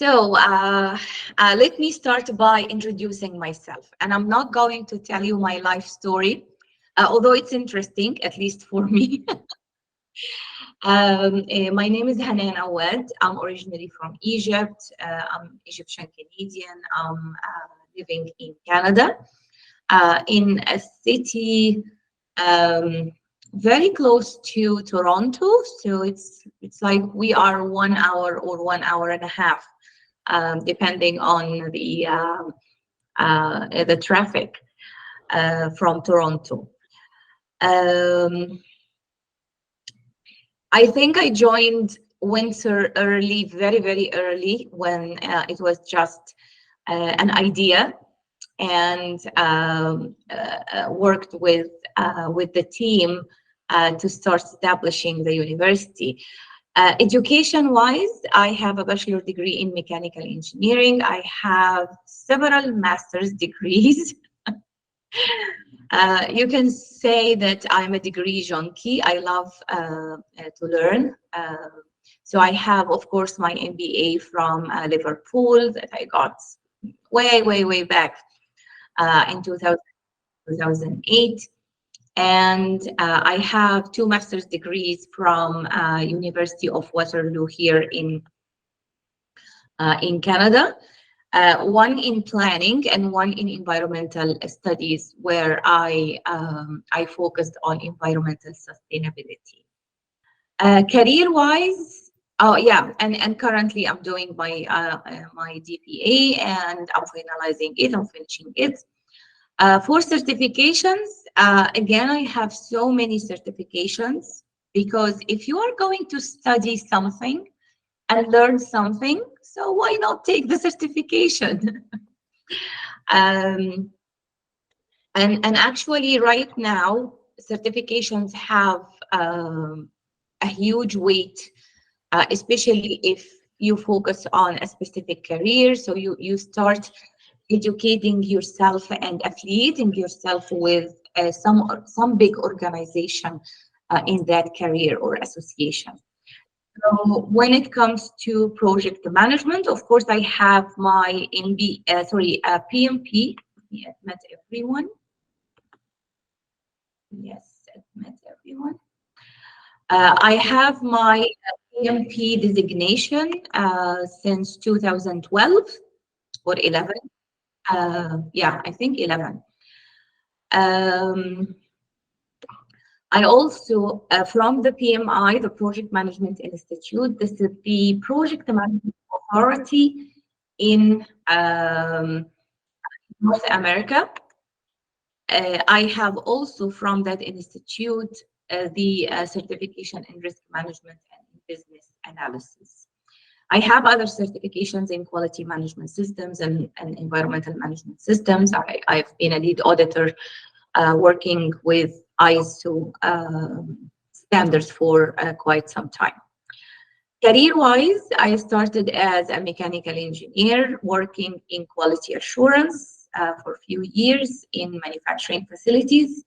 Let me start by introducing myself. And I'm not going to tell you my life story, although it's interesting, at least for me. My name is Hanan Awaad. I'm originally from Egypt. I'm Egyptian Canadian. I'm living in Canada, in a city very close to Toronto. So it's like we are 1 hour or 1 hour and a half, depending on the traffic from Toronto. I think I joined Windsor early, very, very early, when it was just an idea, and worked with the team to start establishing the university. Education-wise, I have a bachelor degree in mechanical engineering. I have several master's degrees. You can say that I'm a degree junkie. I love to learn. So I have, of course, my MBA from Liverpool that I got way, way, way back in 2008. And I have 2 master's degrees from University of Waterloo here in Canada. One in planning and one in environmental studies, where I focused on environmental sustainability. Career-wise, oh yeah, and currently I'm doing my DPA, and I'm finalizing it. I'm finishing it. For certifications, again, I have so many certifications, because if you are going to study something and learn something, so why not take the certification? And actually, right now, certifications have a huge weight, especially if you focus on a specific career. So you start educating yourself and affiliating yourself with some big organization in that career or association. So when it comes to project management, of course, I have my PMP. Yes, met everyone. Yes, met everyone. I have my PMP designation since 2012 or 11. Yeah, I think 11. I also, from the PMI, the Project Management Institute, this is the project management authority in North America. I have also from that institute the certification in risk management and in business analysis. I have other certifications in quality management systems and environmental management systems. I've been a lead auditor working with ISO standards for quite some time. Career-wise, I started as a mechanical engineer working in quality assurance for a few years in manufacturing facilities.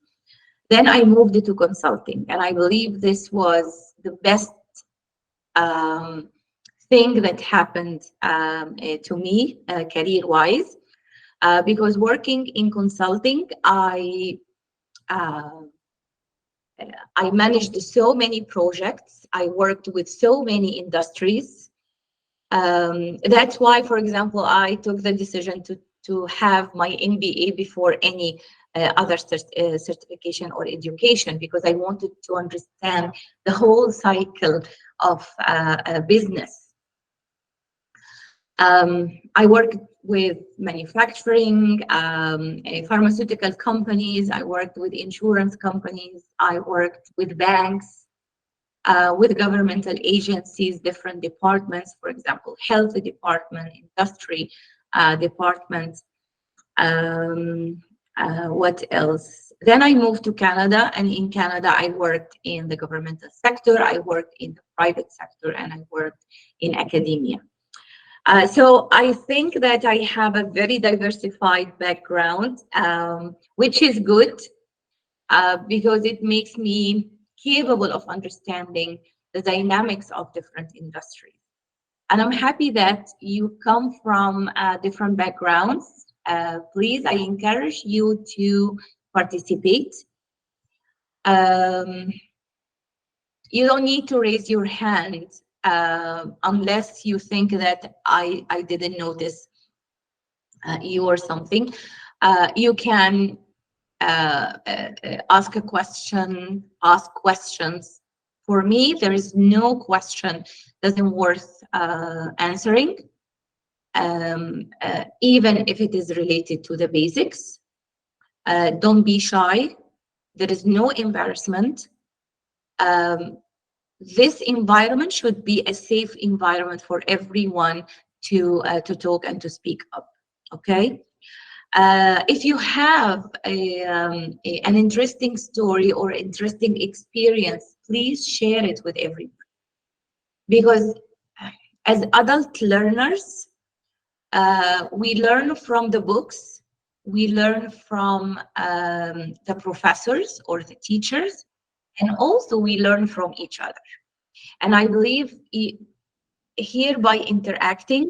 Then I moved to consulting, and I believe this was the best thing that happened to me career-wise, because working in consulting, I managed so many projects. I worked with so many industries. That's why, for example, I took the decision to have my MBA before any other certification or education, because I wanted to understand the whole cycle of business. I worked with manufacturing, pharmaceutical companies. I worked with insurance companies. I worked with banks, with governmental agencies, different departments, for example, health department, industry department. What else? Then I moved to Canada, and in Canada, I worked in the governmental sector, I worked in the private sector, and I worked in academia. So I think that I have a very diversified background, which is good because it makes me capable of understanding the dynamics of different industries. And I'm happy that you come from different backgrounds. Please, I encourage you to participate. Um, you don't need to raise your hand unless you think that I didn't notice you or something. You can ask a question, ask questions. For me, there is no question doesn't worth answering, even if it is related to the basics. Don't be shy. There is no embarrassment. This environment should be a safe environment for everyone to talk and to speak up. Okay. If you have an interesting story or interesting experience, please share it with everyone. Because as adult learners, we learn from the books, we learn from the professors or the teachers, and also we learn from each other. And I believe here by interacting,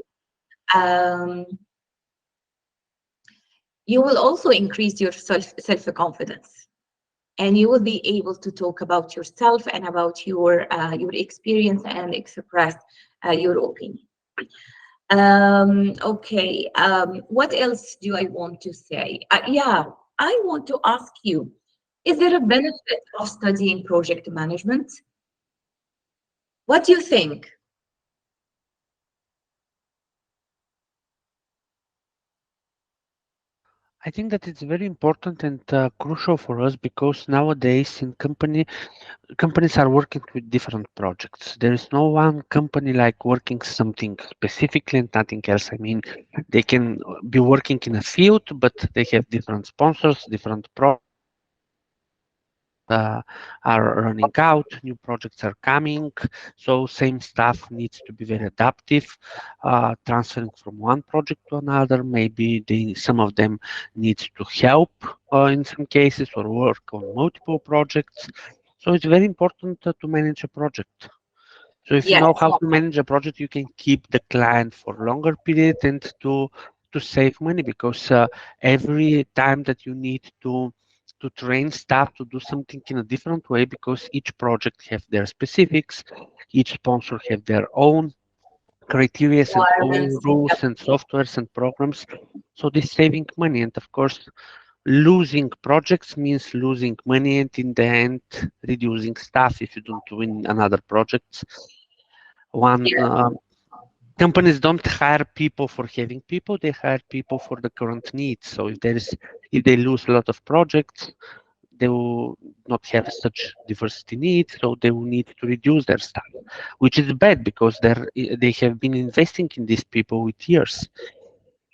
you will also increase your self-confidence, and you will be able to talk about yourself and about your experience and express your opinion. Okay, what else do I want to say? Yeah, I want to ask you, is there a benefit of studying project management? What do you think? I think that it's very important and crucial for us because nowadays in companies are working with different projects. There is no one company like working something specifically and nothing else. I mean, they can be working in a field, but they have different sponsors, different are running out, new projects are coming, so same staff needs to be very adaptive, transferring from one project to another. Maybe some of them needs to help in some cases or work on multiple projects. So it's very important to manage a project. So if you Yes, know how to manage a project, you can keep the client for longer period and to save money because every time that you need to train staff to do something in a different way because each project have their specifics, each sponsor have their own criteria and own requirements. rules and softwares and programs. So this saving money and of course losing projects means losing money and in the end reducing staff if you don't win another project. One Yep. companies don't hire people for having people; they hire people for the current needs. So if they lose a lot of projects, they will not have such diversity needs, so they will need to reduce their staff, which is bad because they have been investing in these people with years.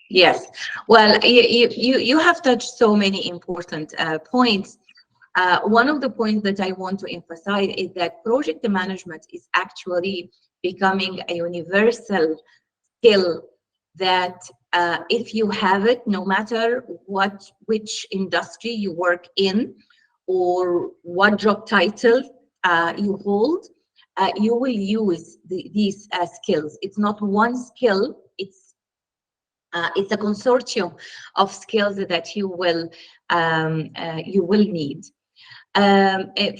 Yes. Well, you have touched so many important points. One of the points that I want to emphasize is that project management is actually becoming a universal skill that if you have it, no matter which industry you work in or what job title you hold, you will use these skills. It's not one skill, it's a consortium of skills that you will need.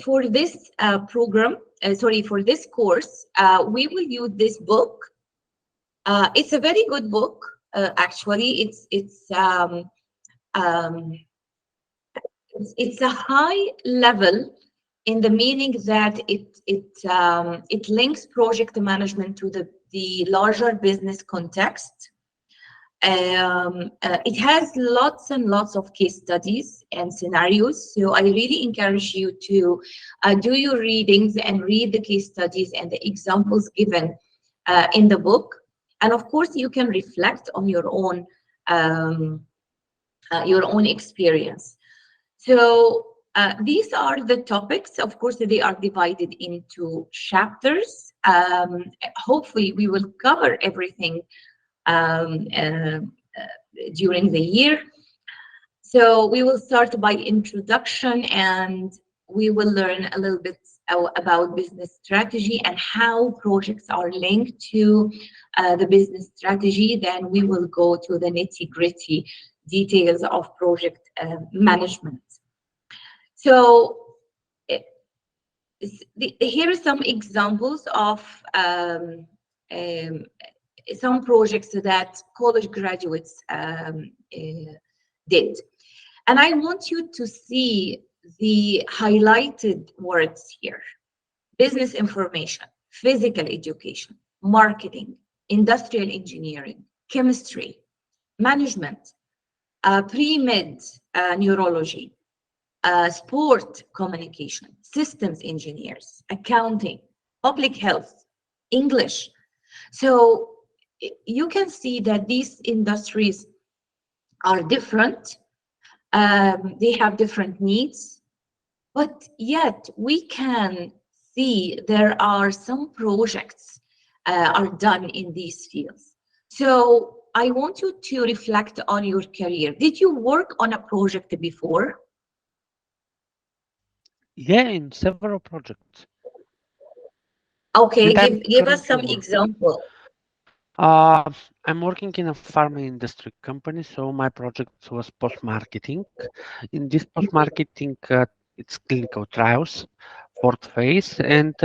For this for this course, we will use this book. It's a very good book. Actually, um, it's a high level in the meaning that it links project management to the larger business context. It has lots and lots of case studies and scenarios. So I really encourage you to do your readings and read the case studies and the examples given in the book. And of course, you can reflect on your own experience. So these are the topics. Of course, they are divided into chapters. Hopefully, we will cover everything during the year. So we will start by introduction and we will learn a little bit about business strategy and how projects are linked to the business strategy. Then we will go to the nitty-gritty details of project management. So here are some examples of some projects that college graduates did. And I want you to see the highlighted words here: business information, physical education, marketing, industrial engineering, chemistry, management, pre-med neurology, sport communication, systems engineers, accounting, public health, English. So you can see that these industries are different. They have different needs, but yet we can see there are some projects are done in these fields. So I want you to reflect on your career. Did you work on a project before? Yeah, in several projects. Okay, And I'm give us currently some working. example. I'm working in a pharma industry company, so my project was post-marketing. In this post-marketing, it's clinical trials, fourth phase, and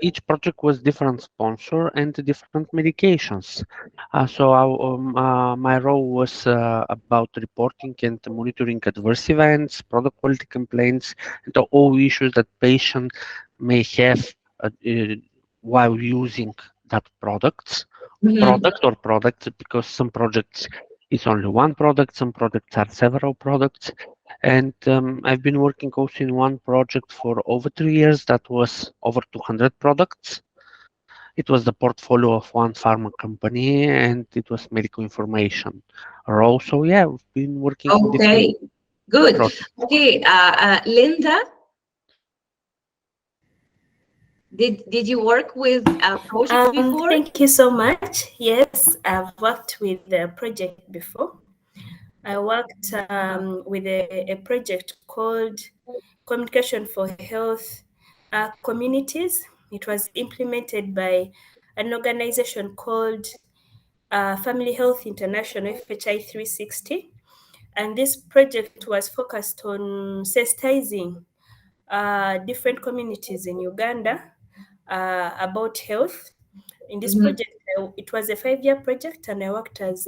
each project was different sponsor and different medications. My role was about reporting and monitoring adverse events, product quality complaints, and all issues that patient may have while using that product or products, because some projects is only one product, some projects are several products. And I've been working also in one project for over 3 years that was over 200 products. It was the portfolio of one pharma company, and it was medical information role. So yeah, we've been working in different Okay, good. projects. Okay, Linda, did you work with projects before? Thank you so much. Yes, I've worked with the project before. I worked with a project called Communication for Health Communities. It was implemented by an organization called Family Health International, FHI 360. And this project was focused on sensitizing different communities in Uganda about health. In this project, it was a 5-year project, and I worked as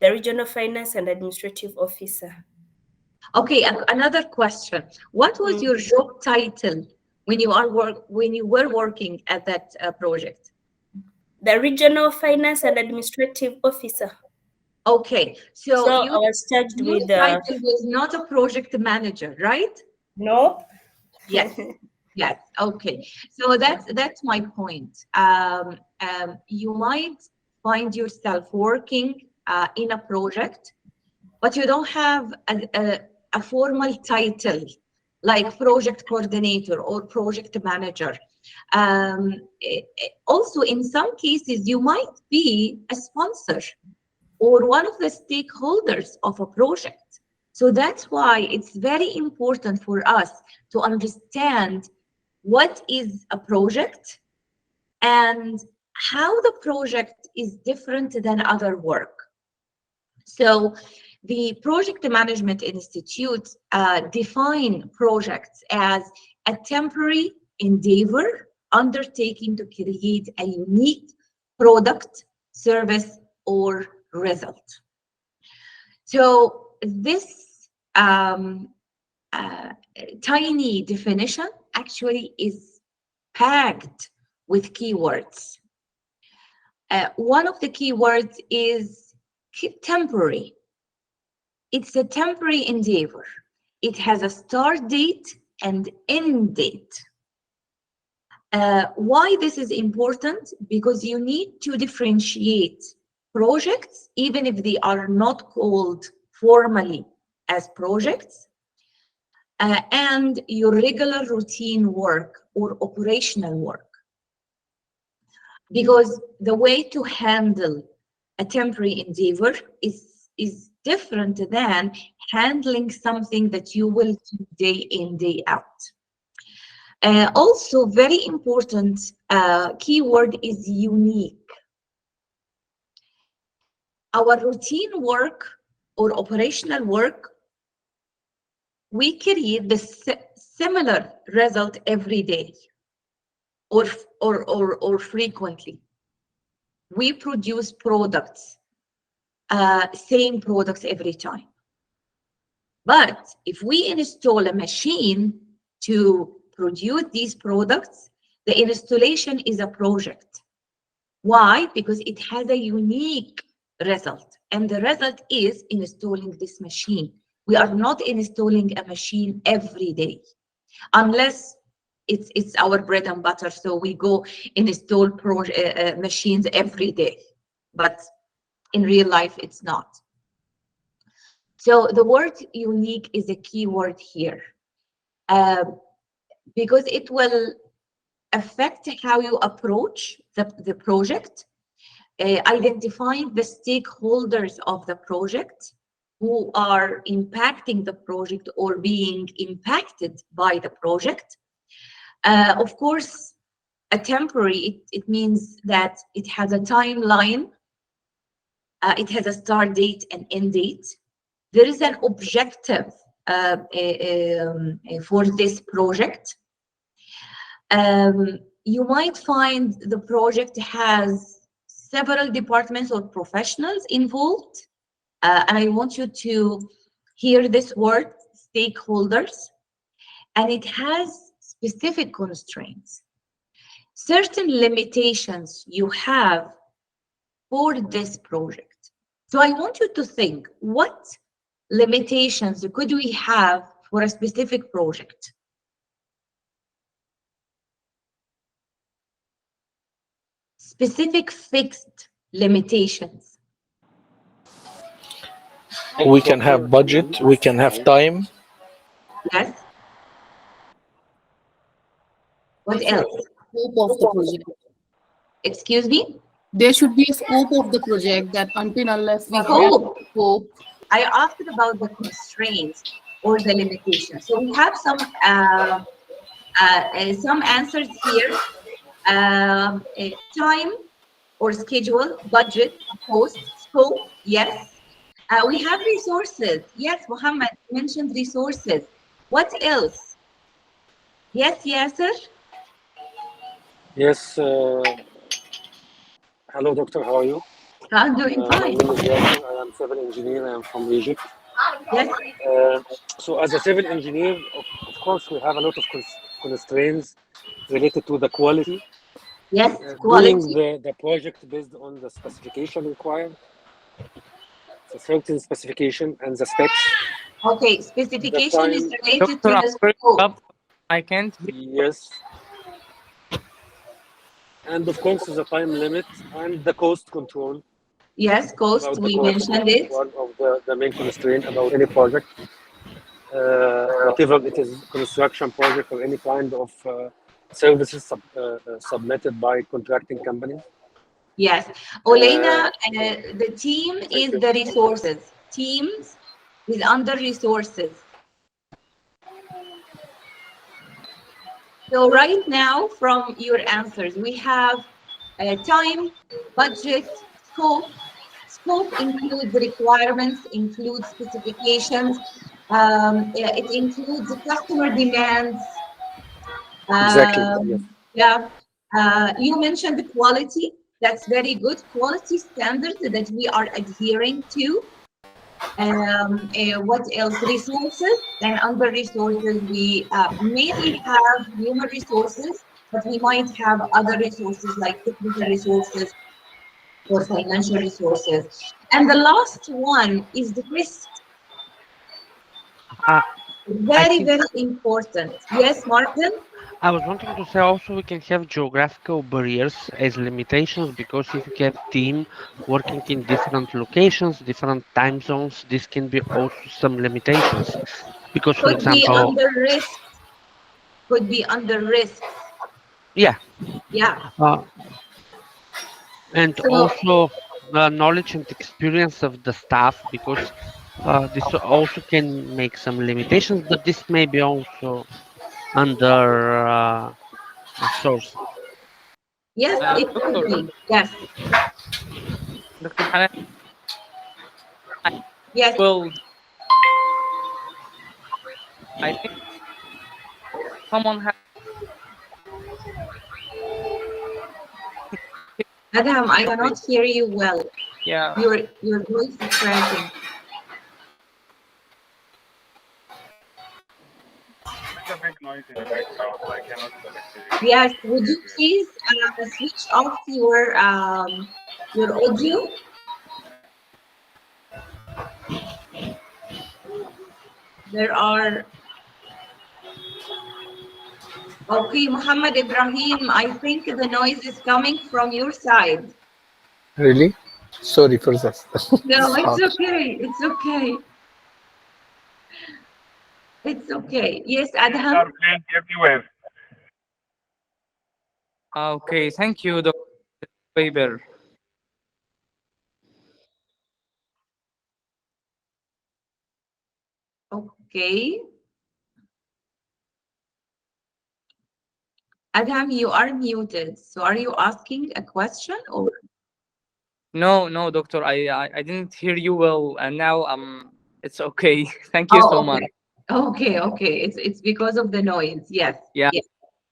the regional finance and administrative officer. Okay, another question. What was your job title when you were working at that project? The regional finance and administrative officer. Okay, so I was charged your with title was not a project manager, right? no. Yes. Yes. Okay. So that's my point. You might find yourself working in a project, but you don't have a formal title like project coordinator or project manager. Also, in some cases, you might be a sponsor or one of the stakeholders of a project. So that's why it's very important for us to understand what is a project and how the project is different than other work. So the Project Management Institute define projects as a temporary endeavor undertaking to create a unique product, service, or result. So this tiny definition actually is packed with keywords. One of the keywords is temporary. It's a temporary endeavor. It has a start date and end date. Why this is important? Because you need to differentiate projects, even if they are not called formally as projects, and your regular routine work or operational work. Because the way to handle a temporary endeavor is different than handling something that you will do day in, day out. Also, very important keyword is unique. Our routine work or operational work, we create the similar result every day or frequently. We produce products, same products every time. But if we install a machine to produce these products, the installation is a project. Why? Because it has a unique result, and the result is installing this machine. We are not installing a machine every day, unless it's our bread and butter. So we go install machines every day, but in real life, it's not. So the word unique is a key word here, because it will affect how you approach the project, identifying the stakeholders of the project who are impacting the project or being impacted by the project. Of course, a temporary, it means that it has a timeline, it has a start date and end date. There is an objective for this project. You might find the project has several departments or professionals involved. And I want you to hear this word, stakeholders, and it has specific constraints. Certain limitations you have for this project. So I want you to think, what limitations could we have for a specific project? Specific fixed limitations. We can have budget, we can have time. Yes. What else? Scope of the project. Excuse me? There should be a scope of the project that until unless we have Scope. scope. I asked about the constraints or the limitations. So we have some answers here. Time or schedule, budget, cost, scope, yes. We have resources. Yes, Muhammad mentioned resources. What else? Yes, Yasser? Yes. Hello, doctor. How are you? I'm doing My fine. name is Yasser. I am civil engineer. I am from Egypt. Yes. So as a civil engineer, of course, we have a lot of constraints related to the quality. Yes, Doing quality. the project based on the specification required, the certain specification and the specs. Okay, specification is time- related to Doctor, the scope. I can't hear. Yes. And of course, the time limit and the cost control. Yes, cost, About the we cost mentioned is it. one of the main constraint about any project. Whatever it is, construction project or any kind of services submitted by contracting companies. Yes. Olena, Uh, the team is you. the resources. Teams is under resources. So right now, from your answers, we have time, budget, scope. Scope includes requirements, includes specifications. It includes the customer demands. Exactly. Yes. Yeah. You mentioned the quality. That's very good. Quality standards that we are adhering to. What else? Resources. Then under resources, we mainly have human resources, but we might have other resources like technical resources or financial resources. And the last one is the risk. I Very, think very important. Yes, Martin? I was wanting to say also we can have geographical barriers as limitations, because if you have team working in different locations, different time zones, this can be also some limitations. Because, for Could be example, under risk. Could be under risks. yeah, Yeah. and So also the knowledge and experience of the staff, because this also can make some limitations, but this may be also under source. Yes, it could Doctor, be. Yes, Dr. Hanan, yes. well, I think someone has. Adam, I cannot hear you well. Yeah. Your voice is cracking. There's a big noise in the background. I cannot hear you. Yes, would you please switch off your audio? There are. Okay, Muhammad Ibrahim, I think the noise is coming from your side. Really? Sorry for that. No, it's okay. It's okay. It's okay. Yes, Things Adham. are playing everywhere. Okay. Thank you, Dr. Weber. Okay. Adham, you are muted. So are you asking a question or? No, no, doctor. I didn't hear you well, and now it's okay. Thank you so Oh, much. okay. Okay. It's because of the noise. Yes. Yeah. Yes.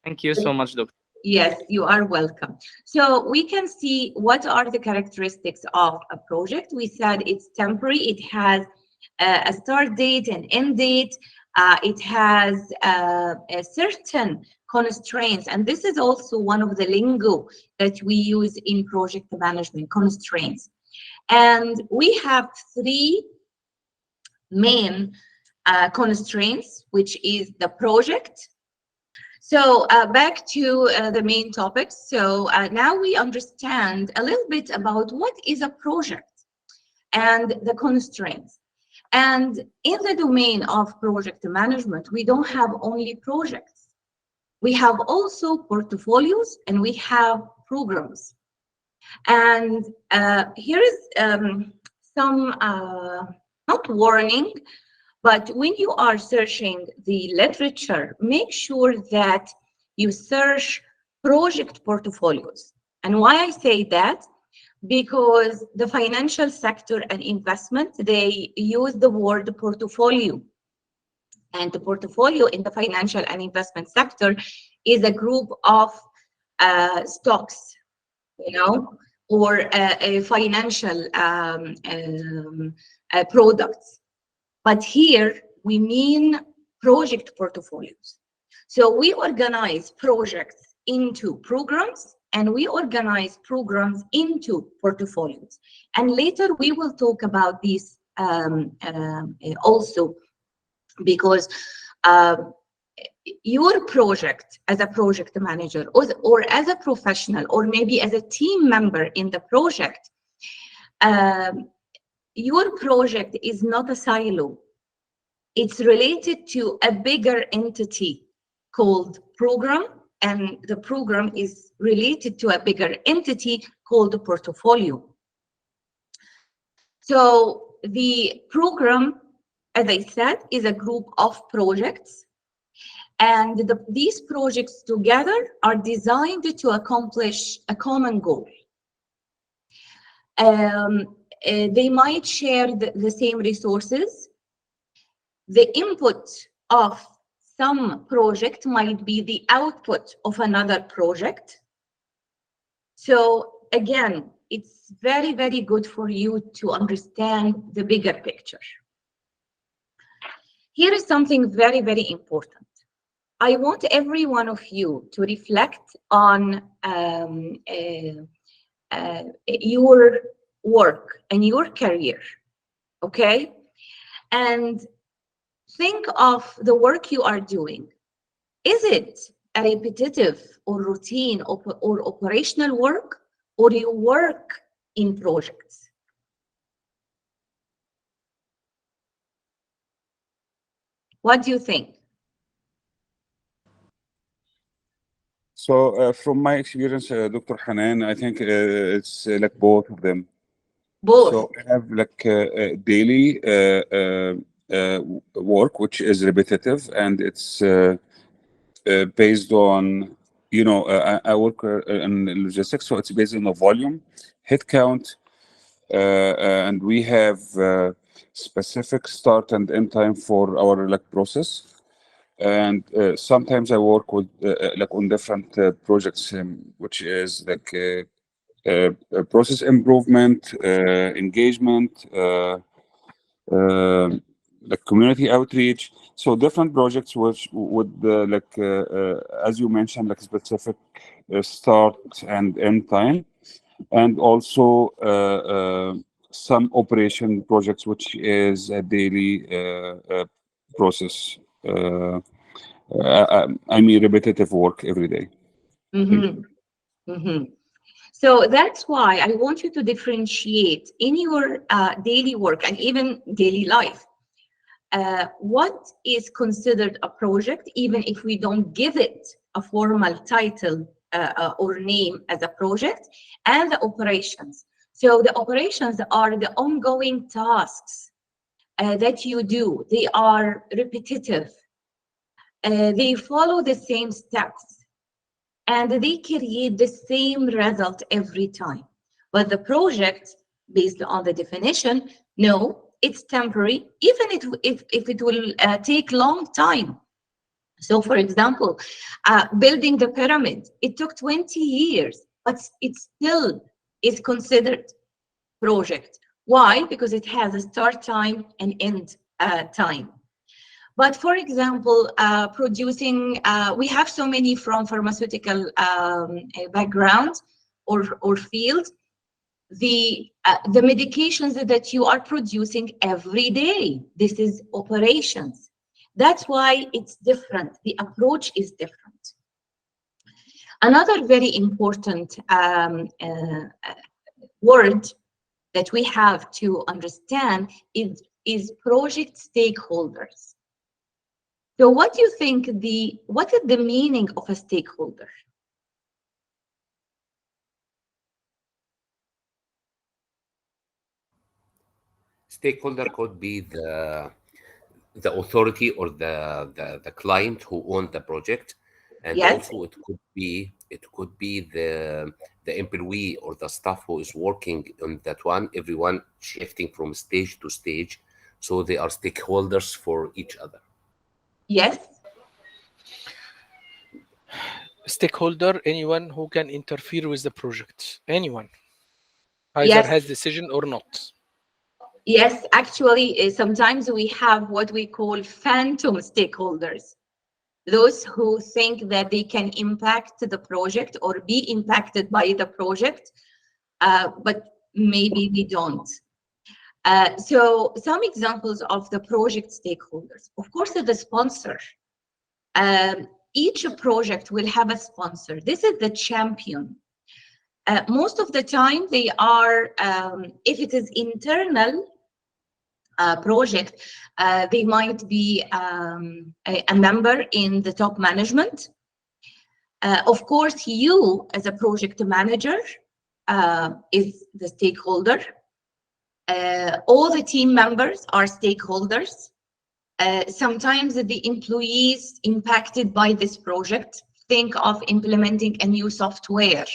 Thank you so much, doctor. Yes, you are welcome. So we can see what are the characteristics of a project. We said it's temporary. It has a start date and end date. It has a certain constraints, and this is also one of the lingo that we use in project management, constraints. And we have three main constraints, which is the project. So back to the main topics. So now we understand a little bit about what is a project and the constraints. And in the domain of project management, we don't have only projects. We have also portfolios and we have programs. And here is some, not warning, but when you are searching the literature, make sure that you search project portfolios. And why I say that? Because the financial sector and investment, they use the word portfolio. And the portfolio in the financial and investment sector is a group of stocks, you know, or a financial products. But here we mean project portfolios. So we organize projects into programs and we organize programs into portfolios. And later we will talk about this also, because your project as a project manager or as a professional or maybe as a team member in the project, your project is not a silo. It's related to a bigger entity called program, and the program is related to a bigger entity called the portfolio. So the program, as I said, is a group of projects, and these projects together are designed to accomplish a common goal. They might share the same resources. The input of some project might be the output of another project. So again, it's very, very good for you to understand the bigger picture. Here is something very, very important. I want every one of you to reflect on your work and your career, okay? And think of the work you are doing. Is it a repetitive or routine or operational work, or you work in projects? What do you think? So from my experience, Dr. Hanan, I think it's like both of them. Both. So I have like daily work, which is repetitive, and it's based on, I work in logistics, so it's based on the volume, head count, and we have specific start and end time for our process. And sometimes I work with on different projects, which is process improvement, engagement, community outreach. So different projects which would as you mentioned, specific start and end time, and also some operation projects which is a daily process. I mean repetitive work every day. So that's why I want you to differentiate in your daily work and even daily life. What is considered a project, even if we don't give it a formal title or name as a project, and the operations. So the operations are the ongoing tasks that you do. They are repetitive. They follow the same steps, and they create the same result every time. But the project, based on the definition, no, it's temporary, even if it will take long time. So, for example, building the pyramid, it took 20 years, but it still is considered project. Why? Because it has a start time and end time. But for example, producing, we have so many from pharmaceutical background or field. The medications that you are producing every day, this is operations. That's why it's different. The approach is different. Another very important word that we have to understand is project stakeholders. So what do you think what is the meaning of a stakeholder? Stakeholder could be the authority or the client who owned the project, and Yes. also it could be the employee or the staff who is working on that one, everyone shifting from stage to stage, so they are stakeholders for each other. Yes. Stakeholder, anyone who can interfere with the project, anyone, either Yes. has decision or not. Yes, actually, sometimes we have what we call phantom stakeholders. Those who think that they can impact the project or be impacted by the project, but maybe they don't. So some examples of the project stakeholders. Of course, the sponsor. Each project will have a sponsor. This is the champion. Most of the time, they are, if it is internal project, they might be a member in the top management. Of course, you as a project manager is the stakeholder. All the team members are stakeholders. Sometimes the employees impacted by this project, think of implementing a new software.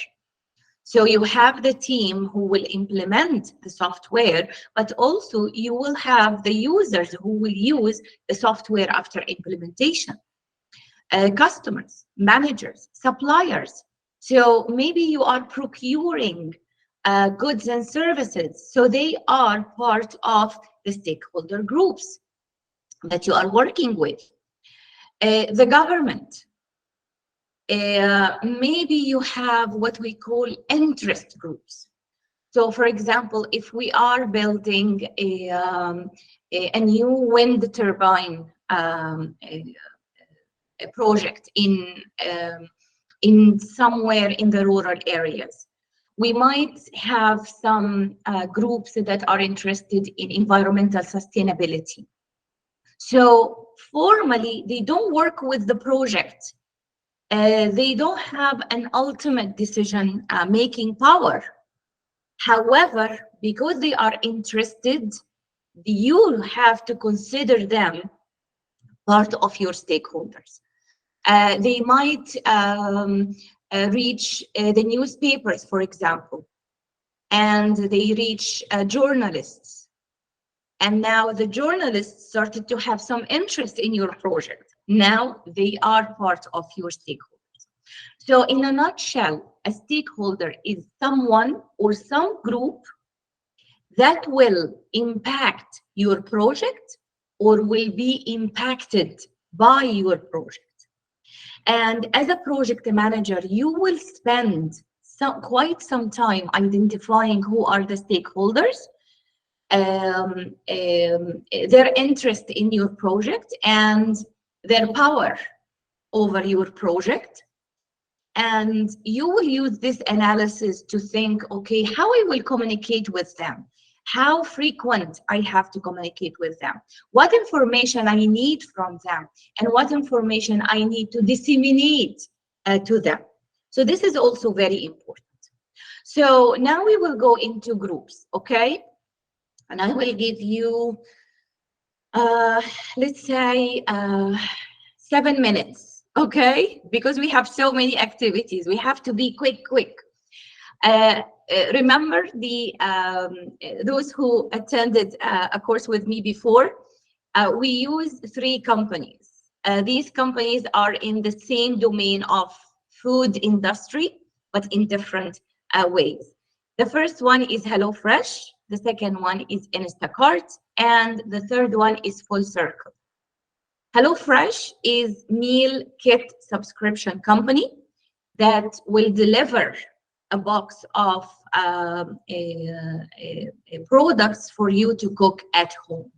So you have the team who will implement the software, but also you will have the users who will use the software after implementation. Customers, managers, suppliers. So maybe you are procuring goods and services. So they are part of the stakeholder groups that you are working with. The government. Maybe you have what we call interest groups. So, for example, if we are building a new wind turbine a project in somewhere in the rural areas, we might have some groups that are interested in environmental sustainability. So formally, they don't work with the project. They don't have an ultimate decision making power. However, because they are interested, you have to consider them part of your stakeholders. They might reach the newspapers, for example, and they reach journalists. And now the journalists started to have some interest in your project. Now they are part of your stakeholders. So in a nutshell, a stakeholder is someone or some group that will impact your project or will be impacted by your project. And as a project manager, you will spend quite some time identifying who are the stakeholders, their interest in your project, and their power over your project. And you will use this analysis to think, okay, how I will communicate with them, how frequent I have to communicate with them, what information I need from them, and what information I need to disseminate to them. So this is also very important. So now we will go into groups, okay? And I will give you, let's say, 7 minutes, okay? Because we have so many activities. We have to be quick. Remember those who attended a course with me before, we use 3 companies. These companies are in the same domain of food industry, but in different ways. The first one is HelloFresh, the second one is Instacart, and the third one is Full Circle. HelloFresh is meal kit subscription company that will deliver a box of products for you to cook at home.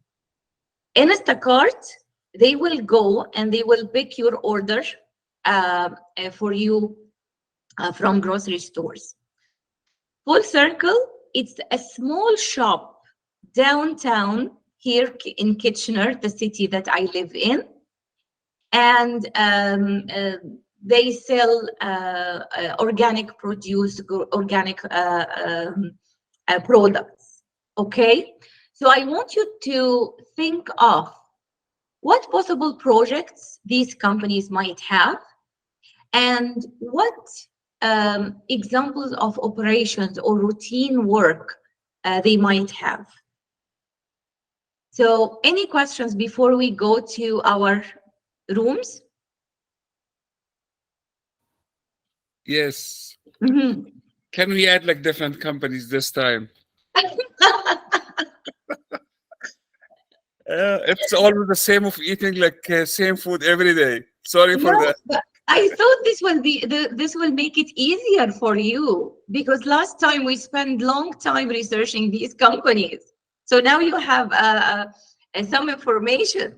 Instacart, they will go and they will pick your order for you from grocery stores. Full Circle, it's a small shop downtown here in Kitchener, the city that I live in. And they sell organic produce, organic products, okay? So I want you to think of what possible projects these companies might have and what examples of operations or routine work they might have. So any questions before we go to our rooms? Yes. Mm-hmm. Can we add like different companies this time? It's always the same of eating like same food every day. Sorry for that. But I thought this will be this will make it easier for you, because last time we spent long time researching these companies. So now you have some information.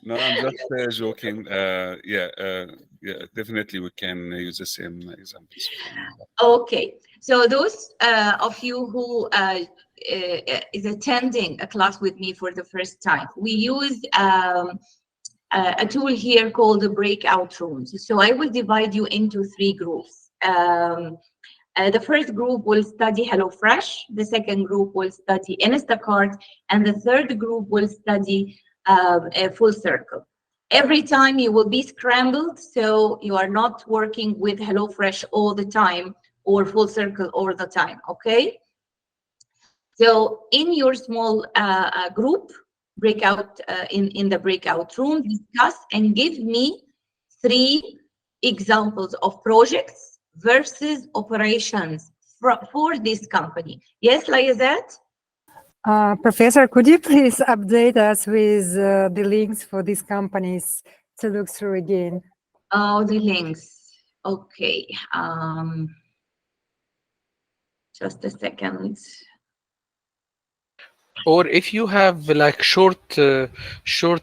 No, I'm just joking. Yeah, definitely we can use the same examples. Okay, so those of you who is attending a class with me for the first time, we use a tool here called the Breakout Rooms. So I will divide you into 3 groups. The first group will study HelloFresh, the second group will study Instacart, and the third group will study a Full Circle. Every time you will be scrambled, so you are not working with HelloFresh all the time or Full Circle all the time, okay? So in your small group, breakout in the breakout room, discuss and give me 3 examples of projects versus operations for this company. Yes, Layazat? Professor, could you please update us with the links for these companies to look through again? Oh, the links. Okay. Just a second. Or if you have like short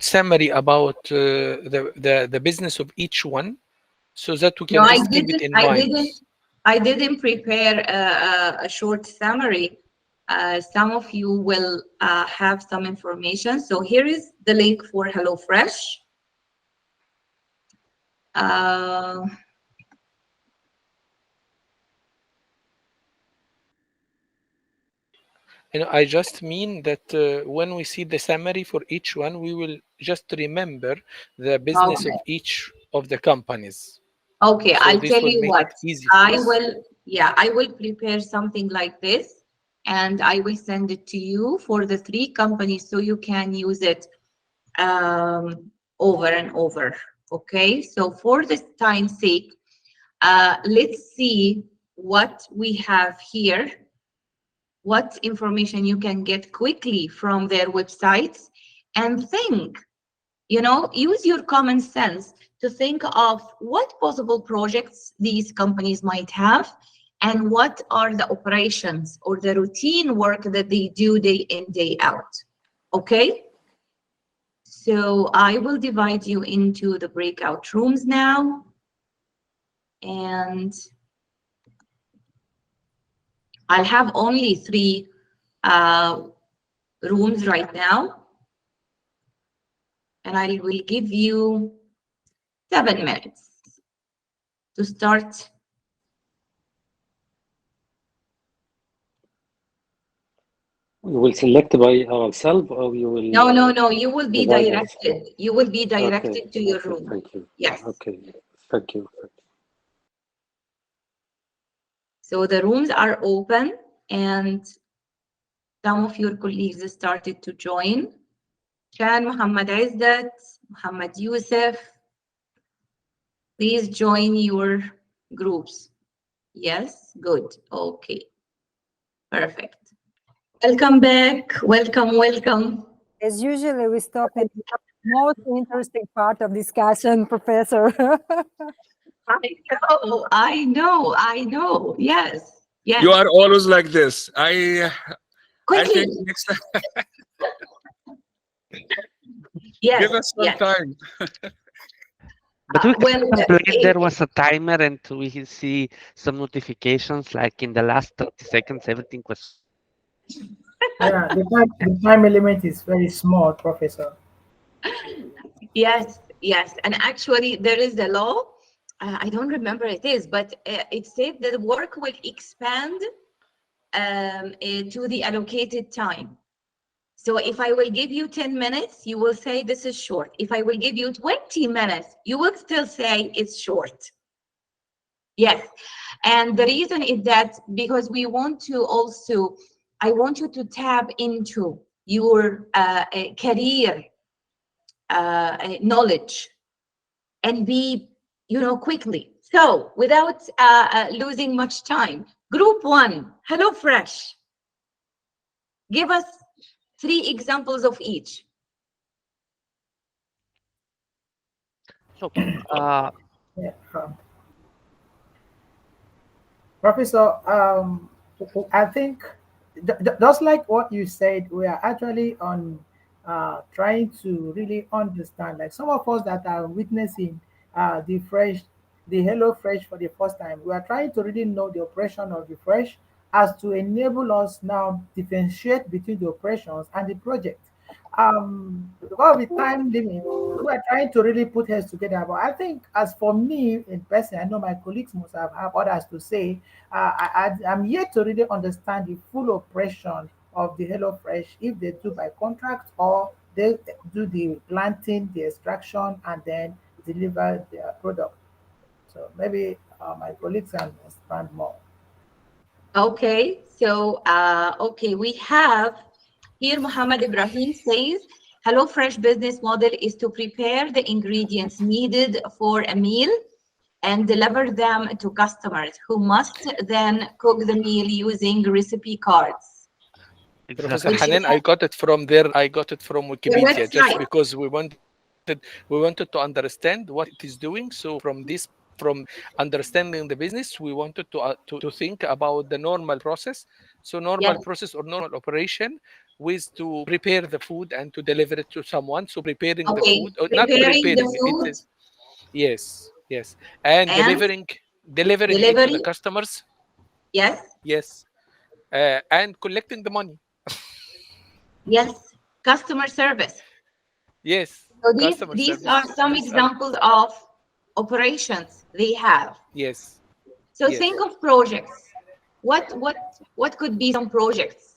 summary about the business of each one, so that we can No, just keep it in mind. I didn't prepare a short summary. Some of you will have some information. So here is the link for HelloFresh. I just mean that when we see the summary for each one, we will just remember the business of each of the companies. Okay, So I'll this tell will you make what. it easy for I us. will, yeah, I will prepare something like this, and I will send it to you for the 3 companies so you can use it over and over. Okay, so for this time's sake, let's see what we have here, what information you can get quickly from their websites, and think, use your common sense to think of what possible projects these companies might have and what are the operations or the routine work that they do day in, day out. Okay? So I will divide you into the breakout rooms now. And I'll have only 3 rooms right now. And I will give you 7 minutes to start. We will select by ourselves, or you will. No. You will be divide us? directed. You will be directed to your room. Thank you. Yes. Okay. Thank you. So the rooms are open, and some of your colleagues started to join. Shan, Muhammad Izzat, Muhammad Yusuf. Please join your groups. Yes, good. Okay. Perfect. Welcome back. Welcome. As usual, we stop at the most interesting part of discussion, Professor. I know. Yes. You are always like this. I Quickly. think next time. Yes. Give us some time. But we can well, play. There was a timer, and we can see some notifications, like in the last 30 seconds, everything was. Yeah, the time element is very small, Professor. Yes. And actually, there is a law. I don't remember it is, but it said that work will expand to the allocated time. So if I will give you 10 minutes, you will say this is short. If I will give you 20 minutes, you will still say it's short. Yes. And the reason is that because we want to also, I want you to tap into your career knowledge and be, quickly. So without losing much time, group 1, HelloFresh. Give us 3 examples of each. So, Professor, I think just like what you said, we are actually on trying to really understand. Like some of us that are witnessing the Hello Fresh for the first time, we are trying to really know the operation of the Fresh as to enable us now differentiate between the operations and the project. Because of the time limit, we are trying to really put heads together. But I think, as for me in person, I know my colleagues must have others to say. I'm yet to really understand the full operation of the HelloFresh, if they do by contract or they do the planting, the extraction, and then deliver their product. So maybe my colleagues can expand more. Okay, so we have here Muhammad Ibrahim says, HelloFresh business model is to prepare the ingredients needed for a meal and deliver them to customers who must then cook the meal using recipe cards. Professor Hanan, I got it from Wikipedia, just because we wanted to understand what it is doing. So from understanding the business, we wanted to think about the normal process. So normal process or normal operation with to prepare the food and to deliver it to someone. So preparing the food, or not preparing it is, yes, and delivering it to the customers. Yes, and collecting the money. Yes, customer service. Yes. So these are some examples of operations they have. Yes. So think of projects. What could be some projects?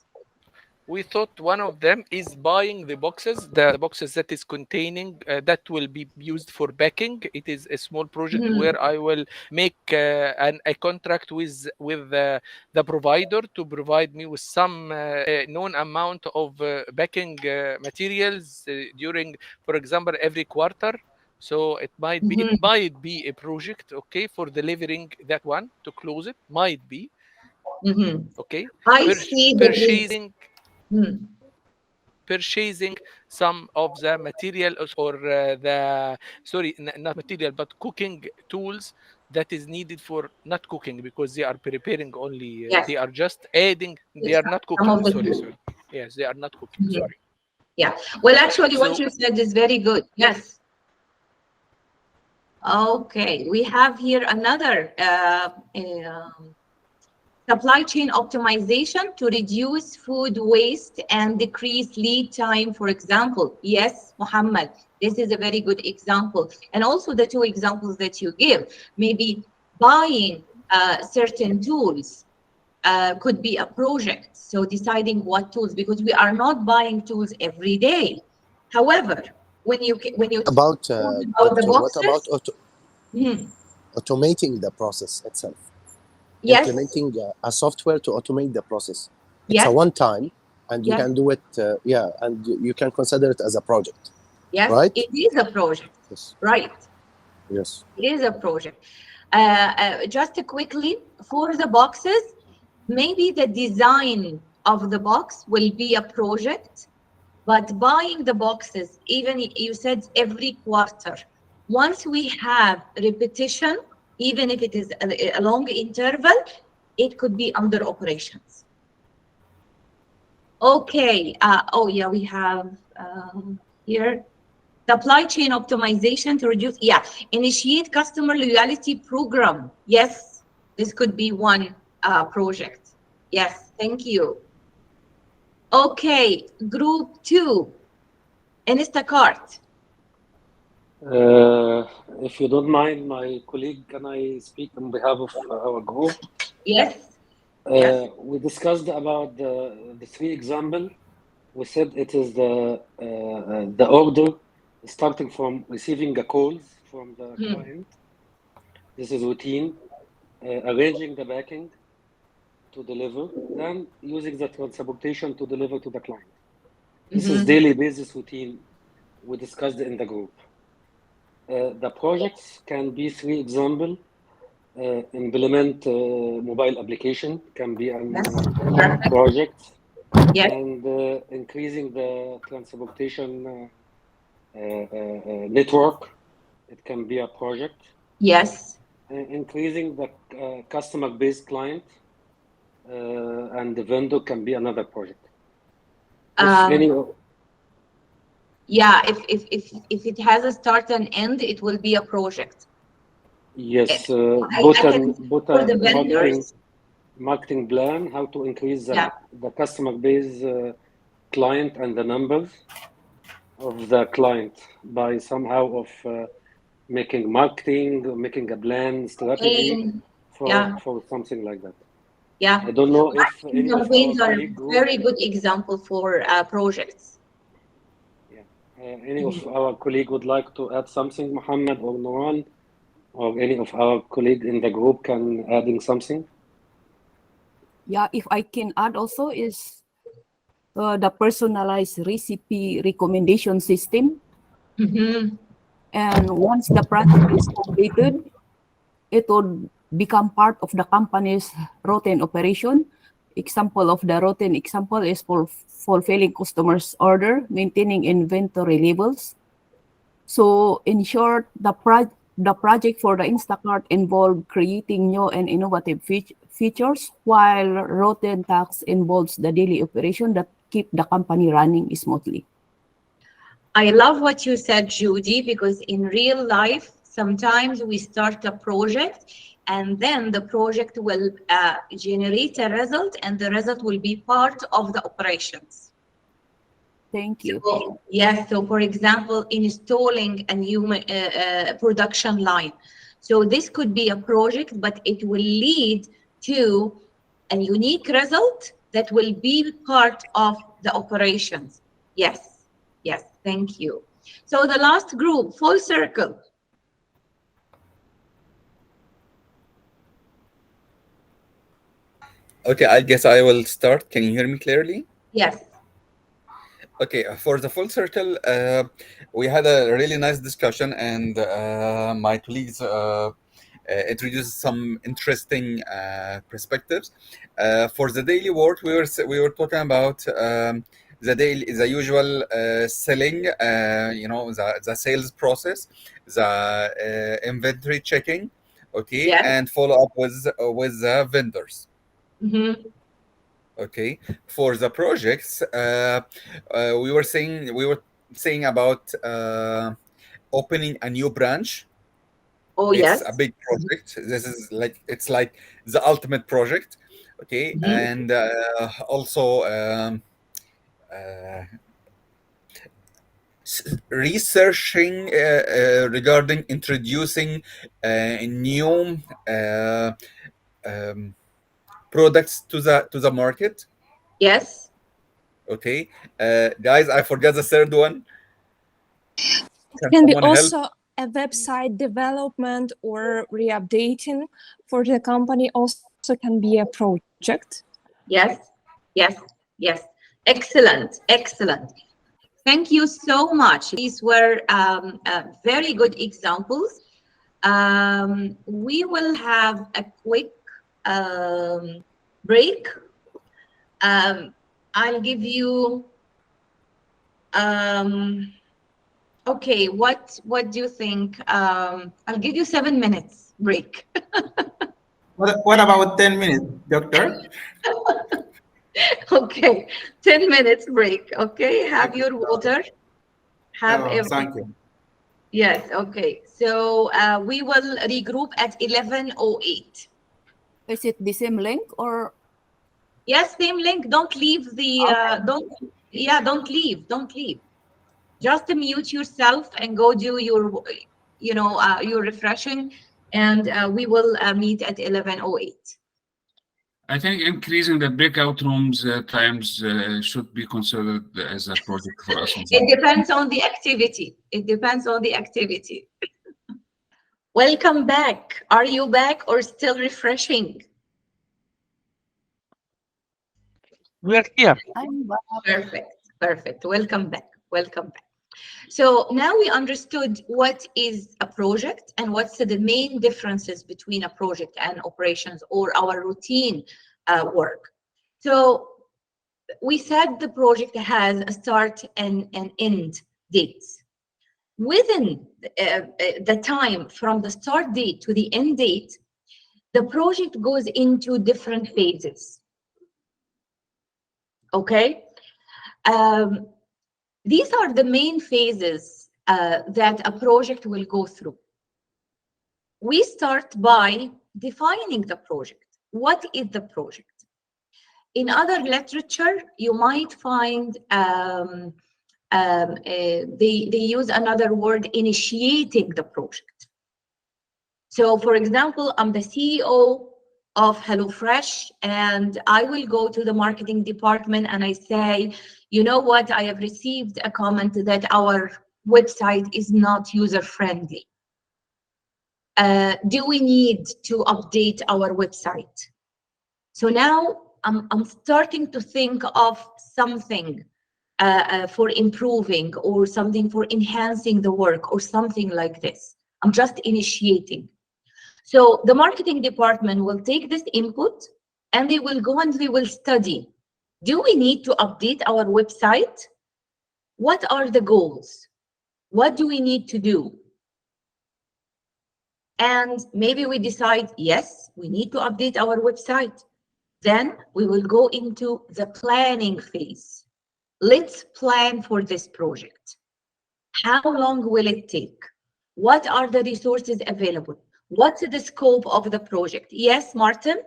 We thought one of them is buying the boxes, the boxes that is containing that will be used for packing. It is a small project where I will make a contract with the provider to provide me with some known amount of packing materials during, for example, every quarter. So it might be a project, okay, for delivering that one to close it. Might be okay. I see Purchasing some of the material or not material but cooking tools that is needed for not cooking, because they are preparing only they are just adding, they are not cooking. Sorry. Yes, they are not cooking. Sorry. Yeah. Well, actually, what you said is very good. Yes. Okay. We have here another supply chain optimization to reduce food waste and decrease lead time, for example. Yes, Muhammad, this is a very good example. And also the two examples that you give, maybe buying certain tools could be a project. So deciding what tools, because we are not buying tools every day. However, when you about the Doctor, what boxes, about automating the process itself? Yes. Implementing a software to automate the process. It's Yes. a one time, and you Yes. can do it. And you can consider it as a project. Yes, right? it is a project. Yes. Right. Yes. It is a project. Just quickly, for the boxes, maybe the design of the box will be a project, but buying the boxes, even you said every quarter, once we have repetition, even if it is a long interval, it could be under operations. Okay. Oh, yeah, we have here. Supply chain optimization to reduce, initiate customer loyalty program. Yes, this could be one project. Yes, thank you. Okay, group 2, Instacart. If you don't mind, my colleague, can I speak on behalf of our group? Yes. We discussed about the three examples. We said it is the order starting from receiving the calls from the client. This is routine. Arranging the backing to deliver, then using the transportation to deliver to the client. This is daily basis routine we discussed in the group. The projects can be three examples. Implement mobile application can be a project. Yes. And increasing the transportation network, it can be a project. Yes. Increasing the customer base client and the vendor can be another project. If it has a start and end, it will be a project. Yes, put a marketing plan, how to increase the customer base client and the numbers of the client by somehow of making marketing, making a plan, strategy for something like that. Yeah. I don't know if any of our colleague group, very good example for projects. Yeah. Any of our colleague would like to add something, Muhammad or Nouran, or any of our colleague in the group can adding something? Yeah, if I can add also is the personalized recipe recommendation system. And once the project is completed, it will become part of the company's routine operation. Example of the routine example is for fulfilling customers' order, maintaining inventory levels. So in short, the project for the Instacart involved creating new and innovative features, while routine tasks involves the daily operation that keep the company running smoothly. I love what you said, Judy, because in real life, sometimes we start a project and then the project will generate a result and the result will be part of the operations. Thank you. So, yes, so for example, installing a new production line. So this could be a project, but it will lead to a unique result that will be part of the operations. Yes, yes, thank you. So the last group, full circle. Okay, I guess I will start. Can you hear me clearly? Yes. Okay, for the full circle, we had a really nice discussion, and my colleagues introduced some interesting perspectives. For the daily work, we were talking about the usual selling, the sales process, the inventory checking, okay, Yes. and follow up with the vendors. Mm-hmm. Okay, for the projects, we were saying about opening a new branch. Oh, It's yes. a big project. This is it's like the ultimate project. Okay, Mm-hmm. and also researching regarding introducing new products to the market. Yes. Okay, guys, I forgot the third one. Can Can be someone help? also a website development or re-updating for the company also can be a project. Yes, yes, yes. Excellent, excellent. Thank you so much. These were very good examples. We will have a quick break. I'll give you, okay, what do you think? I'll give you 7 minutes break. What about 10 minutes, doctor? Okay, 10 minutes break. Okay, have your water. Have Oh, everything. thank you. Yes, okay. So we will regroup at 11:08. Is it the same link or? Yes, same link. Don't leave the, don't leave. Just mute yourself and go do your, your refreshing, and we will meet at 11:08. I think increasing the breakout rooms times should be considered as a project for us. It depends on the activity. It depends on the activity. Welcome back. Are you back or still refreshing? We are here. I'm back. Perfect. Perfect. Welcome back. Welcome back. So now we understood what is a project and what's the main differences between a project and operations or our routine work. So we said the project has a start and an end dates. Within the time from the start date to the end date, the project goes into different phases. Okay? These are the main phases that a project will go through. We start by defining the project. What is the project? In other literature, you might find they use another word, initiating the project. So, for example, I'm the CEO of HelloFresh, and I will go to the marketing department and I say, you know what, I have received a comment that our website is not user-friendly. Do we need to update our website? So now I'm starting to think of something for improving or something for enhancing the work or something like this. I'm just initiating. So the marketing department will take this input and they will go and they will study. Do we need to update our website? What are the goals? What do we need to do? And maybe we decide, yes, we need to update our website. Then we will go into the planning phase. Let's plan for this project. How long will it take? What are the resources available? What's the scope of the project? Yes, Martin?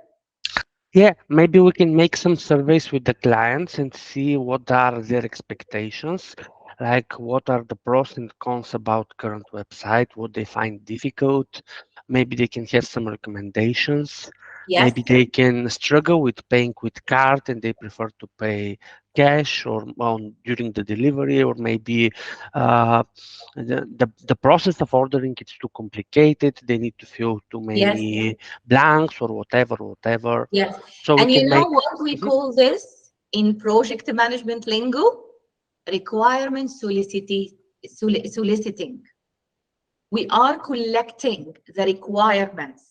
Yeah, maybe we can make some surveys with the clients and see what are their expectations, like what are the pros and cons about current website, what they find difficult, maybe they can have some recommendations. Yes. Maybe they can struggle with paying with card and they prefer to pay cash or during the delivery, or maybe the process of ordering is too complicated. They need to fill too many blanks or whatever. Yes. So And we you can know make what we call this in project management lingo? Requirement soliciting. We are collecting the requirements,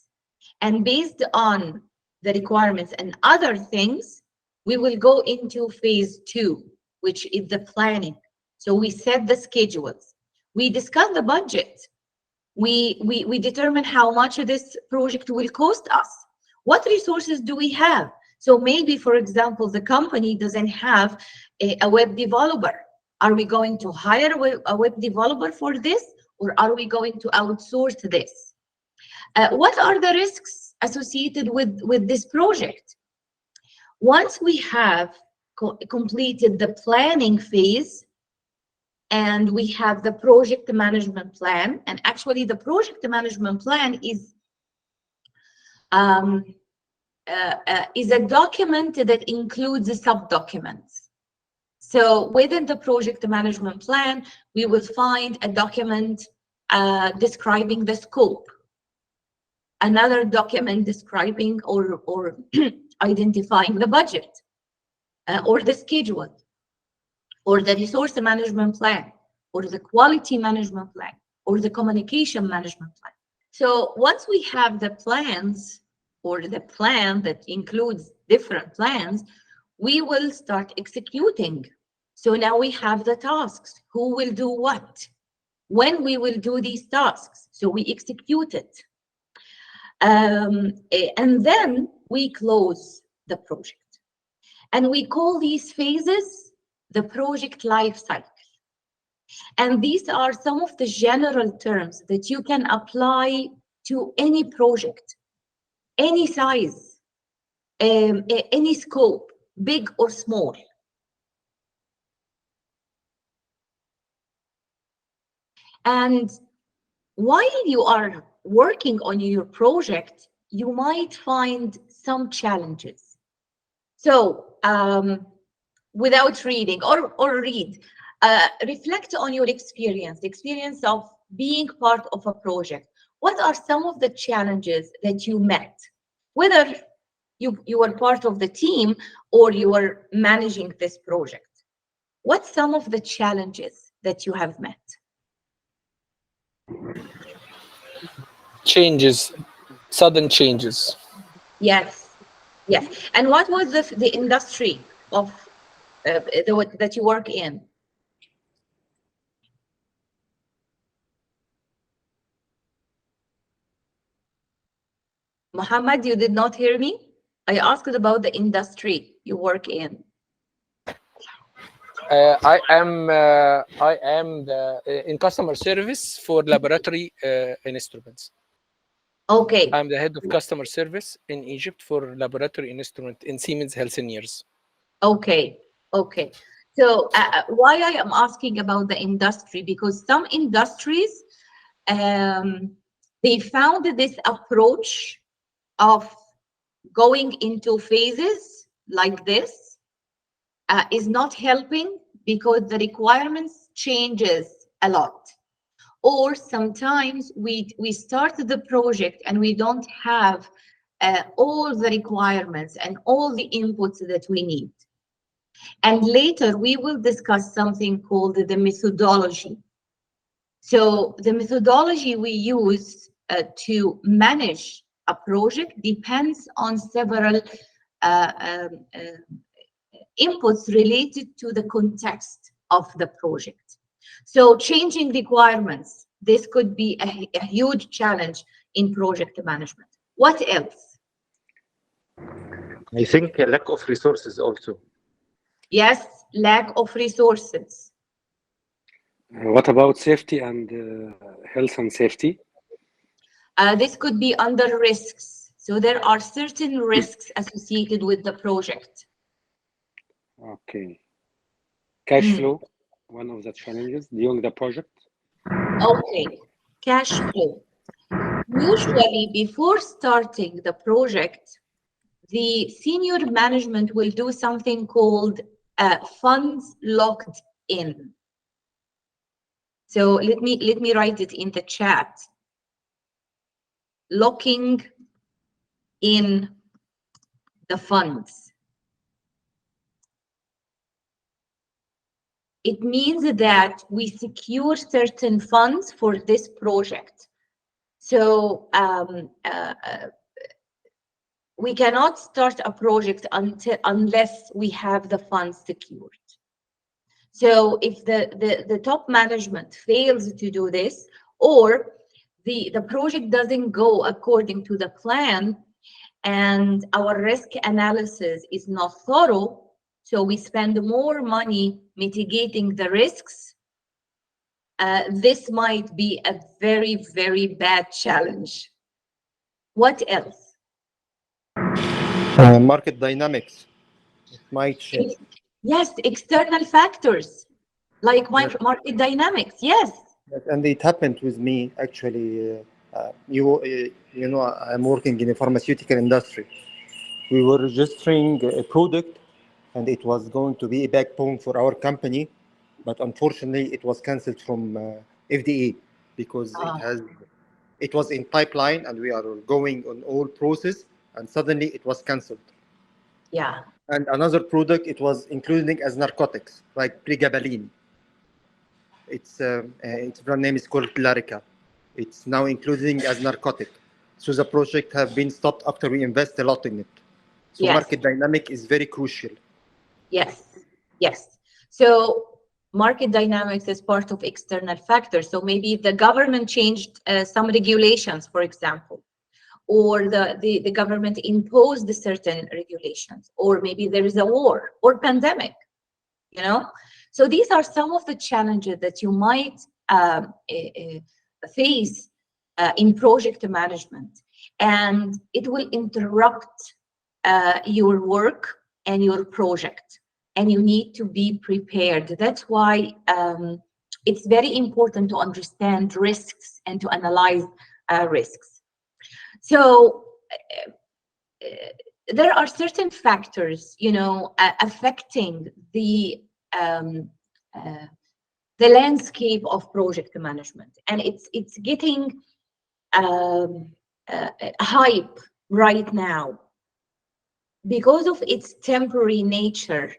and based on the requirements and other things, we will go into phase 2, which is the planning. So we set the schedules, we discuss the budget, we determine how much this project will cost us, what resources do we have. So maybe, for example, the company doesn't have a web developer. Are we going to hire a web developer for this, or are we going to outsource this? What are the risks associated with this project? Once we have completed the planning phase and we have the project management plan, and actually the project management plan is a document that includes the sub-documents. So within the project management plan, we will find a document describing the scope, another document describing or identifying the budget, or the schedule, or the resource management plan, or the quality management plan, or the communication management plan. So once we have the plans, or the plan that includes different plans, we will start executing. So now we have the tasks. Who will do what? When we will do these tasks? So we execute it. And then we close the project. And we call these phases the project life cycle. And these are some of the general terms that you can apply to any project, any size, any scope, big or small. And while you are working on your project, you might find some challenges. So without reading, or read, reflect on your experience, the experience of being part of a project. What are some of the challenges that you met? Whether you were part of the team or you were managing this project. What's some of the challenges that you have met? Changes, sudden changes. Yes, yes. And what was the industry of that you work in? Muhammad, you did not hear me? I asked about the industry you work in. I am in customer service for laboratory instruments. Okay. I'm the head of customer service in Egypt for laboratory instrument in Siemens Healthineers. Okay, okay. So why I am asking about the industry, because some industries, they found this approach of going into phases like this is not helping, because the requirements changes a lot. Or sometimes we start the project and we don't have all the requirements and all the inputs that we need. And later we will discuss something called the methodology. So the methodology we use to manage a project depends on several inputs related to the context of the project. So changing requirements, this could be a huge challenge in project management. What else? I think a lack of resources also. Yes, lack of resources. What about safety and health and safety? This could be under risks. So there are certain risks associated with the project. Okay. Cash flow, one of the challenges during the project. Okay, cash flow. Usually, before starting the project, the senior management will do something called funds locked in. So let me write it in the chat. Locking in the funds. It means that we secure certain funds for this project. So we cannot start a project unless we have the funds secured. So if the top management fails to do this, or the project doesn't go according to the plan, and our risk analysis is not thorough, so we spend more money mitigating the risks, this might be a very, very bad challenge. What else? Market dynamics. It might change. Yes, external factors like market dynamics. Yes. And it happened with me actually. You know, I'm working in the pharmaceutical industry. We were registering a product, and it was going to be a backbone for our company, but unfortunately, it was cancelled from FDA because it was in pipeline, and we are going on all process, and suddenly it was cancelled. Yeah. And another product, it was including as narcotics, like pregabalin. Its brand name is called Clarica. It's now including as narcotic. So the project have been stopped after we invest a lot in it. So Yes. market dynamic is very crucial. Yes, yes. So market dynamics is part of external factors. So maybe the government changed some regulations, for example, or the government imposed certain regulations, or maybe there is a war or pandemic, you know? So these are some of the challenges that you might face in project management, and it will interrupt your work and your project, and you need to be prepared. That's why it's very important to understand risks and to analyze risks. So there are certain factors, you know, affecting the landscape of project management, and it's getting hype right now because of its temporary nature.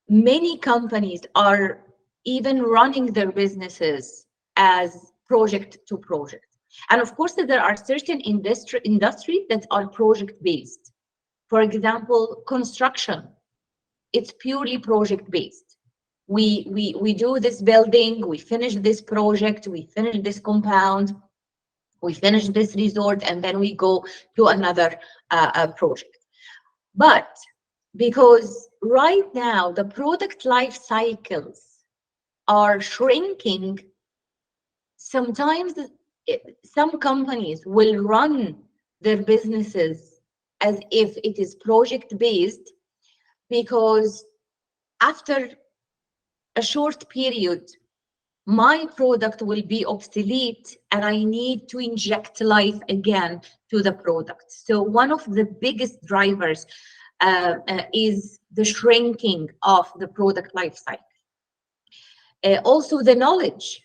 Many companies are even running their businesses as project to project. And of course, there are certain industries that are project-based. For example, construction, it's purely project-based. We do this building, we finish this project, we finish this compound, we finish this resort, and then we go to another project. But because right now the product life cycles are shrinking, sometimes some companies will run their businesses as if it is project-based, because after a short period, my product will be obsolete and I need to inject life again to the product. So one of the biggest drivers is the shrinking of the product life cycle. Also the knowledge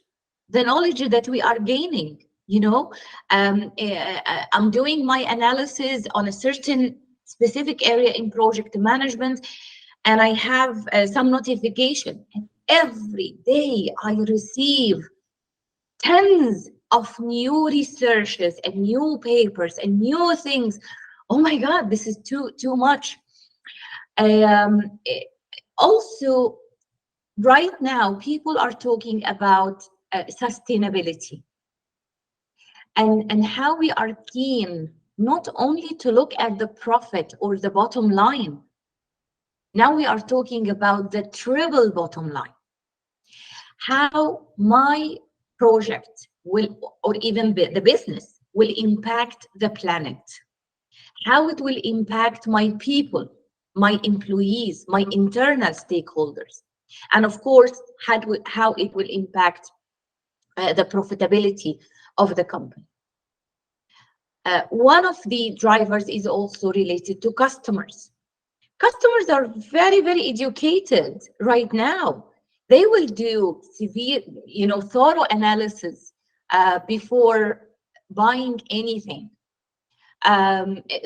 that we are gaining, you know, I'm doing my analysis on a certain specific area in project management, and I have some notification, and every day I receive tons of new researches and new papers and new things. Oh my God, this is too much. Also, right now, people are talking about sustainability and how we are keen not only to look at the profit or the bottom line. Now we are talking about the triple bottom line. How my project will, or even the business, will impact the planet. How it will impact my people, my employees, my internal stakeholders. And of course, how it will impact the profitability of the company. One of the drivers is also related to customers. Customers are very, very educated right now. They will do severe, thorough analysis before buying anything.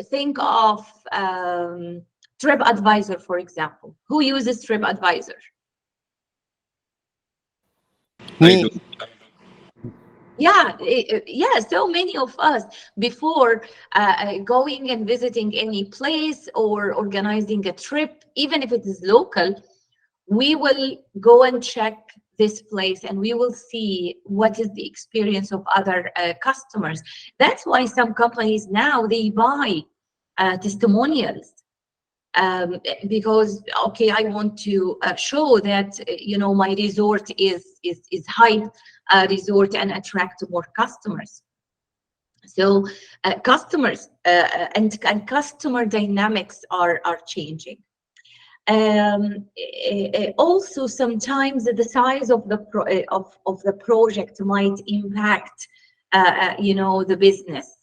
Think of TripAdvisor, for example. Who uses TripAdvisor? Me. Yeah, so many of us, before going and visiting any place or organizing a trip, even if it is local, we will go and check this place and we will see what is the experience of other customers. That's why some companies now, they buy testimonials. Because, okay, I want to show that my resort is high resort and attract more customers. So customers and customer dynamics are changing. Also, sometimes the size of the project might impact the business.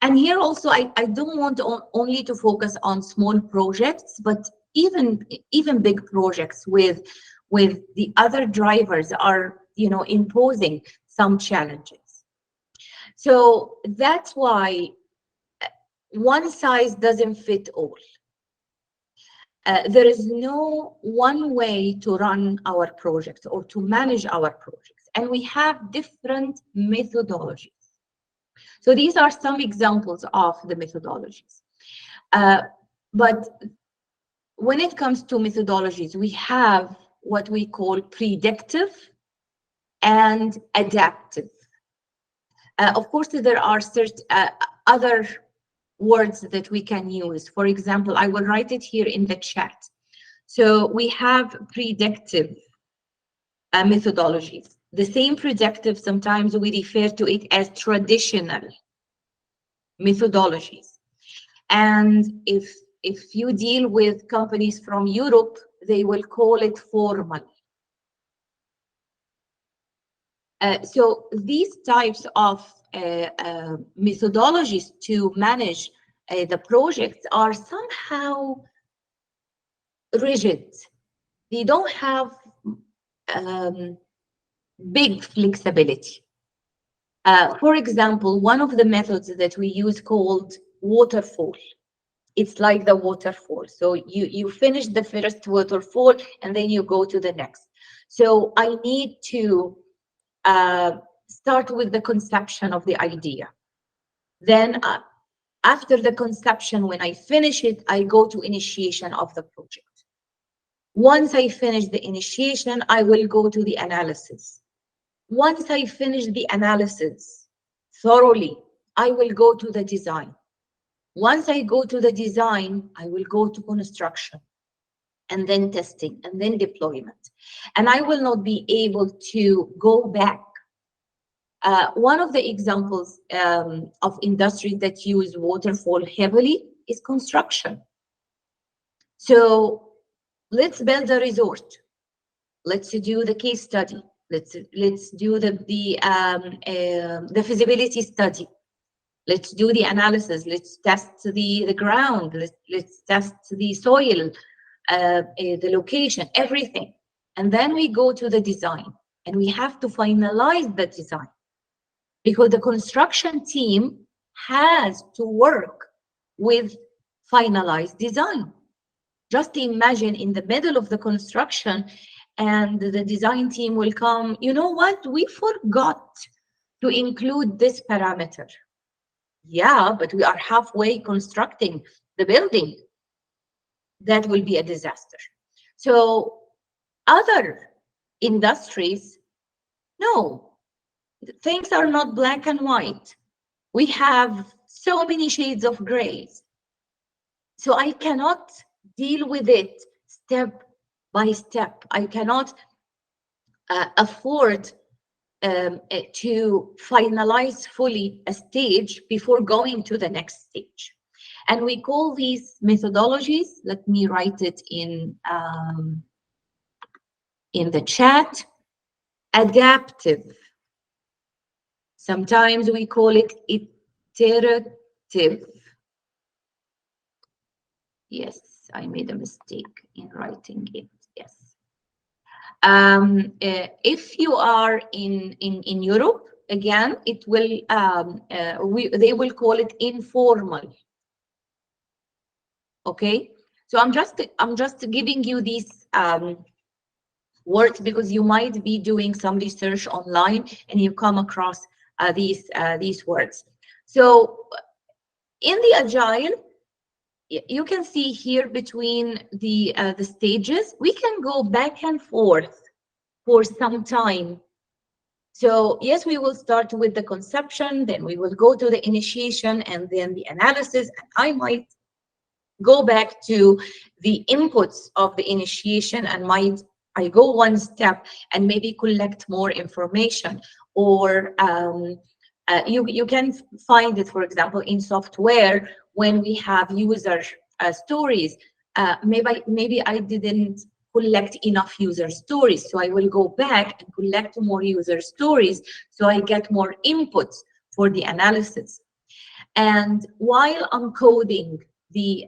And here also, I don't want only to focus on small projects, but even big projects with the other drivers are imposing some challenges. So that's why one size doesn't fit all. There is no one way to run our projects or to manage our projects, and we have different methodologies. So these are some examples of the methodologies. But when it comes to methodologies, we have what we call predictive and adaptive. Of course, there are certain other words that we can use. For example, I will write it here in the chat. So we have predictive methodologies. The same predictive, sometimes we refer to it as traditional methodologies. And if you deal with companies from Europe, they will call it formal. So these types of methodologies to manage the projects are somehow rigid. They don't have big flexibility. For example, one of the methods that we use called waterfall. It's like the waterfall. So you finish the first waterfall and then you go to the next. So I need to start with the conception of the idea. Then after the conception, when I finish it, I go to initiation of the project. Once I finish the initiation, I will go to the analysis. Once I finish the analysis thoroughly, I will go to the design. Once I go to the design, I will go to construction, and then testing, and then deployment. And I will not be able to go back. One of the examples of industries that use waterfall heavily is construction. So let's build a resort. Let's do the case study. Let's do the feasibility study. Let's do the analysis. Let's test the ground. Let's test the soil, the location, everything. And then we go to the design, and we have to finalize the design, because the construction team has to work with finalized design. Just imagine in the middle of the construction, and the design team will come, you know what, we forgot to include this parameter. Yeah, but we are halfway constructing the building. That will be a disaster. So other industries, no, things are not black and white. We have so many shades of grays. So I cannot deal with it step by step. I cannot afford to finalize fully a stage before going to the next stage. And we call these methodologies, let me write it in the chat, adaptive Sometimes we call it iterative. Yes, I made a mistake in writing it. Yes. If you are in Europe, again, it will they will call it informal. Okay, so I'm just giving you these words because you might be doing some research online and you come across these words. So in the agile, you can see here between the stages, we can go back and forth for some time. So yes, we will start with the conception, then we will go to the initiation and then the analysis, and I might go back to the inputs of the initiation and I go one step and maybe collect more information, or you can find it, for example, in software when we have user stories. Maybe I didn't collect enough user stories, so I will go back and collect more user stories so I get more inputs for the analysis. And while I'm coding the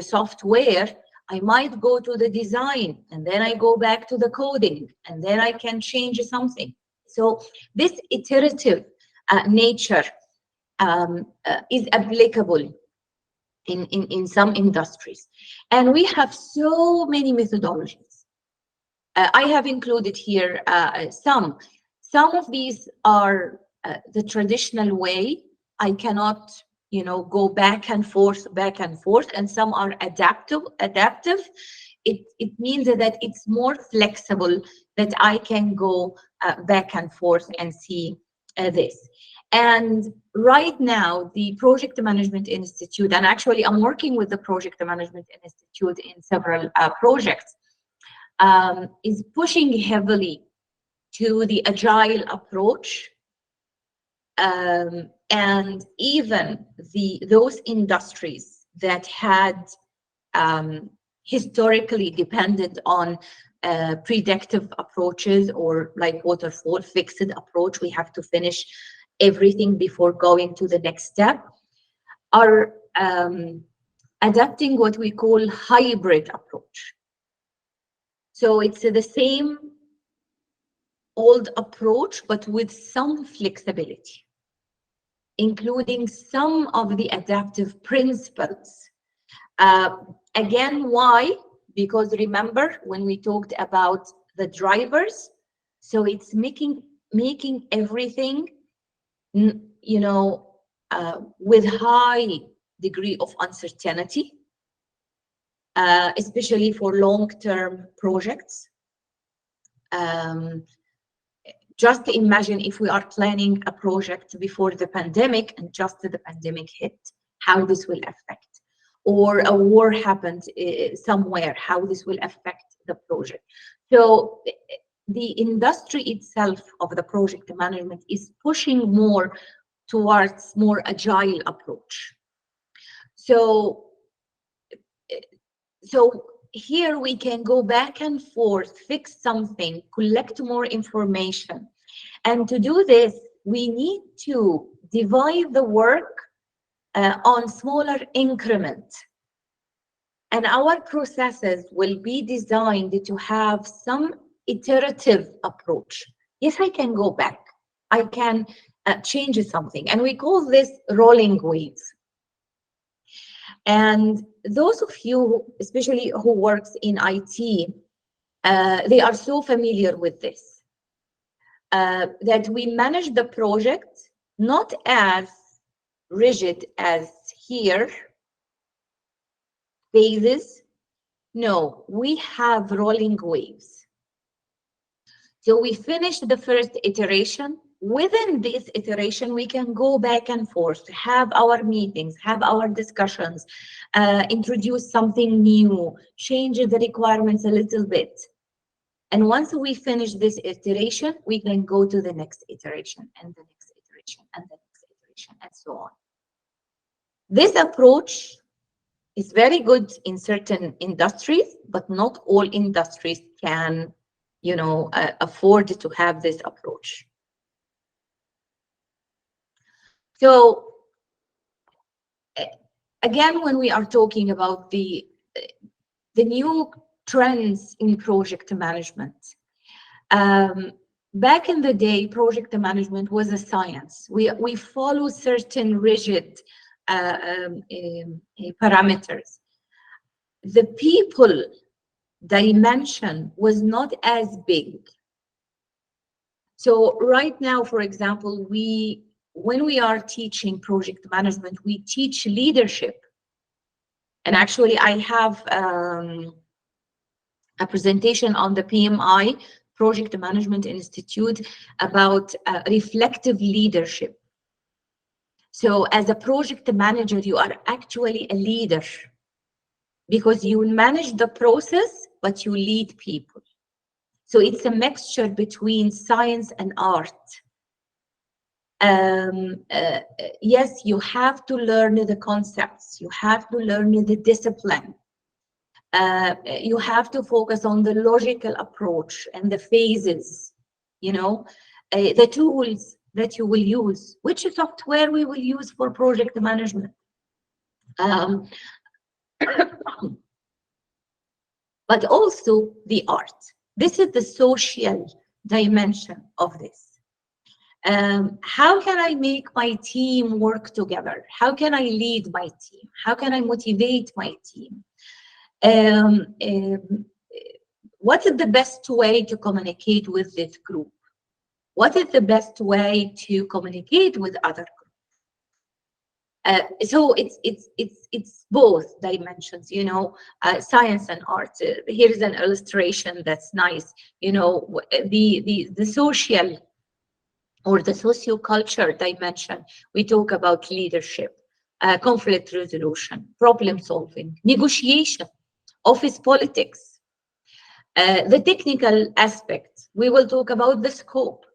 software, I might go to the design and then I go back to the coding and then I can change something. So this iterative nature is applicable in some industries. And we have so many methodologies. I have included here some. Some of these are the traditional way. I cannot, go back and forth, and some are adaptive. It means that it's more flexible, that I can go back and forth and see this. And right now, the Project Management Institute, and actually I'm working with the Project Management Institute in several projects, is pushing heavily to the agile approach. And even those industries that had historically depended on predictive approaches, or like waterfall, fixed approach, we have to finish everything before going to the next step, are adapting what we call hybrid approach. So it's the same old approach, but with some flexibility, including some of the adaptive principles. Again, why? Because remember when we talked about the drivers, so it's making everything, with high degree of uncertainty, especially for long-term projects. Just imagine if we are planning a project before the pandemic and just the pandemic hit, how this will affect. Or a war happened somewhere, how this will affect the project. So the industry itself of the project management is pushing more towards more agile approach. So here we can go back and forth, fix something, collect more information. And to do this, we need to divide the work on smaller increments. And our processes will be designed to have some iterative approach. Yes, I can go back. I can change something. And we call this rolling waves. And those of you, especially who works in IT, they are so familiar with this, that we manage the project not as rigid as here, phases. No, we have rolling waves. So we finish the first iteration. Within this iteration, we can go back and forth, have our meetings, have our discussions, introduce something new, change the requirements a little bit. And once we finish this iteration, we can go to the next iteration and the next iteration and the next iteration and so on. This approach is very good in certain industries, but not all industries can, afford to have this approach. So again, when we are talking about the new trends in project management, back in the day, project management was a science. We follow certain rigid parameters. The people dimension was not as big. So right now, for example, when we are teaching project management, we teach leadership. And actually, I have a presentation on the PMI, Project Management Institute, about reflective leadership. So as a project manager, you are actually a leader because you manage the process, but you lead people. So it's a mixture between science and art. Yes, you have to learn the concepts. You have to learn the discipline. You have to focus on the logical approach and the phases, you know, the tools that you will use, which software we will use for project management. But also the art. This is the social dimension of this. How can I make my team work together? How can I lead my team? How can I motivate my team? What is the best way to communicate with this group? What is the best way to communicate with other groups? So it's both dimensions, you know, science and art. Here's an illustration that's nice. You know, the social or the socio-culture dimension. We talk about leadership, conflict resolution, problem solving, negotiation, office politics. The technical aspect, we will talk about the scope.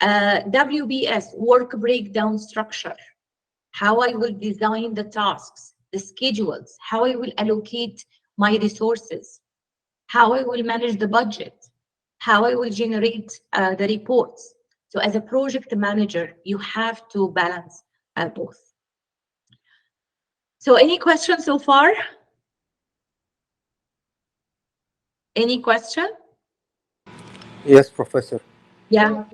WBS, work breakdown structure, how I will design the tasks, the schedules, how I will allocate my resources, how I will manage the budget, how I will generate the reports. So as a project manager, you have to balance both. So any questions so far? Any question? Yes, Professor. Yeah.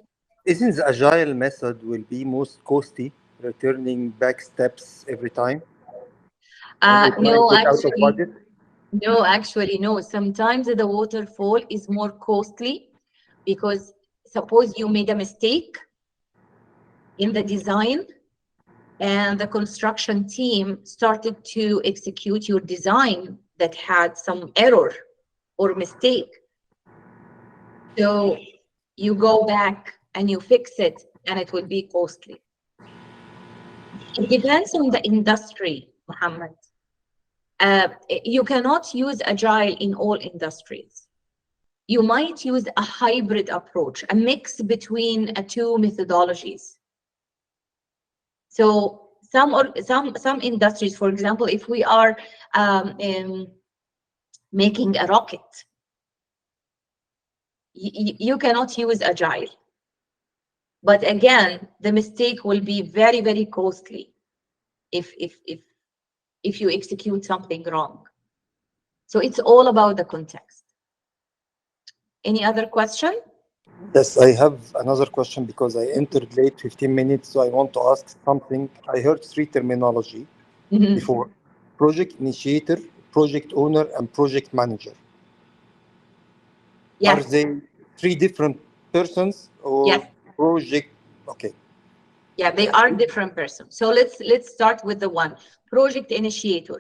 Isn't the agile method will be most costly, returning back steps every time? No, actually, no. Sometimes the waterfall is more costly because suppose you made a mistake in the design and the construction team started to execute your design that had some error or mistake. So you go back and you fix it and it will be costly. It depends on the industry, Muhammad. You cannot use agile in all industries. You might use a hybrid approach, a mix between two methodologies. So some industries, for example, if we are making a rocket, you cannot use agile. But again, the mistake will be very, very costly if you execute something wrong. So it's all about the context. Any other question? Yes, I have another question because I entered late 15 minutes, so I want to ask something. I heard three terminology before: project initiator, project owner, and project manager. Yes. Are they three different persons or project? Okay. Yeah, they are different persons. So let's start with the one, project initiator.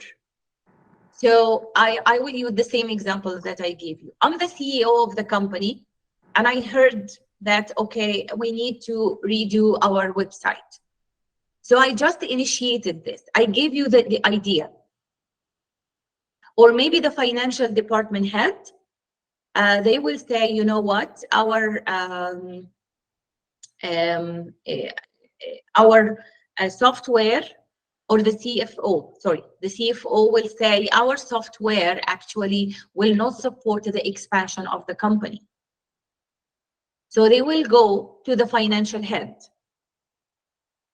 So I will use the same example that I gave you. I'm the CEO of the company, and I heard that, okay, we need to redo our website. So I just initiated this. I gave you the idea. Or maybe the financial department head, they will say, you know what, our software, or the CFO, sorry, the CFO will say our software actually will not support the expansion of the company. So they will go to the financial head.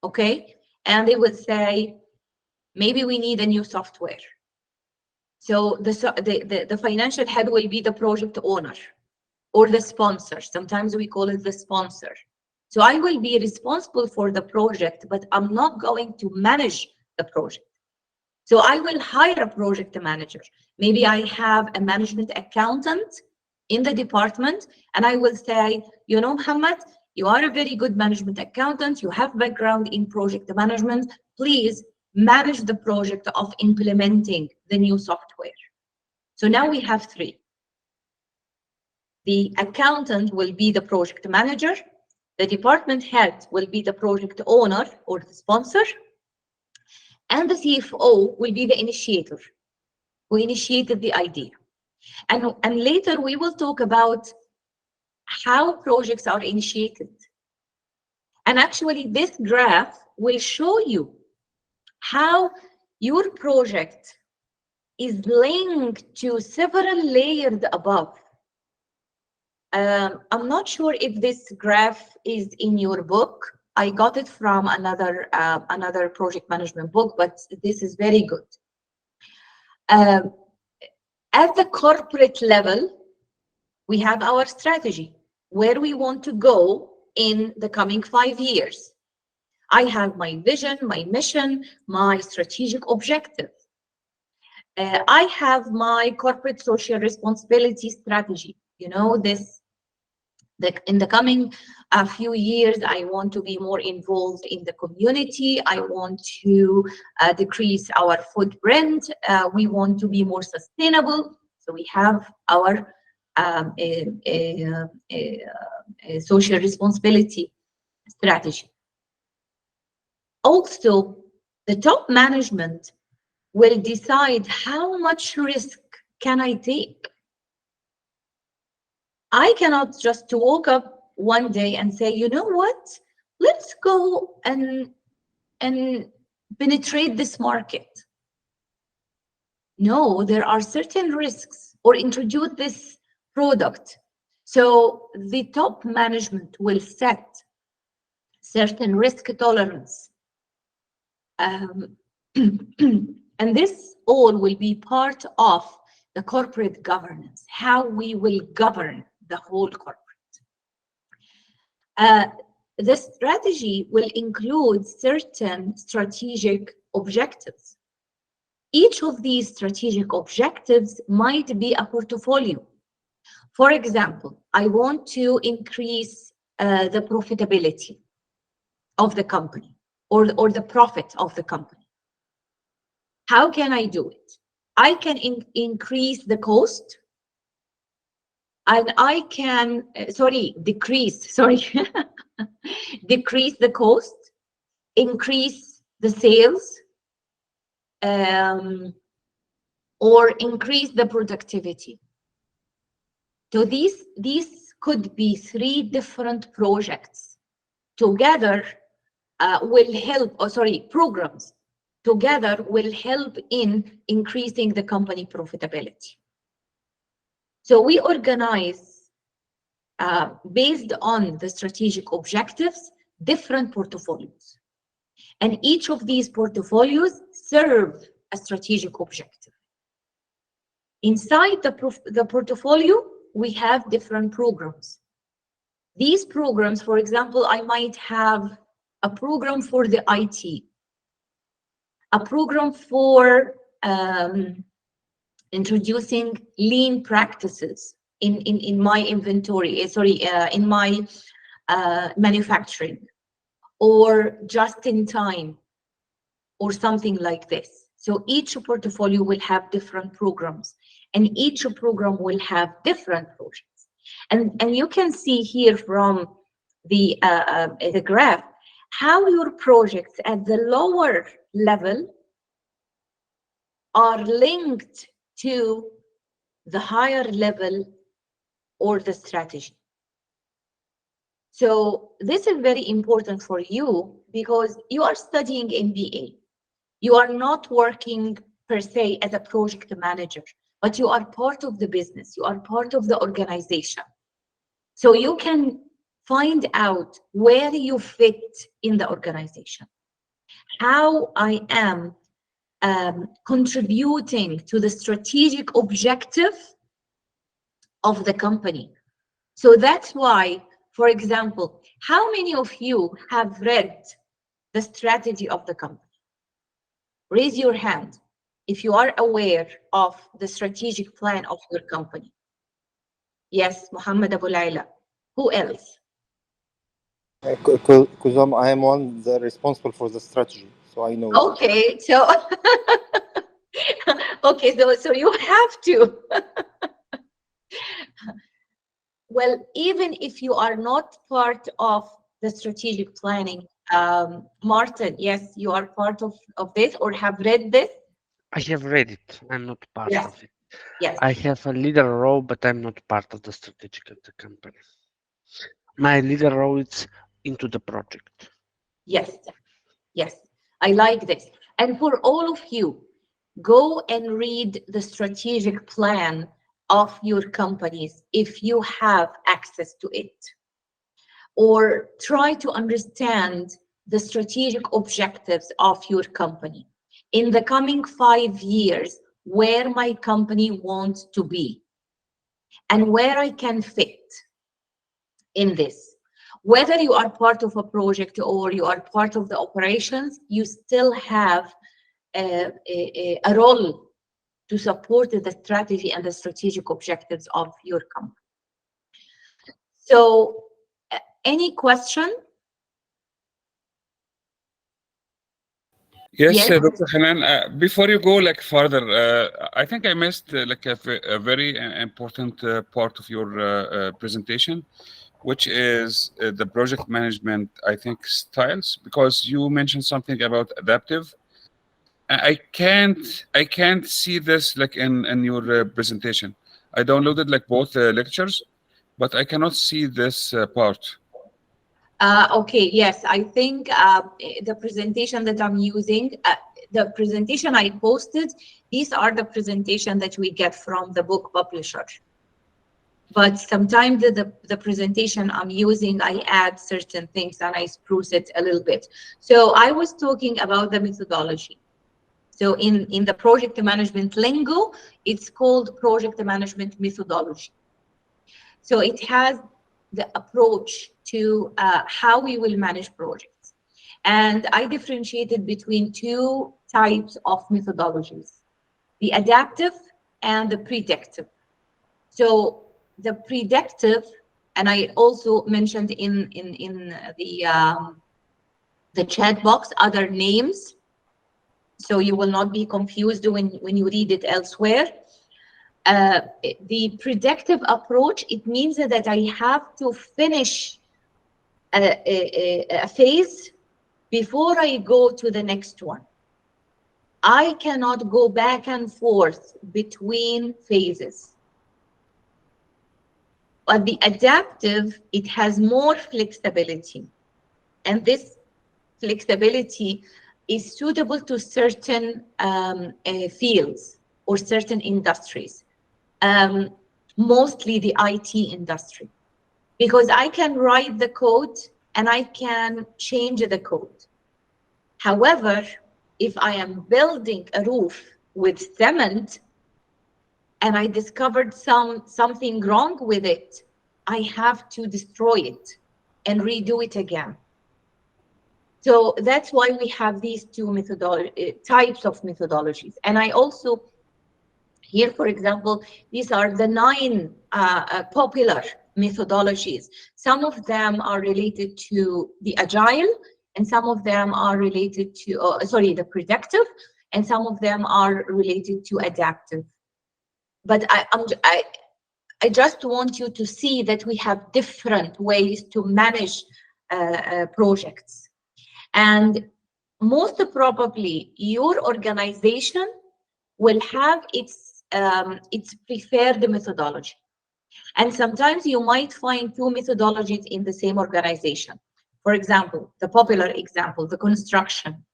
okay? And they would say, maybe we need a new software. So the financial head will be the project owner or the sponsor. Sometimes we call it the sponsor. So I will be responsible for the project, but I'm not going to manage the project. So I will hire a project manager. Maybe I have a management accountant in the department, and I will say, you know, Muhammad, you are a very good management accountant. You have background in project management. Please manage the project of implementing the new software. So now we have three. The accountant will be the project manager. The department head will be the project owner or the sponsor. And the CFO will be the initiator who initiated the idea. And later we will talk about how projects are initiated. And actually this graph will show you how your project is linked to several layers above. I'm not sure if this graph is in your book. I got it from another project management book, but this is very good. At the corporate level, we have our strategy, where we want to go in the coming 5 years. I have my vision, my mission, my strategic objective. I have my corporate social responsibility strategy. You know, in the coming few years, I want to be more involved in the community. I want to decrease our footprint. We want to be more sustainable. So we have our social responsibility strategy. Also, the top management will decide how much risk can I take. I cannot just walk up one day and say, you know what, let's go and penetrate this market. No, there are certain risks, or introduce this product. So the top management will set certain risk tolerance. And this all will be part of the corporate governance, how we will govern the whole corporate. The strategy will include certain strategic objectives. Each of these strategic objectives might be a portfolio. For example, I want to increase the profitability of the company or the profit of the company. How can I do it? I can increase the cost, and I can, decrease the cost, increase the sales, or increase the productivity. So these could be 3 different projects together will help, programs together will help in increasing the company profitability. So we organize, based on the strategic objectives, different portfolios. And each of these portfolios serve a strategic objective. Inside the portfolio, we have different programs. These programs, for example, I might have a program for the IT, a program for introducing lean practices in my inventory, in my manufacturing, or just in time, or something like this. So each portfolio will have different programs, and each program will have different projects. And you can see here from the graph how your projects at the lower level are linked to the higher level or the strategy. So this is very important for you because you are studying MBA. You are not working per se as a project manager, but you are part of the business. You are part of the organization. So you can find out where you fit in the organization, how I am contributing to the strategic objective of the company. So that's why, for example, how many of you have read the strategy of the company? Raise your hand if you are aware of the strategic plan of your company. Yes, Muhammad Abu Laila. Who else? Because I am one that responsible for the strategy, so I know. Okay, so okay, so you have to. Well, even if you are not part of the strategic planning, Martin, yes, you are part of this or have read this? I have read it. I'm not part Yes. of it. Yes. I have a leader role, but I'm not part of the strategic of the company. My leader role is into the project. Yes. Yes. I like this. And for all of you, go and read the strategic plan of your companies if you have access to it. Or try to understand the strategic objectives of your company. In the coming 5 years, where my company wants to be and where I can fit in this. Whether you are part of a project or you are part of the operations, you still have a role to support the strategy and the strategic objectives of your company. So, any question? Yes, Yes. Dr. Hanan, before you go like further, I think I missed like a very important part of your presentation, which is the project management, I think, styles, because you mentioned something about adaptive. I can't see this like in your presentation. I downloaded like both lectures, but I cannot see this part. Okay, yes, I think the presentation that I'm using, the presentation I posted, these are the presentation that we get from the book publisher. But sometimes the presentation I'm using, I add certain things and I spruce it a little bit. So I was talking about the methodology. So in the project management lingo, it's called project management methodology. So it has the approach to how we will manage projects. And I differentiated between two types of methodologies, the adaptive and the predictive. So the predictive, and I also mentioned in the chat box other names, so you will not be confused when you read it elsewhere. The predictive approach, it means that I have to finish a phase before I go to the next one. I cannot go back and forth between phases. But the adaptive, it has more flexibility. And this flexibility is suitable to certain fields or certain industries. Mostly the IT industry, because I can write the code and I can change the code. However, if I am building a roof with cement and I discovered something wrong with it, I have to destroy it and redo it again. So that's why we have these two types of methodologies. And I also here, for example, these are the 9 popular methodologies. Some of them are related to the agile, and some of them are related to, the predictive, and some of them are related to adaptive. But I just want you to see that we have different ways to manage projects. And most probably, your organization will have its preferred methodology. And sometimes you might find 2 methodologies in the same organization. For example, the popular example, the construction.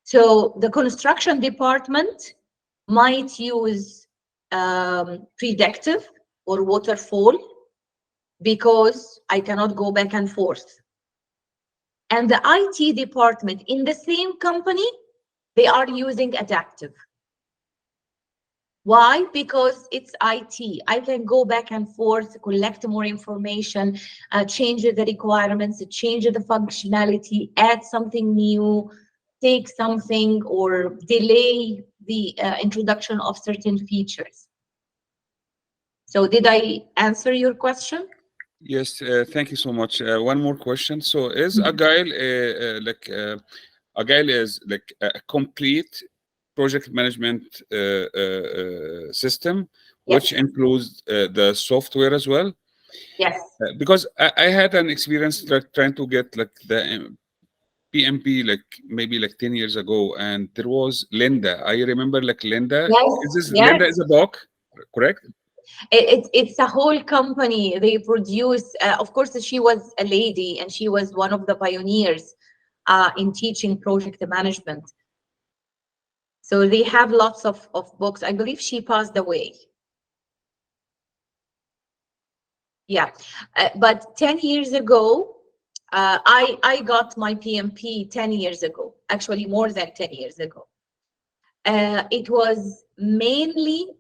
So the construction department might use predictive or waterfall, because I cannot go back and forth. And the IT department in the same company, they are using adaptive. Why? Because it's IT. I can go back and forth, collect more information, change the requirements, change the functionality, add something new, take something, or delay the introduction of certain features. So did I answer your question? Yes, thank you so much. One more question. So is Agile Agile is like a complete project management system, which includes the software as well? Yes. Because I had an experience trying to get like the PMP like maybe like 10 years ago, and there was Linda. I remember like Linda. Yes, Is this yes. Linda is a book, correct? It's a whole company. They produce, of course, she was a lady and she was one of the pioneers in teaching project management. So they have lots of books. I believe she passed away. Yeah, but 10 years ago, I got my PMP 10 years ago, actually more than 10 years ago. It was mainly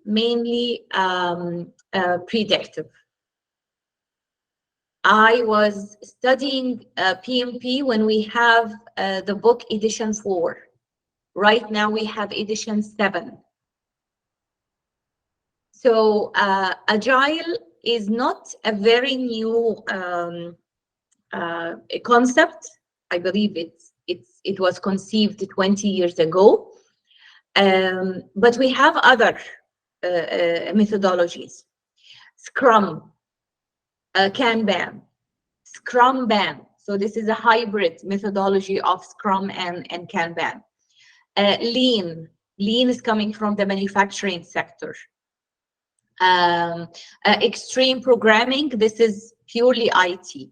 predictive. I was studying PMP when we have the book edition 4. Right now we have edition 7. So Agile is not a very new concept. I believe it was conceived 20 years ago. But we have other methodologies. Scrum, Kanban, Scrum-Ban. So this is a hybrid methodology of Scrum and Kanban. Lean is coming from the manufacturing sector. Extreme programming, this is purely IT.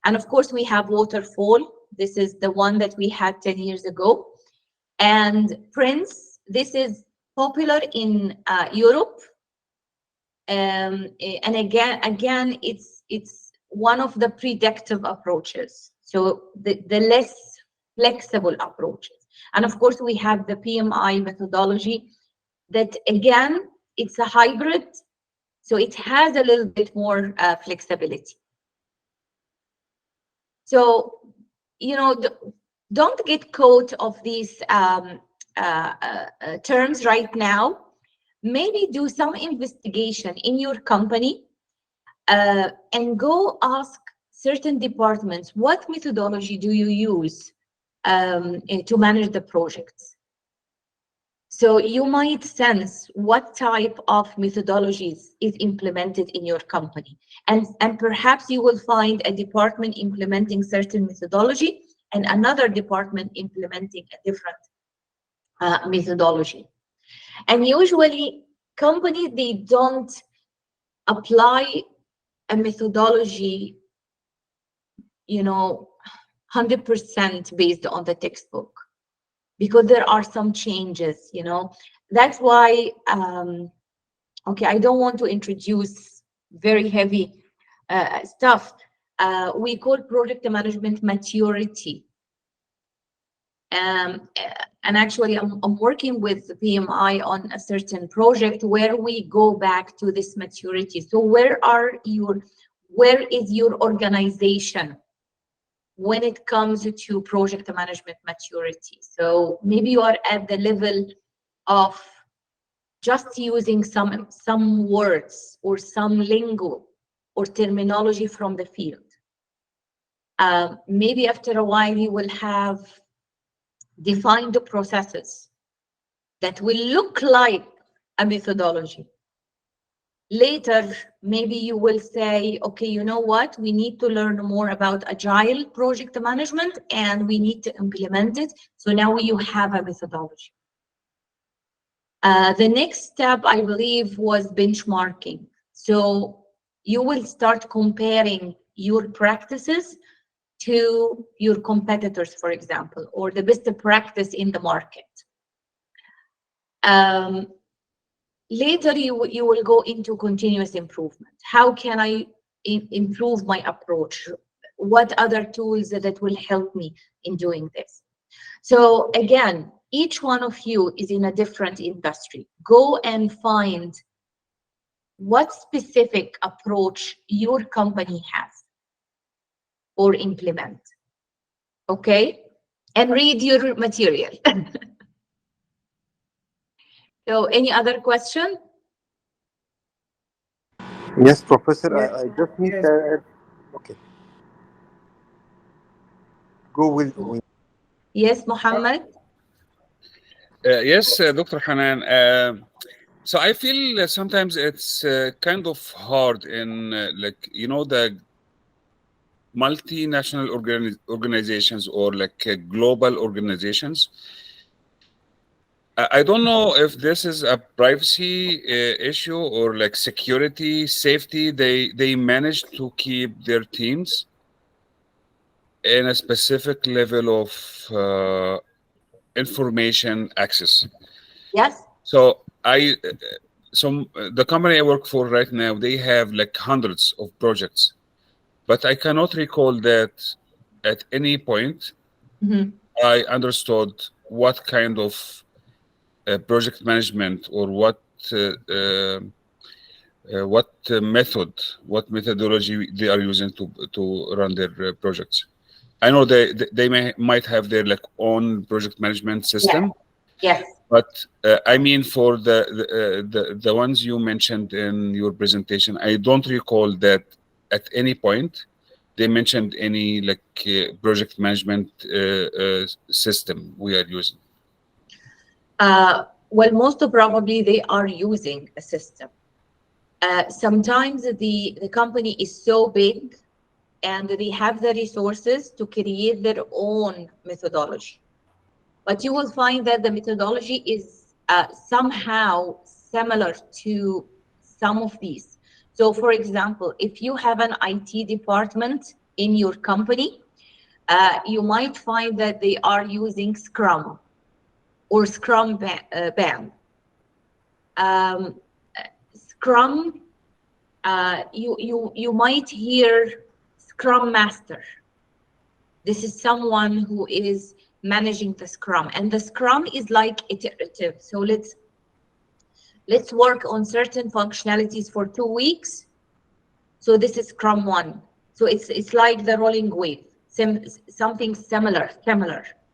And of course, we have waterfall. This is the one that we had 10 years ago. And Prince, this is popular in Europe. And again, it's one of the predictive approaches. So the less flexible approaches. And of course, we have the PMI methodology that, again, it's a hybrid. So it has a little bit more flexibility. So, you know, don't get caught of these terms right now. Maybe do some investigation in your company and go ask certain departments, what methodology do you use to manage the projects? So you might sense what type of methodologies is implemented in your company. And perhaps you will find a department implementing certain methodology and another department implementing a different methodology. And usually companies, they don't apply a methodology, you know, 100% based on the textbook, because there are some changes, you know. That's why, okay, I don't want to introduce very heavy stuff. We call project management maturity. And actually, I'm working with the PMI on a certain project where we go back to this maturity. So where is your organization when it comes to project management maturity? So maybe you are at the level of just using some words or some lingo or terminology from the field. Maybe after a while you will have defined processes that will look like a methodology. Later, maybe you will say, okay, you know what? We need to learn more about agile project management and we need to implement it. So now you have a methodology. The next step, I believe, was benchmarking. So you will start comparing your practices to your competitors, for example, or the best practice in the market. Later, you will go into continuous improvement. How can I improve my approach? What other tools that will help me in doing this? So again, each one of you is in a different industry. Go and find what specific approach your company has or implement. Okay? And read your material. So any other question? Yes, Professor, Yes. I just need Yes. okay. Go with Yes, Muhammad? Yes, Dr. Hanan. So I feel sometimes it's kind of hard in like, you know, the multinational organizations or like global organizations. I don't know if this is a privacy issue or like security, safety. They manage to keep their teams in a specific level of information access. Yes. So the company I work for right now, they have like hundreds of projects, but I cannot recall that at any point I understood what kind of project management or what method, what methodology they are using to run their projects. I know they might have their like own project management system. Yes. But I mean, for the ones you mentioned in your presentation, I don't recall that at any point they mentioned any like project management system we are using. Well, most probably they are using a system. Sometimes the company is so big and they have the resources to create their own methodology. But you will find that the methodology is somehow similar to some of these. So for example, if you have an IT department in your company, you might find that they are using Scrum or Scrum Band. Scrum, you might hear Scrum Master. This is someone who is managing the Scrum, and the Scrum is like iterative. So let's work on certain functionalities for 2 weeks. So this is Scrum 1. So it's like the rolling wave, something similar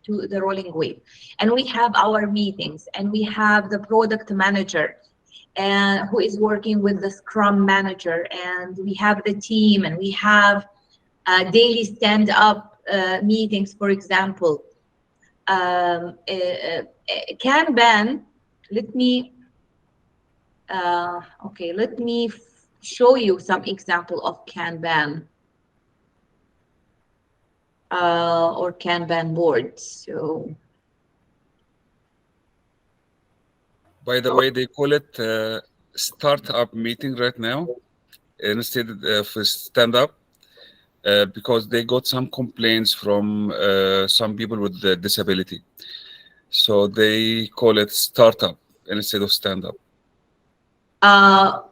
to the rolling wave. And we have our meetings, and we have the product manager who is working with the Scrum manager, and we have the team, and we have daily stand-up meetings, for example. Kanban, let me show you some example of Kanban or Kanban boards. So, by the way, they call it startup meeting right now instead of stand-up. Because they got some complaints from some people with the disability. So they call it startup instead of stand-up.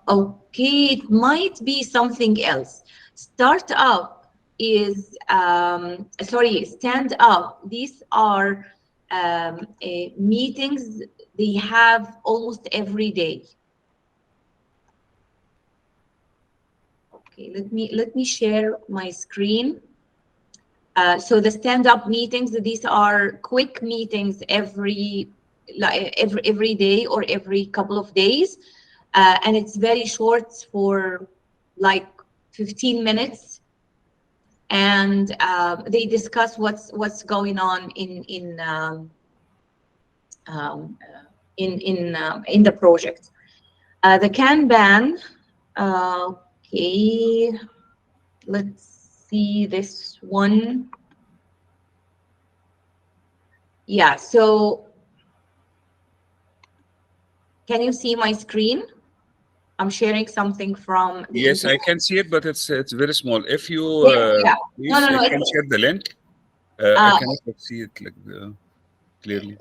Okay, it might be something else. Startup is, stand up. These are meetings they have almost every day. Okay, let me share my screen. So the stand-up meetings, these are quick meetings every day or every couple of days, and it's very short, for like 15 minutes, and they discuss what's going on in the project. The Kanban. Okay, let's see this one. Yeah, so can you see my screen? I'm sharing something from the Yes, I internet. can see it, but it's very small. If you Yeah. please No, can share the link. I cannot see it like clearly.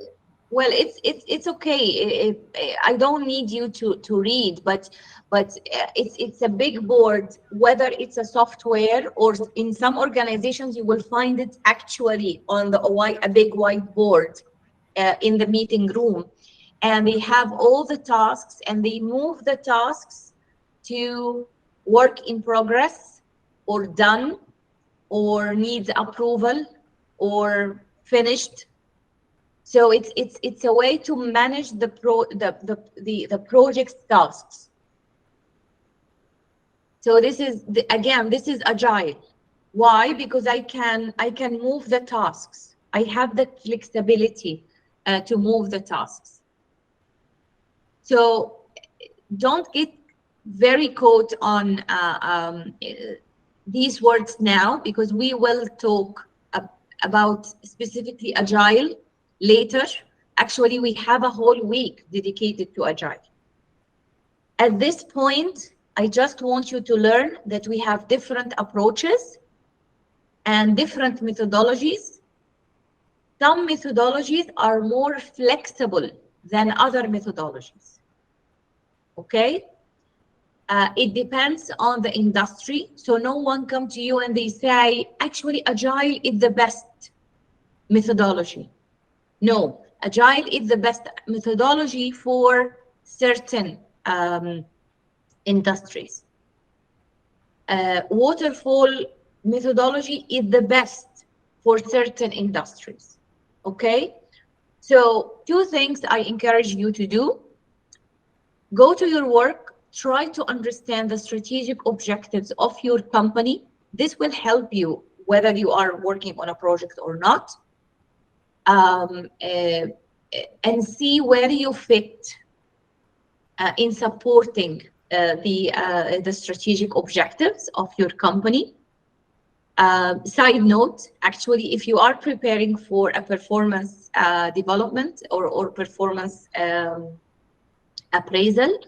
Well, it's okay. I don't need you to read, but it's a big board. Whether it's a software or in some organizations, you will find it actually on a big whiteboard in the meeting room, and they have all the tasks, and they move the tasks to work in progress, or done, or needs approval, or finished. So it's a way to manage the project's tasks. So this is this is agile. Why? Because I can move the tasks. I have the flexibility to move the tasks. So don't get very caught on these words now, because we will talk about specifically agile later. Actually, we have a whole week dedicated to agile. At this point, I just want you to learn that we have different approaches and different methodologies. Some methodologies are more flexible than other methodologies. Okay? It depends on the industry. So no one come to you and they say, actually, agile is the best methodology. No, agile is the best methodology for certain industries. Waterfall methodology is the best for certain industries. Okay? So 2 things I encourage you to do. Go to your work, try to understand the strategic objectives of your company. This will help you whether you are working on a project or not. And see where you fit in supporting the strategic objectives of your company. Side note, actually, if you are preparing for a performance development or performance appraisal,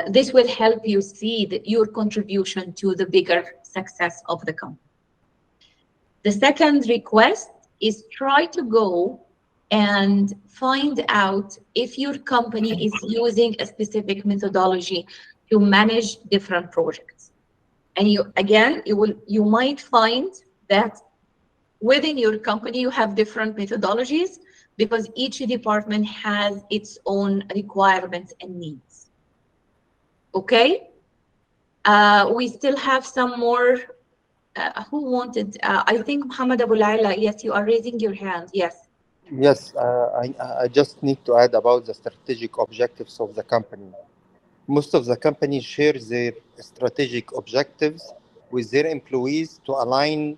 this will help you see your contribution to the bigger success of the company. The second request is try to go and find out if your company is using a specific methodology to manage different projects. And you might find that within your company you have different methodologies, because each department has its own requirements and needs. Okay? We still have some more. Who wanted? I think Muhammad Abu Laila. Yes, you are raising your hand. Yes. Yes, I just need to add about the strategic objectives of the company. Most of the companies share their strategic objectives with their employees to align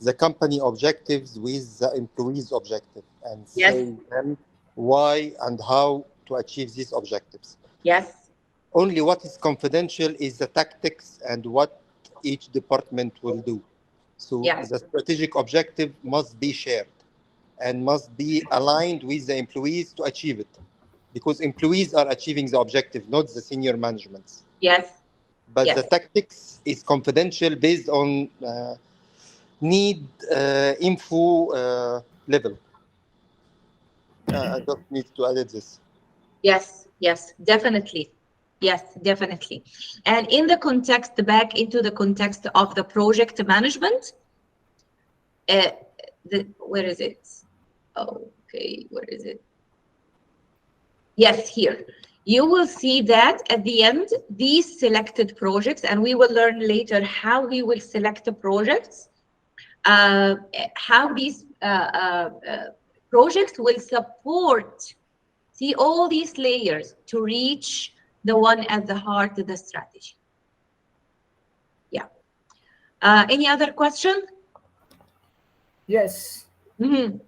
the company objectives with the employees' objective and say them why and how to achieve these objectives. Yes. Only what is confidential is the tactics and what each department will do. So the strategic objective must be shared and must be aligned with the employees to achieve it, because employees are achieving the objective, not the senior management. Yes. But the tactics is confidential based on need info level. I just need to add this. Yes, definitely. Yes, definitely. And in the context, back into the context of the project management, where is it? Okay, where is it? Yes, here. You will see that at the end, these selected projects, and we will learn later how we will select the projects, how these projects will support, see all these layers to reach the one at the heart of the strategy. Yeah. Any other question? Yes. Mm-hmm.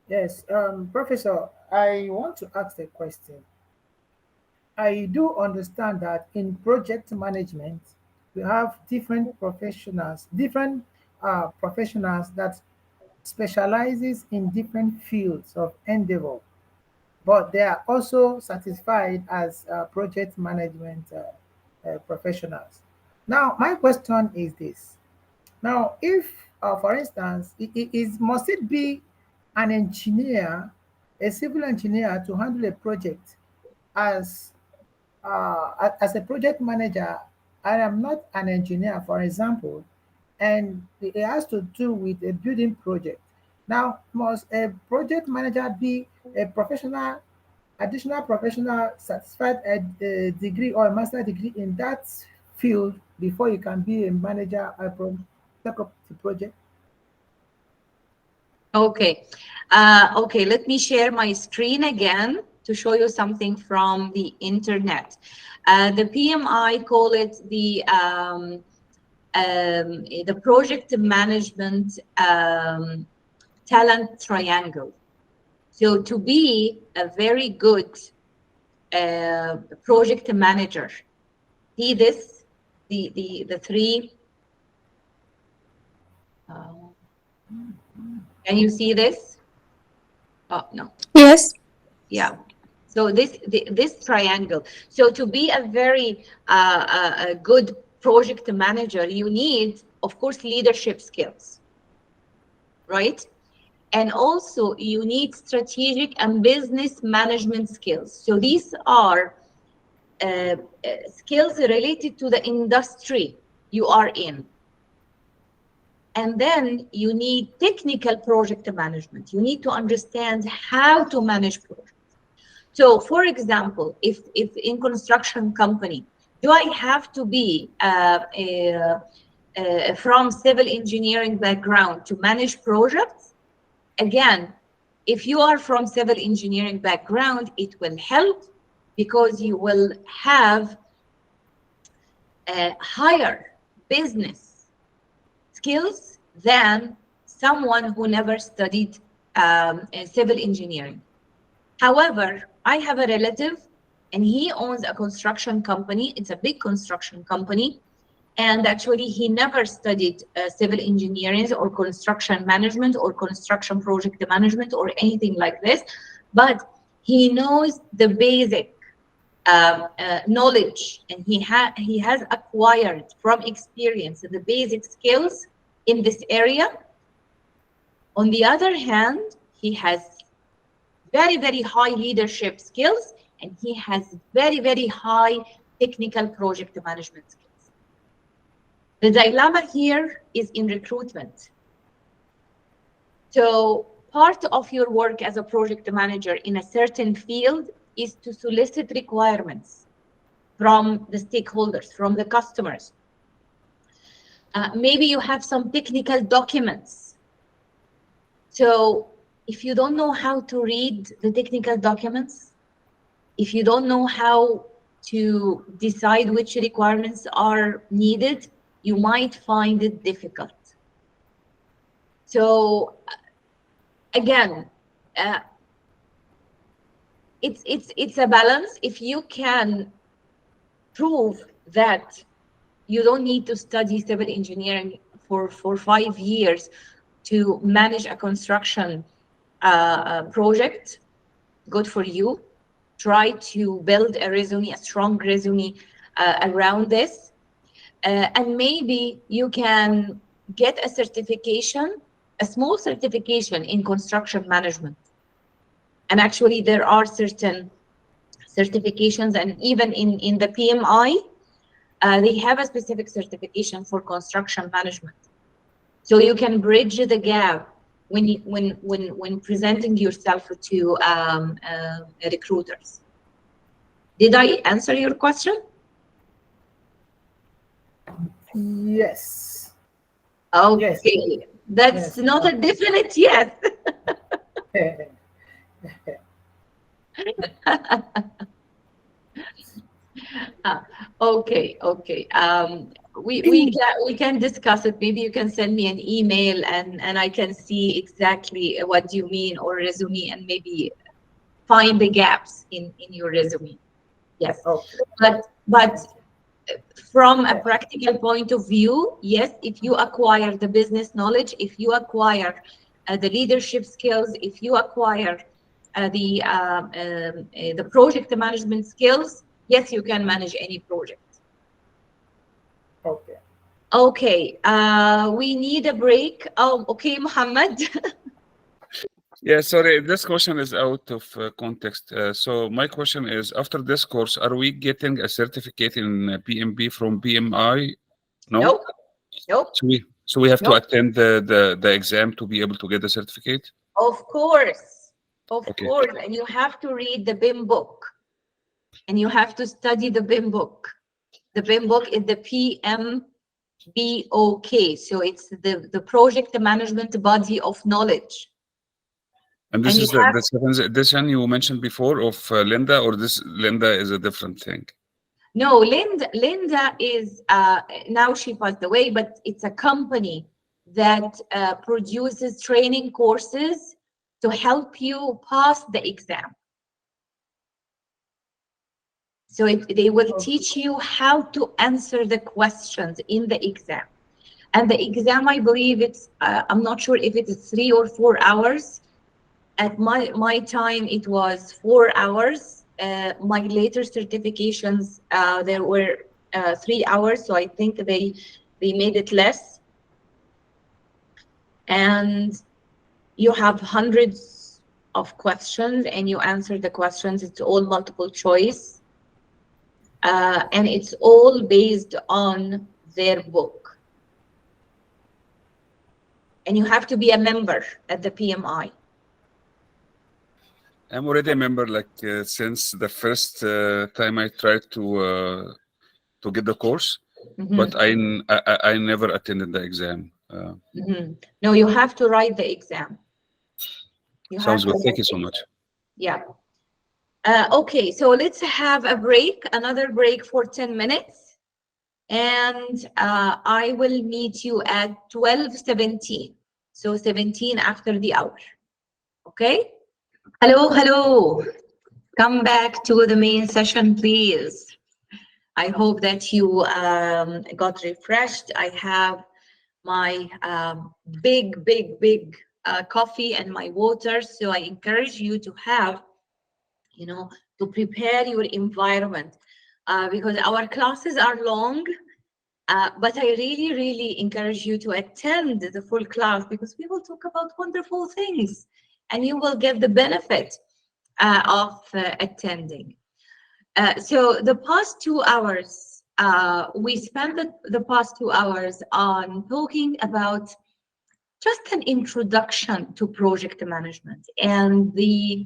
Yes, Professor, I want to ask a question. I do understand that in project management, we have different professionals that specializes in different fields of endeavor, but they are also satisfied as project management professionals. Now, my question is this. Now, if, for instance, must it be an engineer, a civil engineer to handle a project as as a project manager. I am not an engineer, for example, and it has to do with a building project. Now, must a project manager be a professional, additional professional certified a degree or a master degree in that field before you can be a manager or take up the project? Okay. Okay, let me share my screen again to show you something from the internet. The PMI call it the project management talent triangle. So to be a very good project manager, see this, the three. Can you see this? Oh, no. Yes. Yeah. So this triangle. So to be a very a good project manager, you need, of course, leadership skills, right? And also you need strategic and business management skills. So these are skills related to the industry you are in. And then you need technical project management. You need to understand how to manage projects. So for example, if in construction company, do I have to be from civil engineering background to manage projects? Again, if you are from civil engineering background, it will help because you will have higher business skills than someone who never studied civil engineering. However, I have a relative and he owns a construction company. It's a big construction company. And actually, he never studied civil engineering or construction management or construction project management or anything like this. But he knows the basic knowledge, and he has acquired from experience the basic skills in this area. On the other hand, he has very, very high leadership skills, and he has very, very high technical project management skills. The dilemma here is in recruitment. So part of your work as a project manager in a certain field is to solicit requirements from the stakeholders, from the customers. Maybe you have some technical documents. So if you don't know how to read the technical documents, if you don't know how to decide which requirements are needed, you might find it difficult. So again, it's a balance. If you can prove that you don't need to study civil engineering for 5 years to manage a construction project, good for you. Try to build a resume, a strong resume around this. And maybe you can get a certification, a small certification in construction management. And actually there are certain certifications, and even in the PMI, they have a specific certification for construction management. So you can bridge the gap when presenting yourself to recruiters. Did I answer your question? Yes. Okay, yes. That's not a definite yes. Okay. We can discuss it. Maybe you can send me an email and I can see exactly what you mean, or resume, and maybe find the gaps in your resume. Yes. Okay. But from a practical point of view, yes, if you acquire the business knowledge, if you acquire the leadership skills, if you acquire the project management skills, yes, you can manage any project. Okay. Okay, we need a break. Oh, okay, Muhammad. Yeah, sorry, this question is out of context. So my question is, after this course, are we getting a certificate in PMP from PMI? No? Nope. Nope. So we have to Nope. attend the exam to be able to get the certificate? Of course. Of Okay. course. And you have to read the BIM book. And you have to study the BIM book. The BIM book is the PMBOK. So it's the project management body of knowledge. And this And is you have the seventh edition you mentioned before of Linda, or this Linda is a different thing? No, Linda is now she passed away, but it's a company that produces training courses to help you pass the exam. So they will teach you how to answer the questions in the exam. And the exam, I believe it's, I'm not sure if it's 3 or 4 hours. At my time, it was 4 hours. My later certifications, there were 3 hours. So I think they made it less. And you have hundreds of questions and you answer the questions. It's all multiple choice. And it's all based on their book. And you have to be a member at the PMI. I'm already a member, like since the first time I tried to get the course, but I never attended the exam. No, you have to write the exam. Sounds good. Thank you so much. Yeah. Okay, so let's have a break, another break for 10 minutes. And I will meet you at 12:17. So 17 after the hour. Okay? Hello. Come back to the main session, please. I hope that you got refreshed. I have my big coffee and my water. So I encourage you to have, to prepare your environment because our classes are long. But I really encourage you to attend the full class because we will talk about wonderful things and you will get the benefit of attending. So the past 2 hours, we spent the past 2 hours on talking about just an introduction to project management and the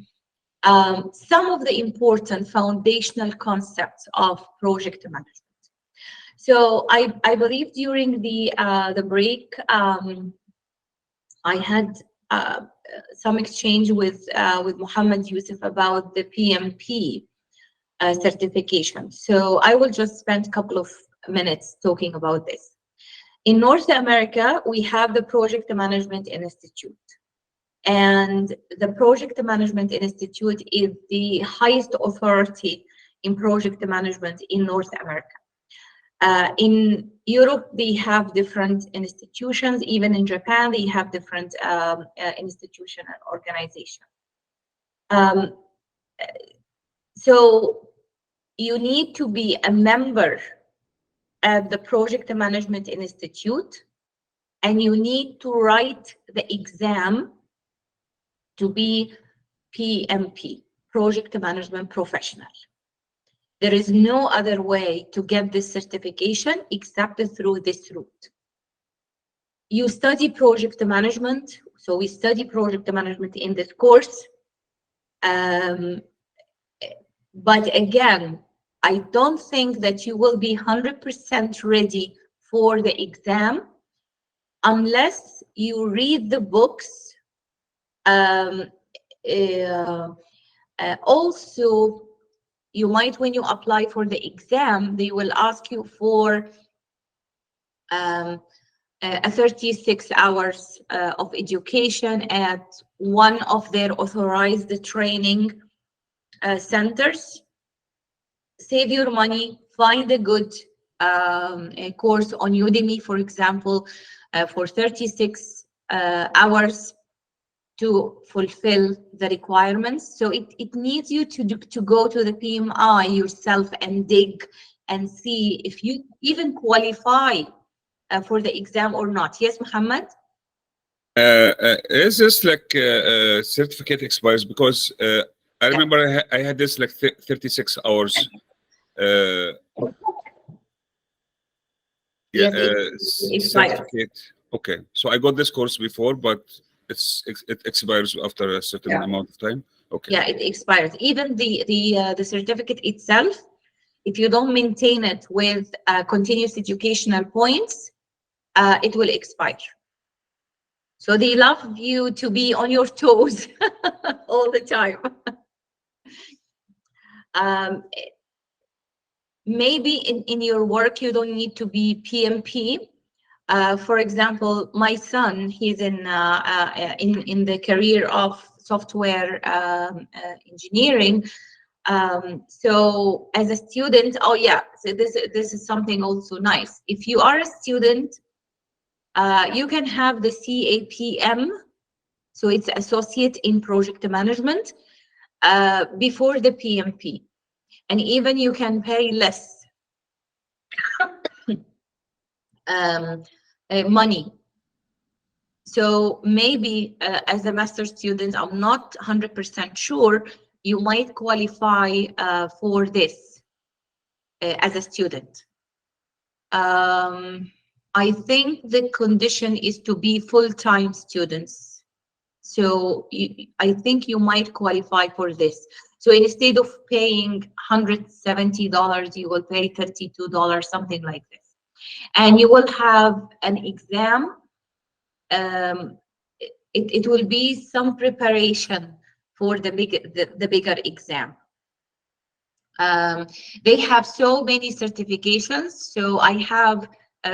some of the important foundational concepts of project management. So I believe during the break, I had some exchange with Muhammad Yusuf about the PMP certification. So I will just spend a couple of minutes talking about this. In North America, we have the Project Management Institute. And the Project Management Institute is the highest authority in project management in North America. In Europe, they have different institutions. Even in Japan, they have different institutions and organizations. So you need to be a member at the Project Management Institute, and you need to write the exam to be PMP, Project Management Professional. There is no other way to get this certification except through this route. You study project management, so we study project management in this course. But again, I don't think that you will be 100% ready for the exam unless you read the books. Also, you might, when you apply for the exam, they will ask you for a 36 hours of education at one of their authorized training centers. Save your money, find a good a course on Udemy, for example, for 36 hours to fulfill the requirements. So it needs you to go to the PMI yourself and dig and see if you even qualify for the exam or not. Yes, Muhammad? Is this like certificate expires? Because I remember I had this like 36 hours. Yes, it expires. Certificate. Okay, so I got this course before, but it expires after a certain amount of time. Okay. Yeah, it expires. Even the certificate itself, if you don't maintain it with continuous educational points, it will expire. So they love you to be on your toes all the time. Maybe in your work, you don't need to be PMP. For example, my son, he's in the career of software engineering. So as a student, oh yeah, so this is something also nice. If you are a student, you can have the CAPM, so it's Associate in Project Management, before the PMP. And even you can pay less money. So maybe as a master student, I'm not 100% sure, you might qualify for this as a student. I think the condition is to be full-time students. So I think you might qualify for this. So instead of paying $170, you will pay $32, something like this. And you will have an exam. It will be some preparation for the bigger exam. They have so many certifications. So I have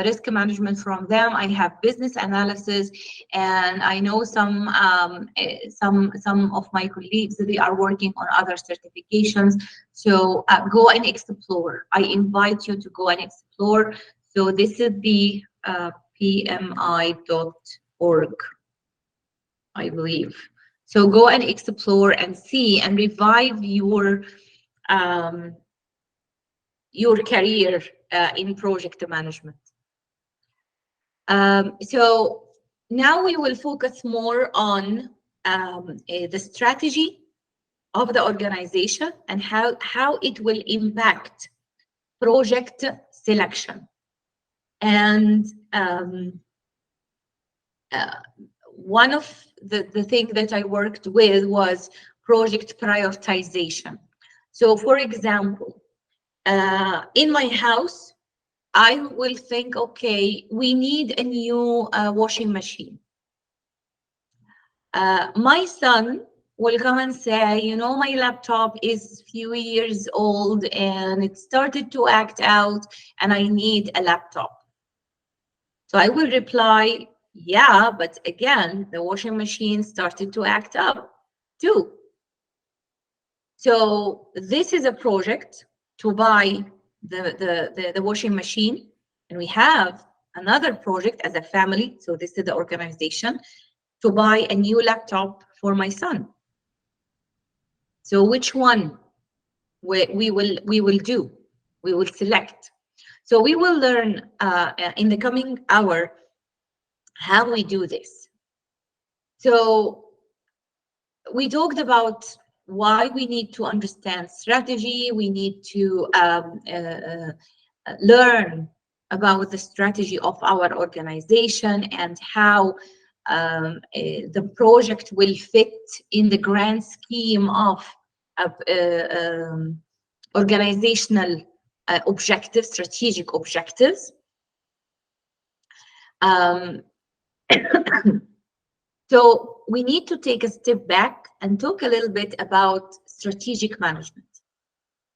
risk management from them. I have business analysis, and I know some of my colleagues, they are working on other certifications. So go and explore. I invite you to go and explore. So this is the pmi.org, I believe. So go and explore and see and revive your career in project management. So now we will focus more on the strategy of the organization and how it will impact project selection. And one of the things that I worked with was project prioritization. So for example, in my house, I will think, okay, we need a new washing machine. My son will come and say, you know, my laptop is a few years old and it started to act out and I need a laptop. So I will reply, yeah, but again, the washing machine started to act up too. So this is a project to buy the washing machine. And we have another project as a family. So this is the organization to buy a new laptop for my son. So which one we will do? We will select. So we will learn in the coming hour how we do this. So we talked about why we need to understand strategy. We need to learn about the strategy of our organization and how the project will fit in the grand scheme of organizational objectives, strategic objectives. So we need to take a step back and talk a little bit about strategic management.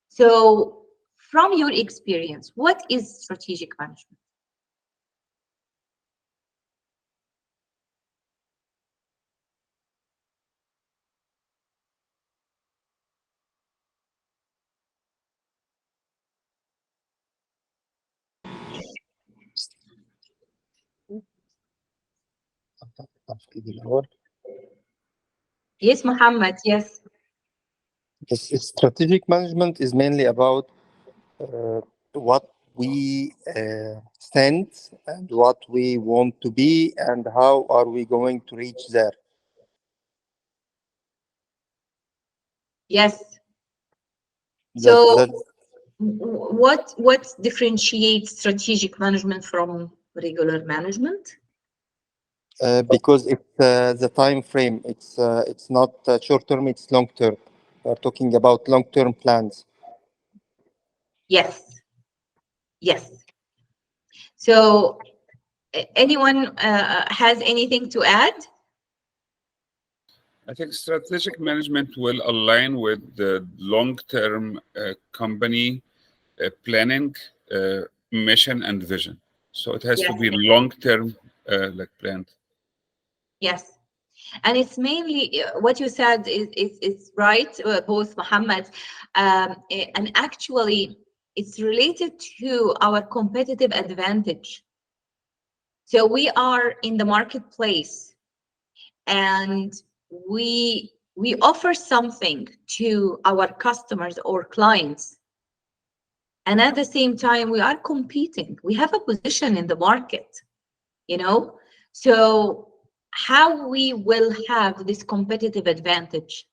So from your experience, what is strategic management? Yes, Muhammad, yes. Strategic management is mainly about what we stand and what we want to be and how are we going to reach there. Yes. That, So that, what differentiates strategic management from regular management? because it's the time frame. It's not short term. It's long term. We're talking about long term plans. Yes. Yes. So anyone has anything to add? I think strategic management will align with the long-term company planning, mission, and vision. So it has to be long-term, like planned. Yes. And it's mainly what you said is right, both Muhammad, and actually it's related to our competitive advantage. So we are in the marketplace and we offer something to our customers or clients. And at the same time, we are competing. We have a position in the market, you know? So how we will have this competitive advantage?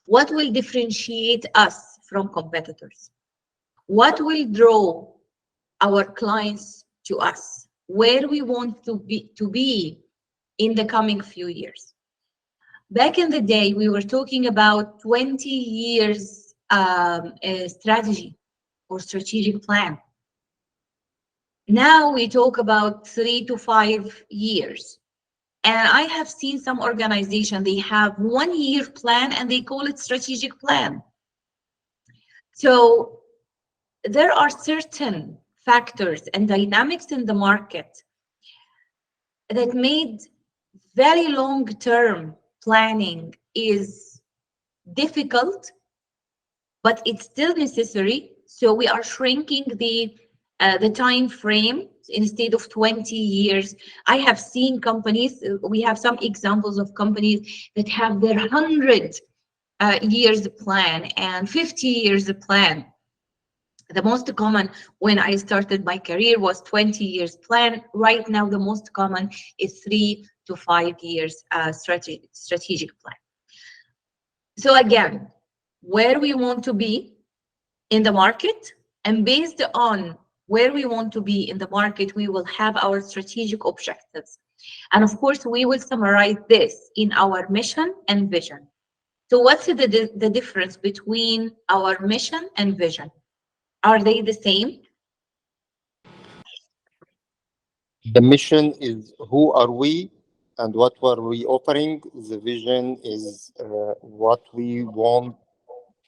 What will differentiate us from competitors? What will draw our clients to us? Where we want to be in the coming few years? Back in the day, we were talking about 20 years strategy or strategic plan. Now we talk about 3 to 5 years. And I have seen some organization, they have 1 year plan and they call it strategic plan. So there are certain factors and dynamics in the market that made very long-term planning is difficult, but it's still necessary. So we are shrinking the time frame. Instead of 20 years, I have seen companies, we have some examples of companies that have their 100 years plan and 50 years plan. The most common when I started my career was 20 years plan. Right now, the most common is 3 to 5 years strategic plan. So again, where we want to be in the market, and based on where we want to be in the market, we will have our strategic objectives. And of course, we will summarize this in our mission and vision. So what's the difference between our mission and vision? Are they the same? The mission is who are we and what were we offering. The vision is what we want,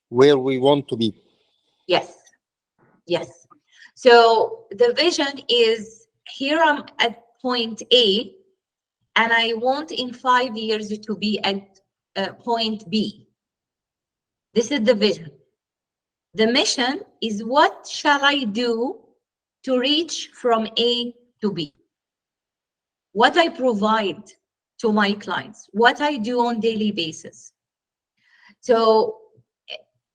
where we want to be. Yes. Yes. So the vision is here I'm at point A, and I want in 5 years to be at point B. This is the vision. The mission is what shall I do to reach from A to B? What I provide to my clients, what I do on daily basis. So,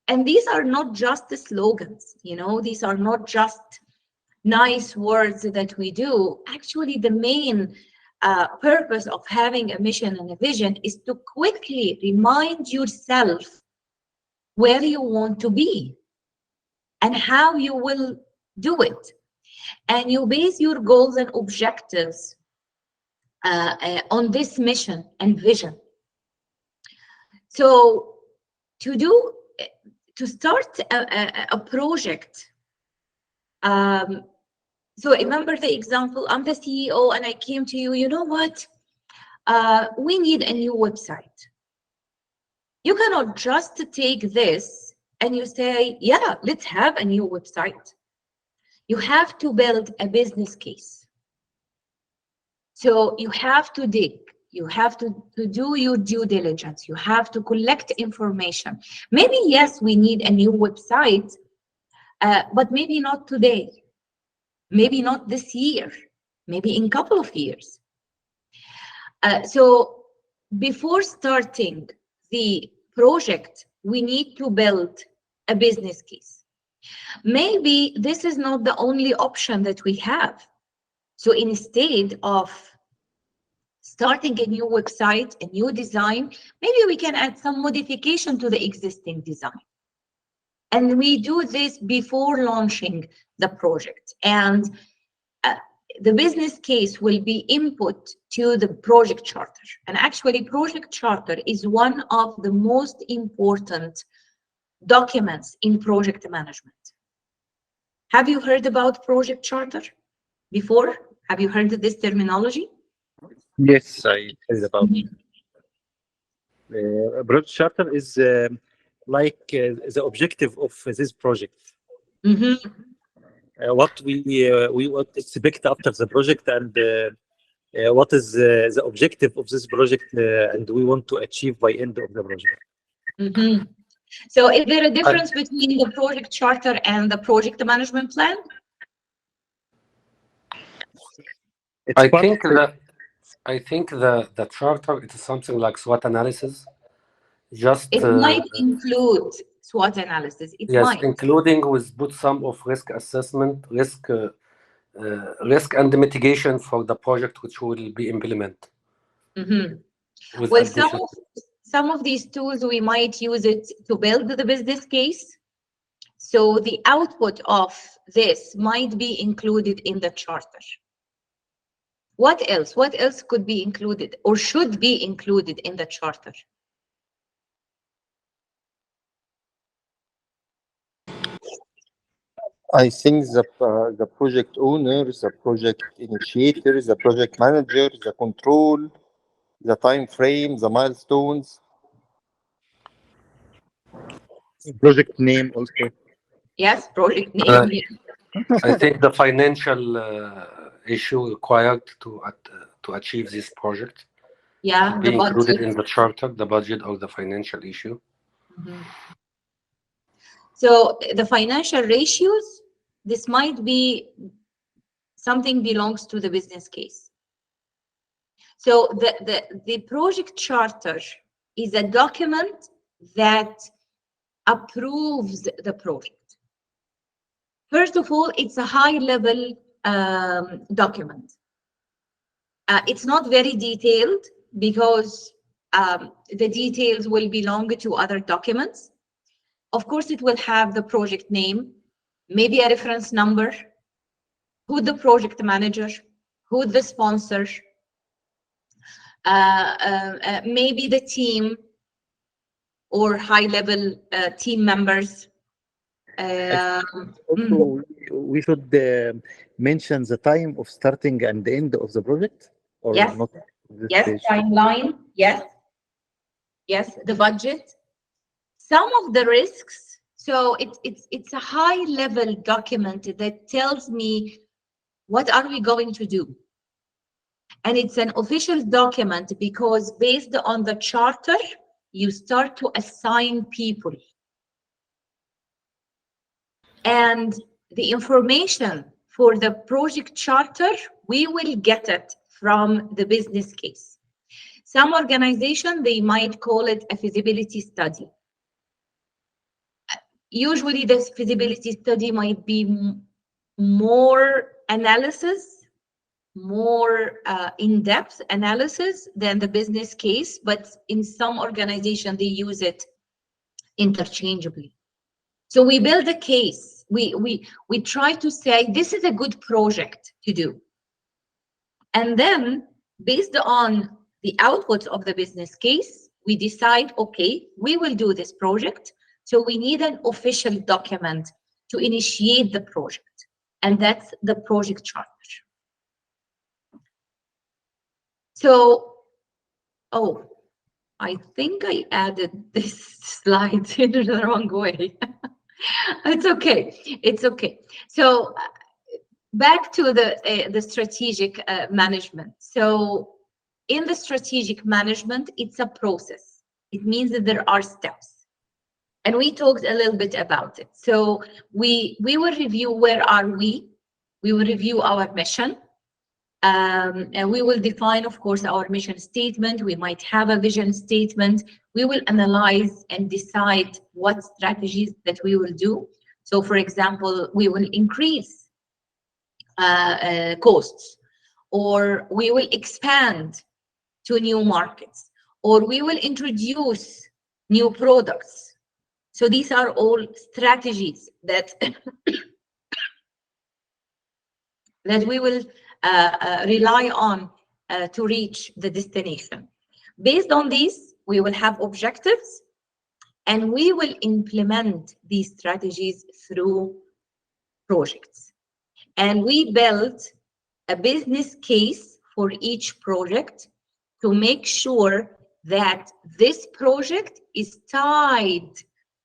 and these are not just the slogans, you know, these are not just nice words that we do. Actually, the main purpose of having a mission and a vision is to quickly remind yourself where you want to be and how you will do it. And you base your goals and objectives on this mission and vision. So to start a project, so remember the example, I'm the CEO and I came to you, you know what? We need a new website. You cannot just take this and you say, yeah, let's have a new website. You have to build a business case. So you have to dig. You have to do your due diligence. You have to collect information. Maybe, yes, we need a new website, but maybe not today. Maybe not this year. Maybe in a couple of years. So before starting the project, we need to build a business case. Maybe this is not the only option that we have. So instead of starting a new website, a new design, maybe we can add some modification to the existing design. And we do this before launching the project. And the business case will be input to the project charter. And actually, project charter is one of the most important documents in project management. Have you heard about project charter before? Have you heard of this terminology? Yes, I heard about it. Project charter is like the objective of this project. What we would expect after the project, and what is the objective of this project, and we want to achieve by end of the project. So is there a difference between the project charter and the project management plan? I think the charter, it is something like SWOT analysis. Just it might include SWOT analysis. It yes, might. including with put some of risk assessment, risk and mitigation for the project which will be implemented. Well, some of these tools, we might use it to build the business case. So the output of this might be included in the charter. What else? What else could be included or should be included in the charter? I think the project owner, the project initiator, the project manager, the control, the time frame, the milestones. Project name also. Yes, project name. I think the financial issue required to achieve this project. Yeah, be the included budget. in the charter, the budget or the financial issue. So the financial ratios, this might be something belongs to the business case. So the project charter is a document that approves the project. First of all, it's a high-level document. It's not very detailed because the details will belong to other documents. Of course, it will have the project name, maybe a reference number, who the project manager, who the sponsor, maybe the team or high-level team members. Also, we should mention the time of starting and the end of the project, or Yes. not? This Yes, stage? timeline. Yes. Yes, the budget. Some of the risks. So it's a high-level document that tells me what are we going to do. And it's an official document because based on the charter, you start to assign people. And the information for the project charter, we will get it from the business case. Some organization, they might call it a feasibility study. Usually this feasibility study might be more analysis, more in-depth analysis than the business case, but in some organization, they use it interchangeably. So we build a case. We try to say, this is a good project to do. And then based on the outputs of the business case, we decide, okay, we will do this project. So we need an official document to initiate the project. And that's the project charter. So, oh, I think I added this slide in the wrong way. It's okay. It's okay. So back to the strategic management. So in the strategic management, it's a process. It means that there are steps. And we talked a little bit about it. So we will review where are we. We will review our mission. And we will define, of course, our mission statement. We might have a vision statement. We will analyze and decide what strategies that we will do. So for example, we will increase costs, or we will expand to new markets, or we will introduce new products. So these are all strategies that that we will rely on to reach the destination. Based on these, we will have objectives, and we will implement these strategies through projects. And we built a business case for each project to make sure that this project is tied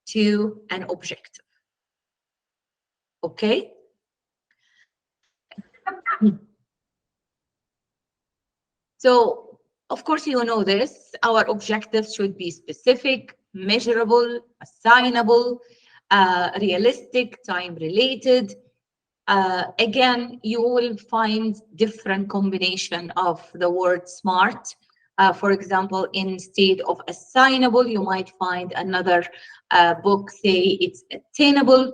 to an objective. Okay? So, of course, you know this. Our objectives should be specific, measurable, assignable, realistic, time-related. Again, you will find different combination of the word SMART. For example, instead of assignable, you might find another book say it's attainable.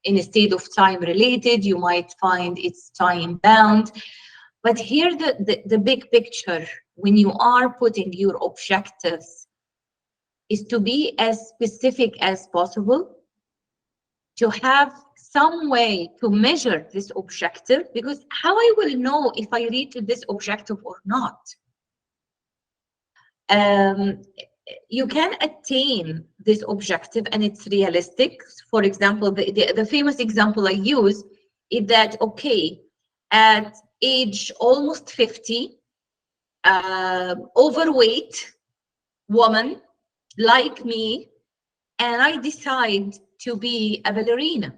Instead of time-related, you might find it's time-bound. But here, the big picture, when you are putting your objectives, is to be as specific as possible, to have some way to measure this objective, because how I will know if I reach this objective or not? You can attain this objective and it's realistic. For example, the famous example I use is that, okay, at age almost 50, overweight woman like me, and I decide to be a ballerina.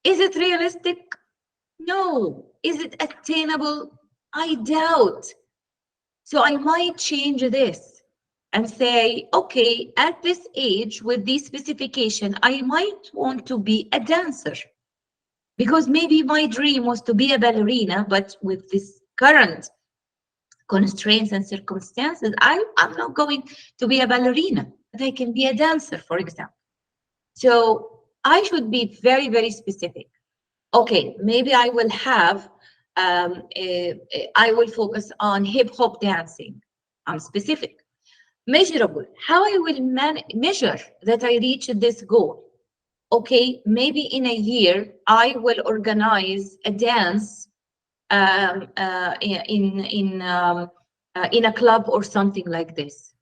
Is it realistic? No. Is it attainable? I doubt. So I might change this and say, okay, at this age with this specification, I might want to be a dancer, because maybe my dream was to be a ballerina, but with this current constraints and circumstances, I'm not going to be a ballerina, but I can be a dancer, for example. So I should be very, very specific. Okay, maybe I will have, I will focus on hip hop dancing. I'm specific. Measurable, how I will measure that I reach this goal. Okay, maybe in a year, I will organize a dance in a club or something like this.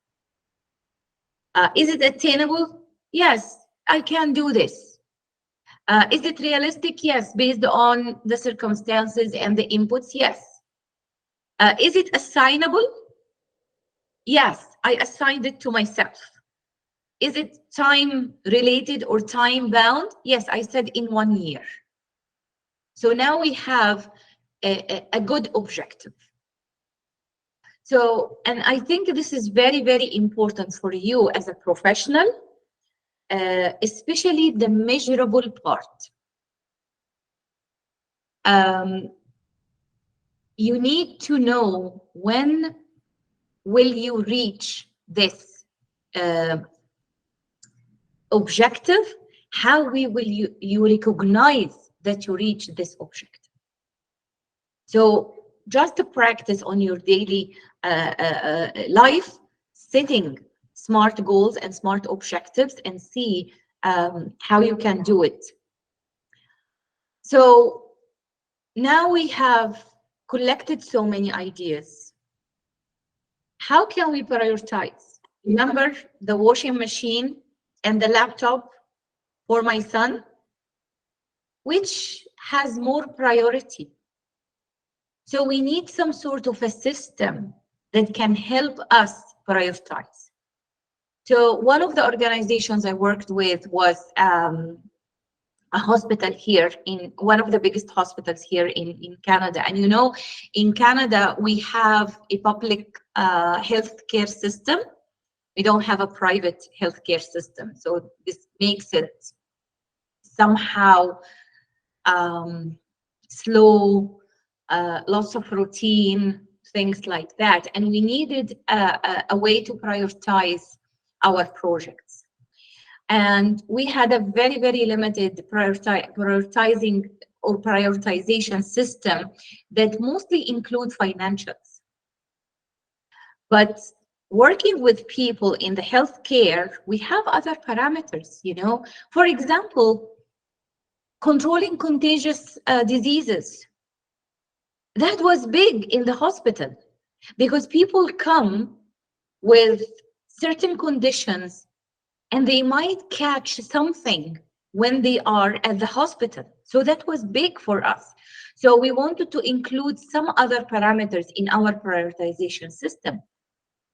Is it attainable? Yes, I can do this. Is it realistic? Yes, based on the circumstances and the inputs, yes. Is it assignable? Yes, I assigned it to myself. Is it time related or time bound? Yes, I said in 1 year. So now we have a good objective. So, and I think this is very, very important for you as a professional, especially the measurable part. You need to know when will you reach this objective, how will you recognize that you reach this objective. So just to practice on your daily life, setting SMART goals and SMART objectives, and see how you can do it. So now we have collected so many ideas. How can we prioritize? Remember the washing machine and the laptop for my son? Which has more priority? So we need some sort of a system that can help us prioritize. So one of the organizations I worked with was a hospital here, in one of the biggest hospitals here in Canada. And you know, in Canada, we have a public healthcare system. We don't have a private healthcare system. So this makes it somehow slow, lots of routine, things like that. And we needed a way to prioritize our projects. And we had a very, very limited prioritizing or prioritization system that mostly include financials. But working with people in the healthcare, we have other parameters, you know. For example, controlling contagious diseases. That was big in the hospital because people come with certain conditions and they might catch something when they are at the hospital. So that was big for us. So we wanted to include some other parameters in our prioritization system.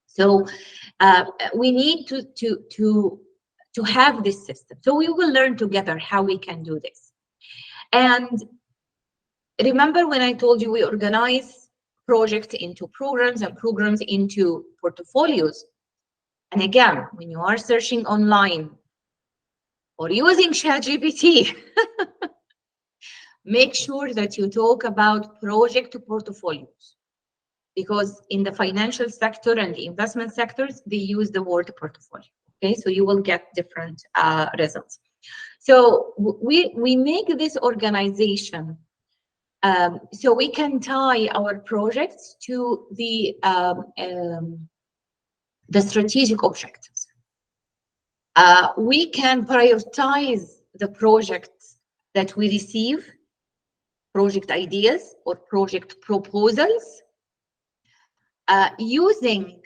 So we need to have this system. So we will learn together how we can do this. And remember when I told you we organize projects into programs and programs into portfolios? And again, when you are searching online or using ChatGPT, make sure that you talk about project portfolios, because in the financial sector and the investment sectors, they use the word portfolio. Okay, so you will get different results. So we make this organization so we can tie our projects to the strategic objectives. We can prioritize the projects that we receive, project ideas or project proposals, using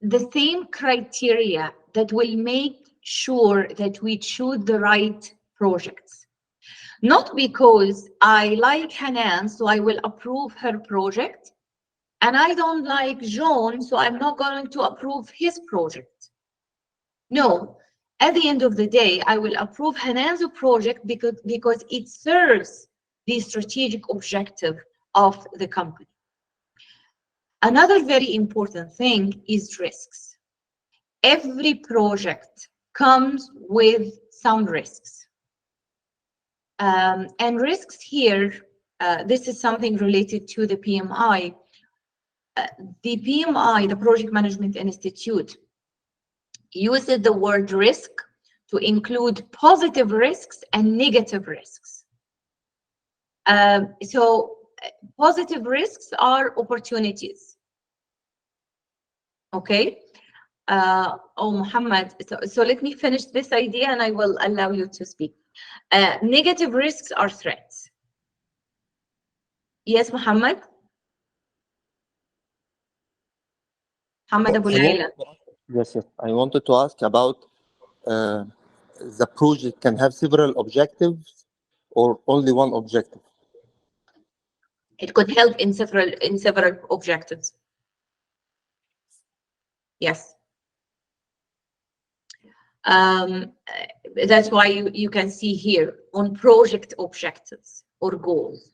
the same criteria that will make sure that we choose the right projects. Not because I like Hanan, so I will approve her project, and I don't like John, so I'm not going to approve his project. No, at the end of the day, I will approve Hanan's project because it serves the strategic objective of the company. Another very important thing is risks. Every project comes with some risks. And risks here, this is something related to the PMI. The PMI, the Project Management Institute, uses the word risk to include positive risks and negative risks. So positive risks are opportunities. Okay. Oh, Muhammad, so let me finish this idea and I will allow you to speak. Negative risks are threats. Yes, Muhammad? Muhammad Abu Layla. Yes, yes. I wanted to ask about the project can have several objectives or only one objective? It could help in several objectives. Yes. That's why you can see here on project objectives or goals.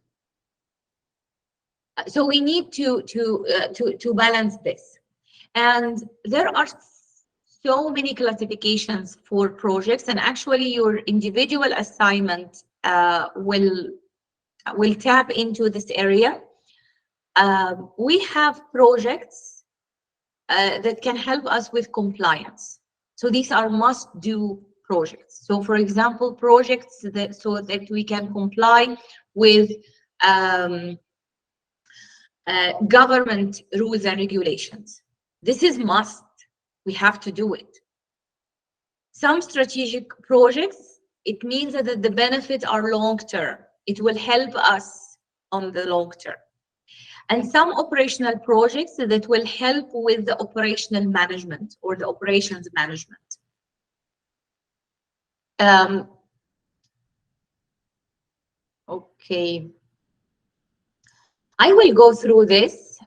So we need to balance this, and there are so many classifications for projects, and actually your individual assignment will tap into this area. We have projects that can help us with compliance. So these are must-do projects. So for example, projects so that we can comply with government rules and regulations. This is must. We have to do it. Some strategic projects, it means that the benefits are long-term. It will help us on the long term. And some operational projects that will help with the operational management or the operations management. Okay. I will go through this.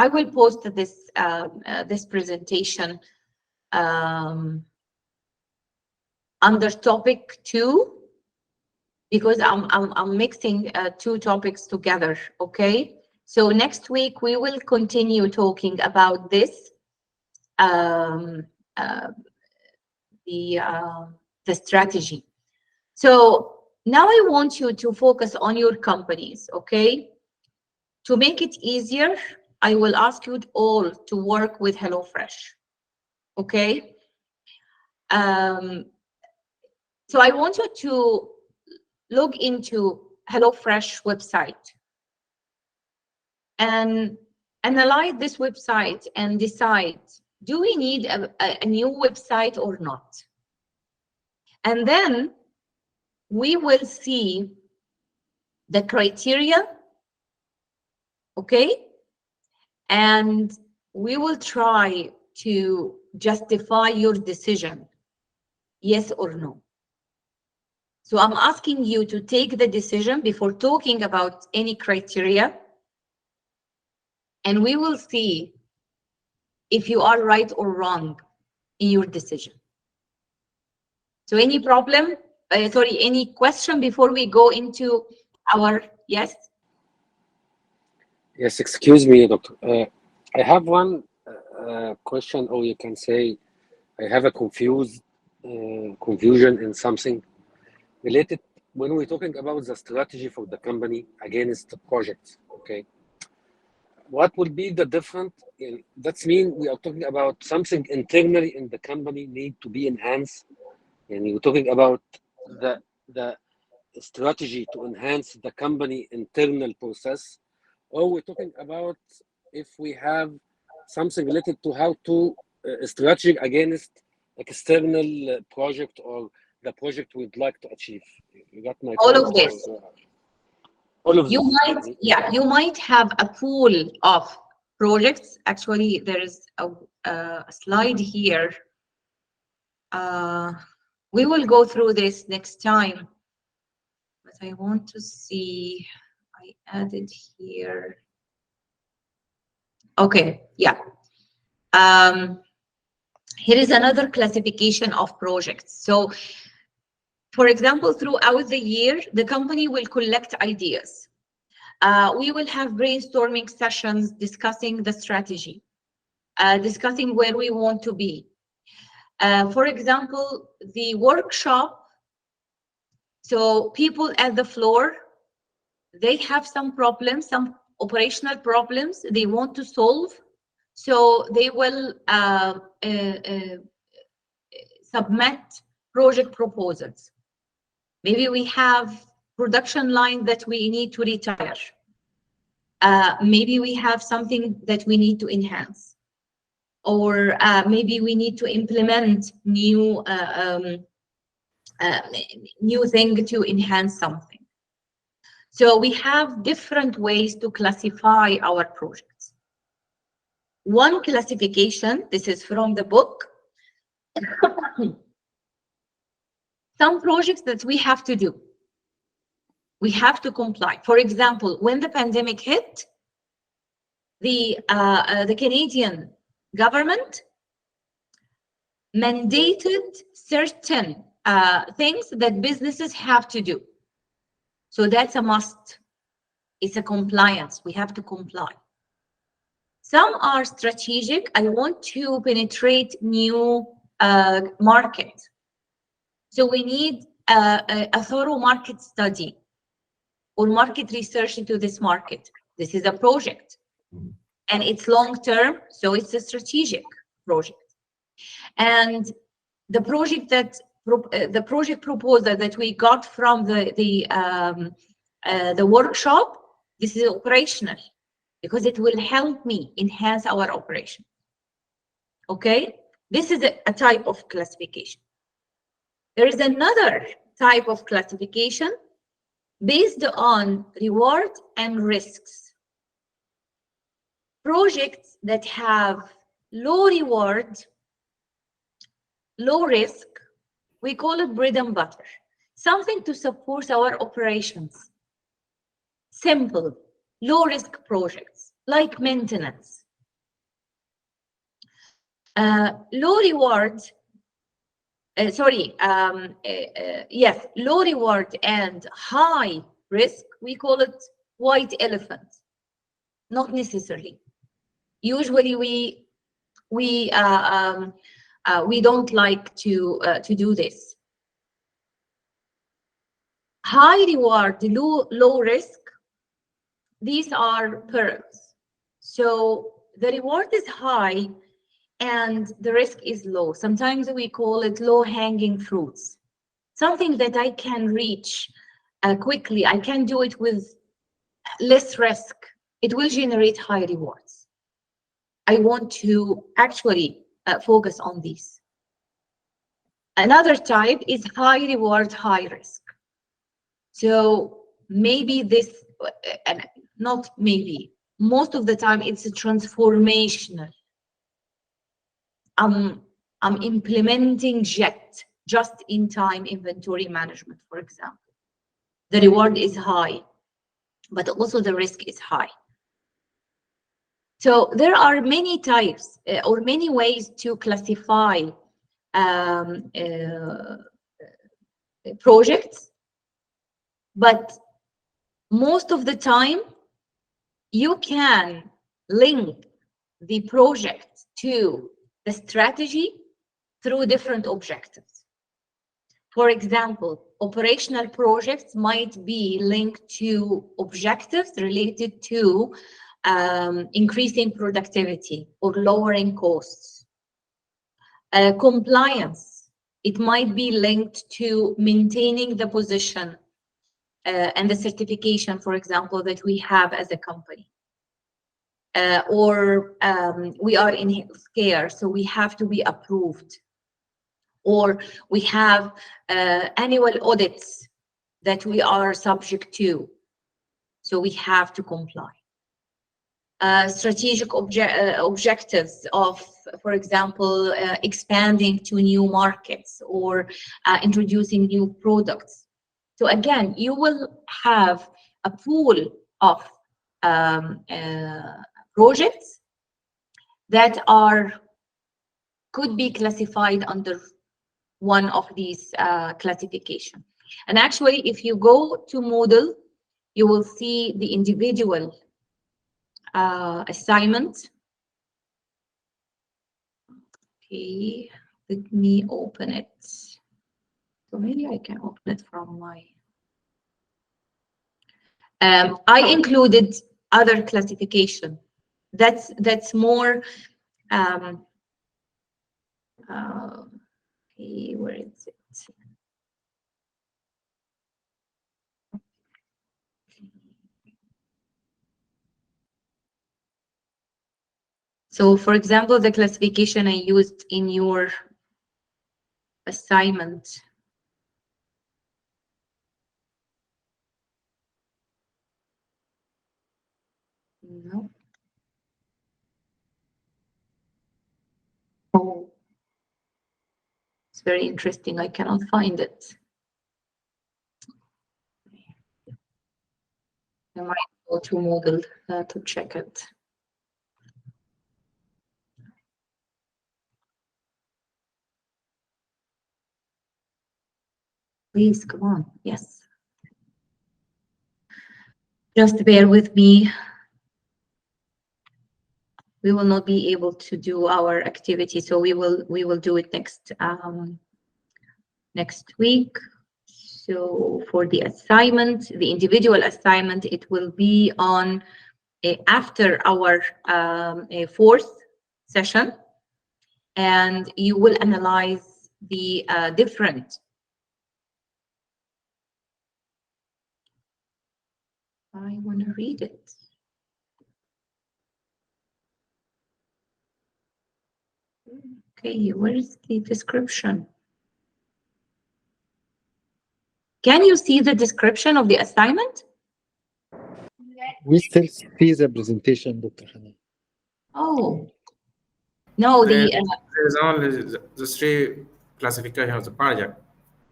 I will post this this presentation under topic 2 because I'm mixing 2 topics together. Okay. So next week we will continue talking about this, the strategy. So now I want you to focus on your companies, okay? To make it easier, I will ask you all to work with HelloFresh, Okay. So I want you to log into HelloFresh website and analyze this website and decide, do we need a new website or not? And then we will see the criteria, okay? And we will try to justify your decision, yes or no. So I'm asking you to take the decision before talking about any criteria, and we will see if you are right or wrong in your decision. So any problem? Sorry, any question before we go into our, yes? Yes, excuse me, Doctor. I have one question, or you can say I have a confusion in something related when we're talking about the strategy for the company against the projects. Okay, what will be the difference? That means we are talking about something internally in the company need to be enhanced, and we're talking about the strategy to enhance the company internal process, or we're talking about if we have something related to how to strategy against external project or the project we'd like to achieve. You got my All point? of this. All of You this. might, yeah, you might have a pool of projects. Actually, there is a slide here. We will go through this next time, but I want to see, I added here. Okay, yeah. Here is another classification of projects. So, for example, throughout the year, the company will collect ideas. We will have brainstorming sessions discussing the strategy, discussing where we want to be. For example, the workshop, so people at the floor, they have some problems, some operational problems they want to solve. So they will submit project proposals. Maybe we have production line that we need to retire. Maybe we have something that we need to enhance. Or maybe we need to implement new thing to enhance something. So we have different ways to classify our projects. One classification, this is from the book, some projects that we have to do. We have to comply. For example, when the pandemic hit, the Canadian government mandated certain things that businesses have to do. So that's a must. It's a compliance. We have to comply. Some are strategic. I want to penetrate new market. So we need a thorough market study or market research into this market. This is a project. And it's long-term, so it's a strategic project. And the project that the project proposal that we got from the workshop, this is operational because it will help me enhance our operation. Okay, this is a type of classification. There is another type of classification based on reward and risks. Projects that have low reward, low risk, we call it bread and butter, something to support our operations. Simple, low risk projects like maintenance. Low reward, yes, low reward and high risk, we call it white elephant. Not necessarily. Usually we don't like to do this. High reward, low risk, these are pearls. So the reward is high and the risk is low. Sometimes we call it low-hanging fruits, something that I can reach quickly. I can do it with less risk. It will generate high rewards. I want to actually focus on these. Another type is high reward, high risk. So maybe this, and not maybe, most of the time it's a transformational. I'm implementing JET, just-in-time inventory management, for example. The reward is high, but also the risk is high. So there are many types or many ways to classify projects, but most of the time you can link the project to the strategy through different objectives. For example, operational projects might be linked to objectives related to increasing productivity or lowering costs. Compliance, it might be linked to maintaining the position and the certification, for example, that we have as a company. Or we are in healthcare, so we have to be approved. Or we have annual audits that we are subject to, so we have to comply. Strategic objectives of, for example, expanding to new markets or introducing new products. So again, you will have a pool of projects that could be classified under one of these classification. And actually, if you go to Moodle, you will see the individual assignment. Okay, let me open it. So maybe I can open it from my. I included other classification. That's more. Okay, where is it? So, for example, the classification I used in your assignment. No. Oh, it's very interesting. I cannot find it. I might go to Moodle to check it. Please, come on. Yes. Just bear with me. We will not be able to do our activity, so we will do it next week. So for the assignment, the individual assignment, it will be on after our fourth session, and you will analyze the different. I want to read it. Okay, where is the description? Can you see the description of the assignment? We still see the presentation, Dr. Hanan. Oh, no, There's only the three classification of the project.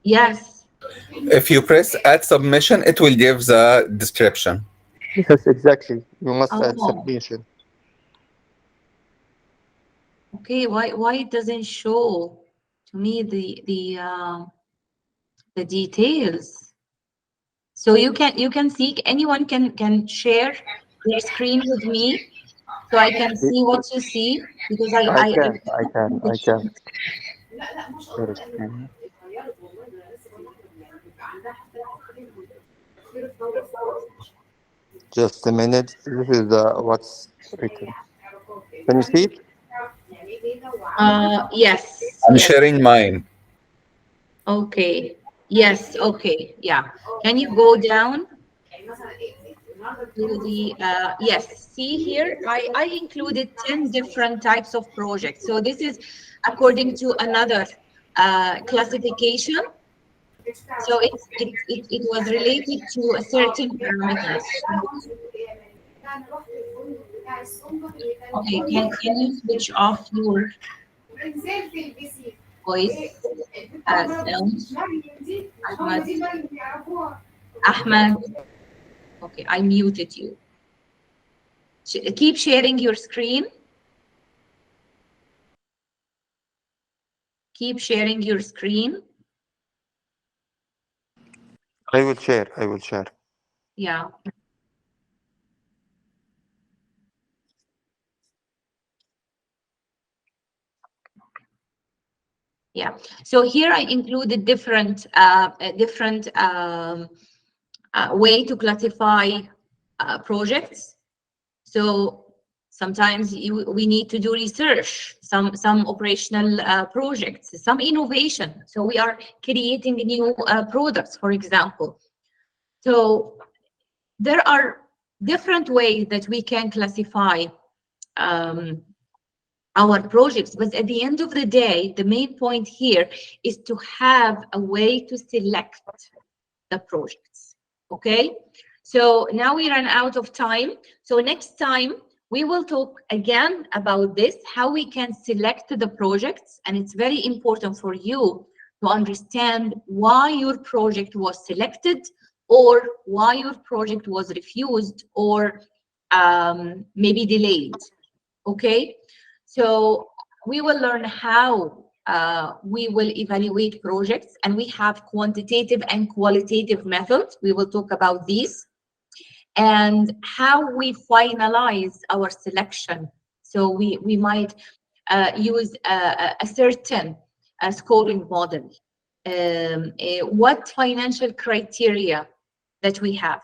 Yes. If you press add submission, it will give the description. Yes, exactly. You must add Oh. submission. Okay, why it doesn't show to me the details? So you can see, anyone can share their screen with me, so I can see what you see, because I can. Just a minute. This is what's written. Can you see it? Yes. I'm Yes. sharing mine. Okay. Yes. Okay. Yeah. Can you go down to the yes, see here, I included 10 different types of projects. So this is according to another classification. So it was related to a certain parameters. Okay, can you switch off your voice sound? Ahmed. Okay, I muted you. Keep sharing your screen. Keep sharing your screen. I will share. I will share. Yeah. Yeah. So here I included different way to classify projects. So sometimes we need to do research, some operational projects, some innovation. So we are creating new products, for example. So there are different ways that we can classify our projects, but at the end of the day, the main point here is to have a way to select the projects. Okay, so now we ran out of time. So next time we will talk again about this, how we can select the projects, and it's very important for you to understand why your project was selected or why your project was refused or maybe delayed. Okay, so we will learn how we will evaluate projects, and we have quantitative and qualitative methods. We will talk about these and how we finalize our selection. So we might use a certain scoring model. What financial criteria that we have.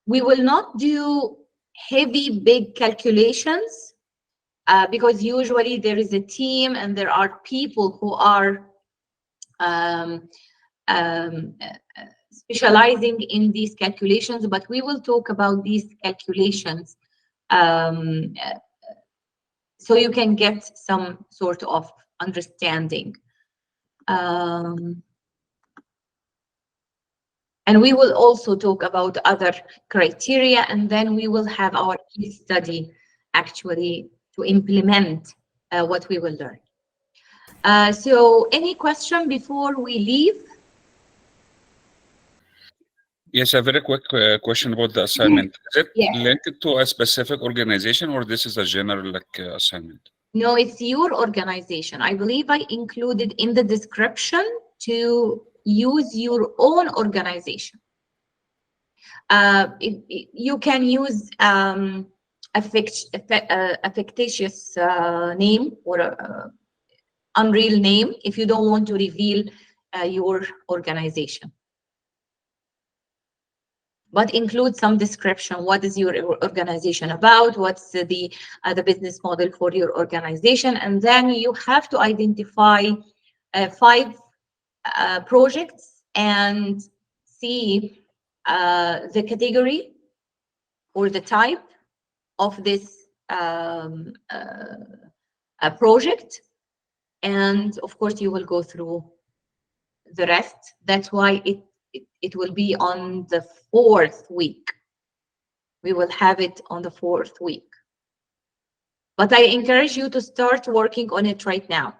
We will not do heavy, big calculations because usually there is a team and there are people who are specializing in these calculations, but we will talk about these calculations so you can get some sort of understanding. And we will also talk about other criteria, and then we will have our case study actually to implement what we will learn. So any question before we leave? Yes, a very quick question about the assignment. Is it Yes. linked to a specific organization, or this is a general assignment? No, it's your organization. I believe I included in the description to use your own organization. You can use a fictitious name or a unreal name if you don't want to reveal your organization. But include some description. What is your organization about? What's the business model for your organization? And then you have to identify 5 projects and see the category or the type of this project. And of course, you will go through the rest. That's why it will be on the 4th week. We will have it on the 4th week. But I encourage you to start working on it right now.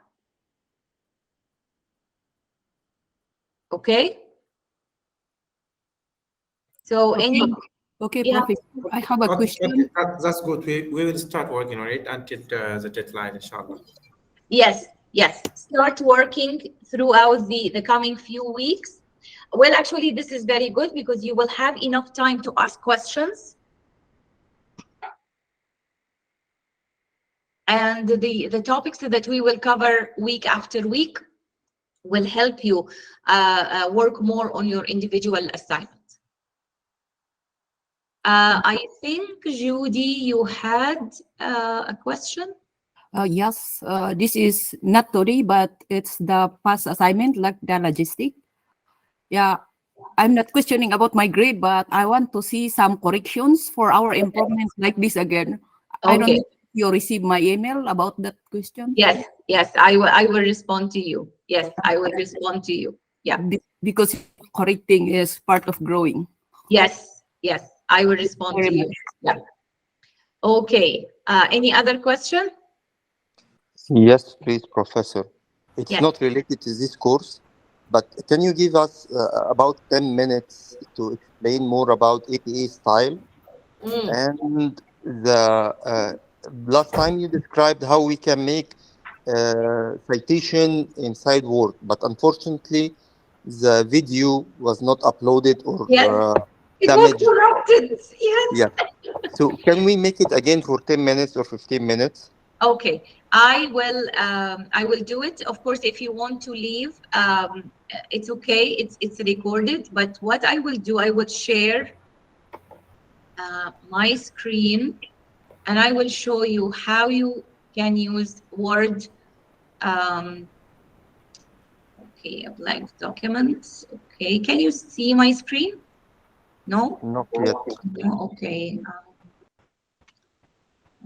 Okay? So any... Okay, Yeah. Prof. I have a question. That's good. We will start working on it until the deadline, inshallah. Yes, yes. Start working throughout the coming few weeks. Well, actually, this is very good because you will have enough time to ask questions. And the topics that we will cover week after week will help you work more on your individual assignment. I think, Judy, you had a question? Yes, this is not today, but it's the past assignment, like the logistic. Yeah, I'm not questioning about my grade, but I want to see some corrections for our improvements like this again. I don't Okay. know if you received my email about that question. Yes, yes, I will respond to you. Yes, I will respond to you. Yeah. Because correcting is part of growing. Yes, yes, I will respond to you. Yeah. Okay. Any other question? Yes, please, Professor. It's Yes. not related to this course, but can you give us about 10 minutes to explain more about APA style? And last time you described how we can make citation inside Word, but unfortunately, the video was not uploaded or Yes. It was damaged. corrupted. Yes. Yeah. So can we make it again for 10 minutes or 15 minutes? Okay, I will do it. Of course, if you want to leave, it's okay. It's recorded. But what I will do, I will share my screen, and I will show you how you can use Word. Okay, a blank document. Okay, can you see my screen? No. Not yet. No. Okay.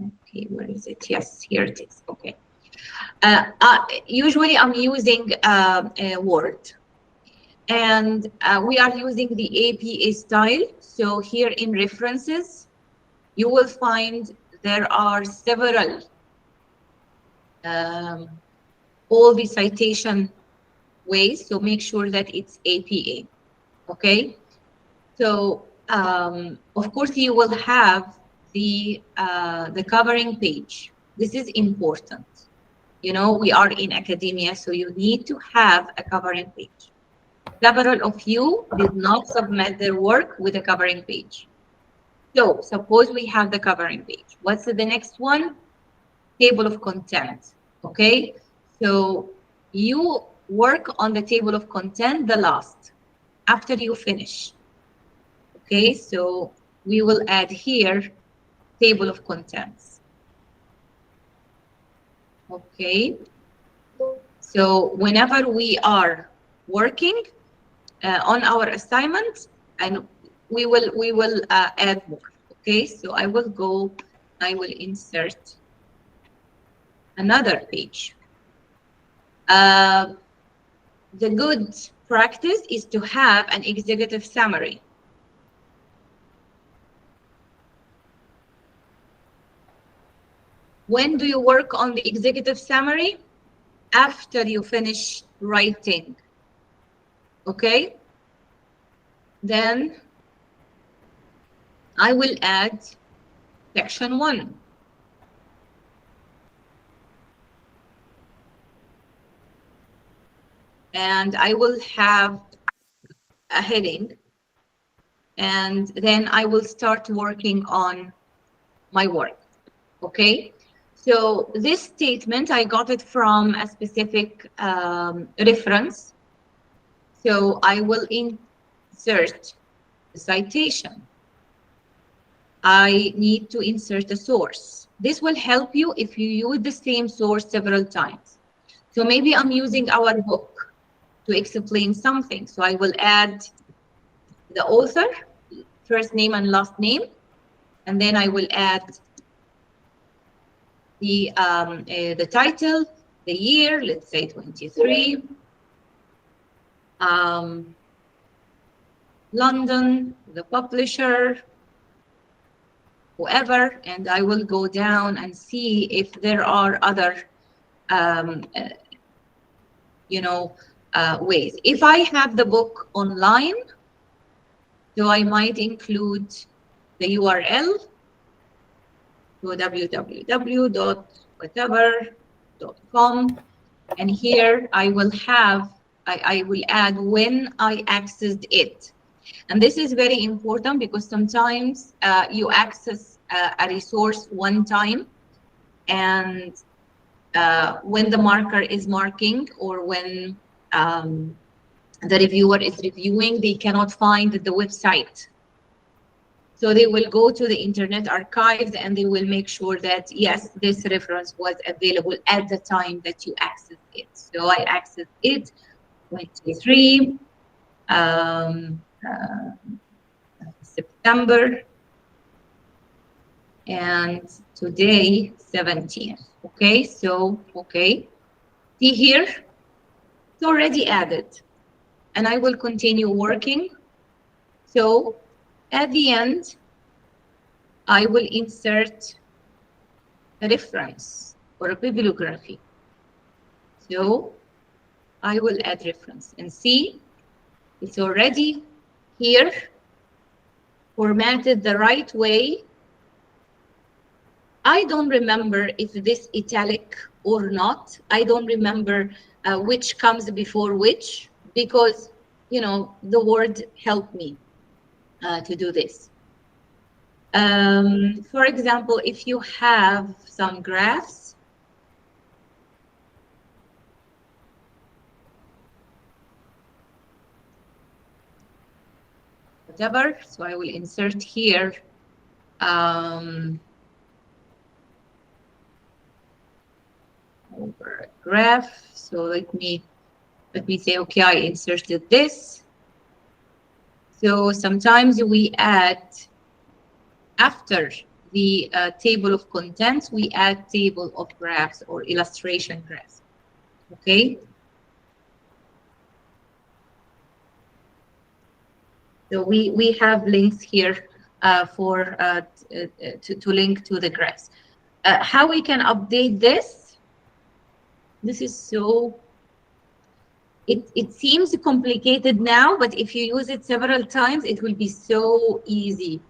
Okay, where is it? Yes, here it is. Okay. Usually I'm using Word, and we are using the APA style. So here in references, you will find there are several, all the citation ways. So make sure that it's APA. Okay. So of course you will have the covering page. This is important. You know, we are in academia, so you need to have a covering page. Several of you did not submit their work with a covering page. So suppose we have the covering page. What's the next one? Table of content. Okay, so you work on the table of content the last, after you finish. Okay, so we will add here table of contents. Okay, so whenever we are working on our assignment, and we will add more. Okay, so I will insert another page. The good practice is to have an executive summary. When do you work on the executive summary? After you finish writing. Okay? Then I will add section 1. And I will have a heading. And then I will start working on my work. Okay? So this statement, I got it from a specific reference. So I will insert the citation. I need to insert a source. This will help you if you use the same source several times. So maybe I'm using our book to explain something. So I will add the author, first name and last name, and then I will add the title, the year, let's say 23, London, the publisher, whoever, and I will go down and see if there are other, ways. If I have the book online, so I might include the URL, so www.whatever.com, and here I will have, I will add when I accessed it. And this is very important because sometimes you access a resource one time, and when the marker is marking, or when the reviewer is reviewing, they cannot find the website. So they will go to the Internet archives and they will make sure that, yes, this reference was available at the time that you accessed it. So I accessed it 23 September, and today 17th. Okay, so see here, it's already added, and I will continue working. So at the end, I will insert a reference or a bibliography. So I will add reference and see it's already here, formatted the right way. I don't remember if this italic or not. I don't remember which comes before which, because, you know, the word helped me to do this. For example, if you have some graphs, whatever, so I will insert here over a graph. So let me say, okay, I inserted this. So sometimes we add, after the table of contents, we add table of graphs or illustration graphs. Okay. So we have links here for to link to the graphs. How we can update this? This is so. It seems complicated now, but if you use it several times, it will be so easy.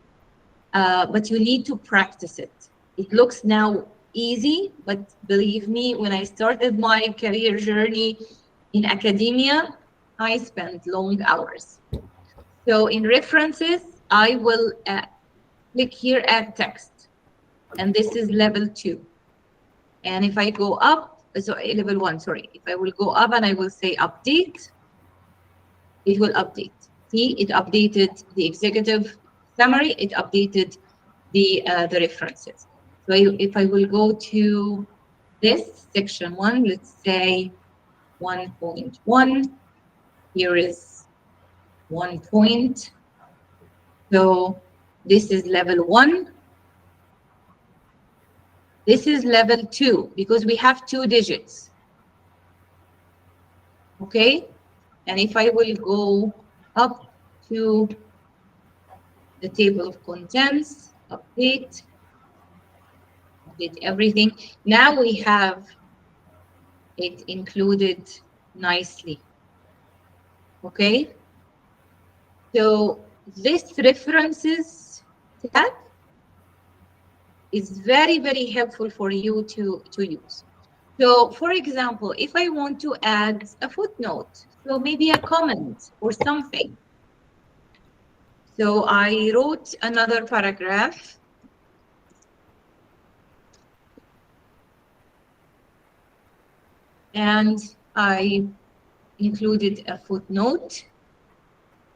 But you need to practice it. It looks now easy, but believe me, when I started my career journey in academia, I spent long hours. So in references, I will click here, add text, and this is level 2. And if I go up, so level 1, sorry, if I will go up and I will say update, it will update. See, it updated the executive summary, it updated the references. So if I will go to this section 1, let's say 1.1, here is 1 point. So this is level 1. This is level 2 because we have 2 digits. Okay, and if I will go up to the table of contents, update everything. Now we have it included nicely. Okay, so this references tab is very, very helpful for you to use. So for example, if I want to add a footnote, so maybe a comment or something. So I wrote another paragraph. And I included a footnote.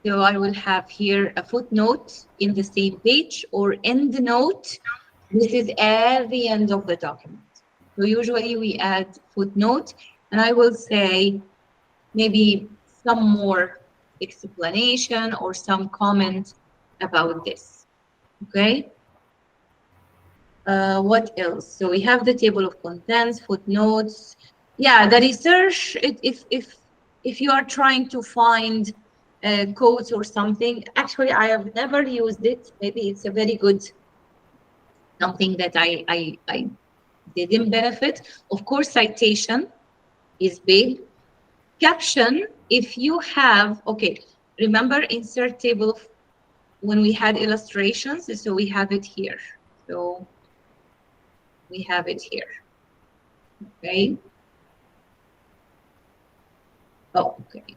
So I will have here a footnote in the same page or end note. This is at the end of the document. So usually we add footnote, and I will say maybe some more explanation or some comment about this. Okay. What else? So we have the table of contents, footnotes. Yeah, the research. If you are trying to find codes or something, actually I have never used it. Maybe it's a very good something that I didn't benefit. Of course, citation is big. Caption, if you have, okay, remember insert table when we had illustrations, so we have it here. So we have it here. Okay. Oh, okay.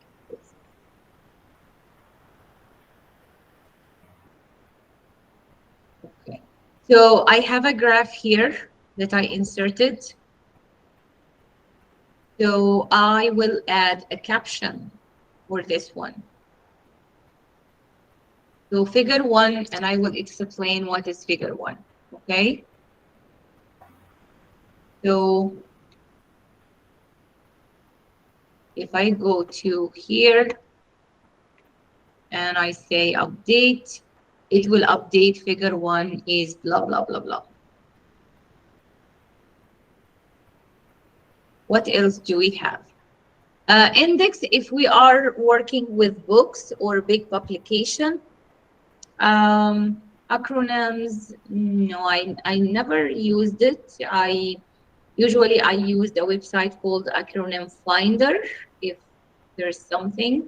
Okay. So I have a graph here that I inserted. So I will add a caption for this one. So figure 1, and I will explain what is figure 1, okay? So if I go to here and I say update, it will update figure 1 is blah, blah, blah, blah. What else do we have? Index, if we are working with books or big publication. Acronyms, no, I never used it. Usually I used a website called Acronym Finder if there's something,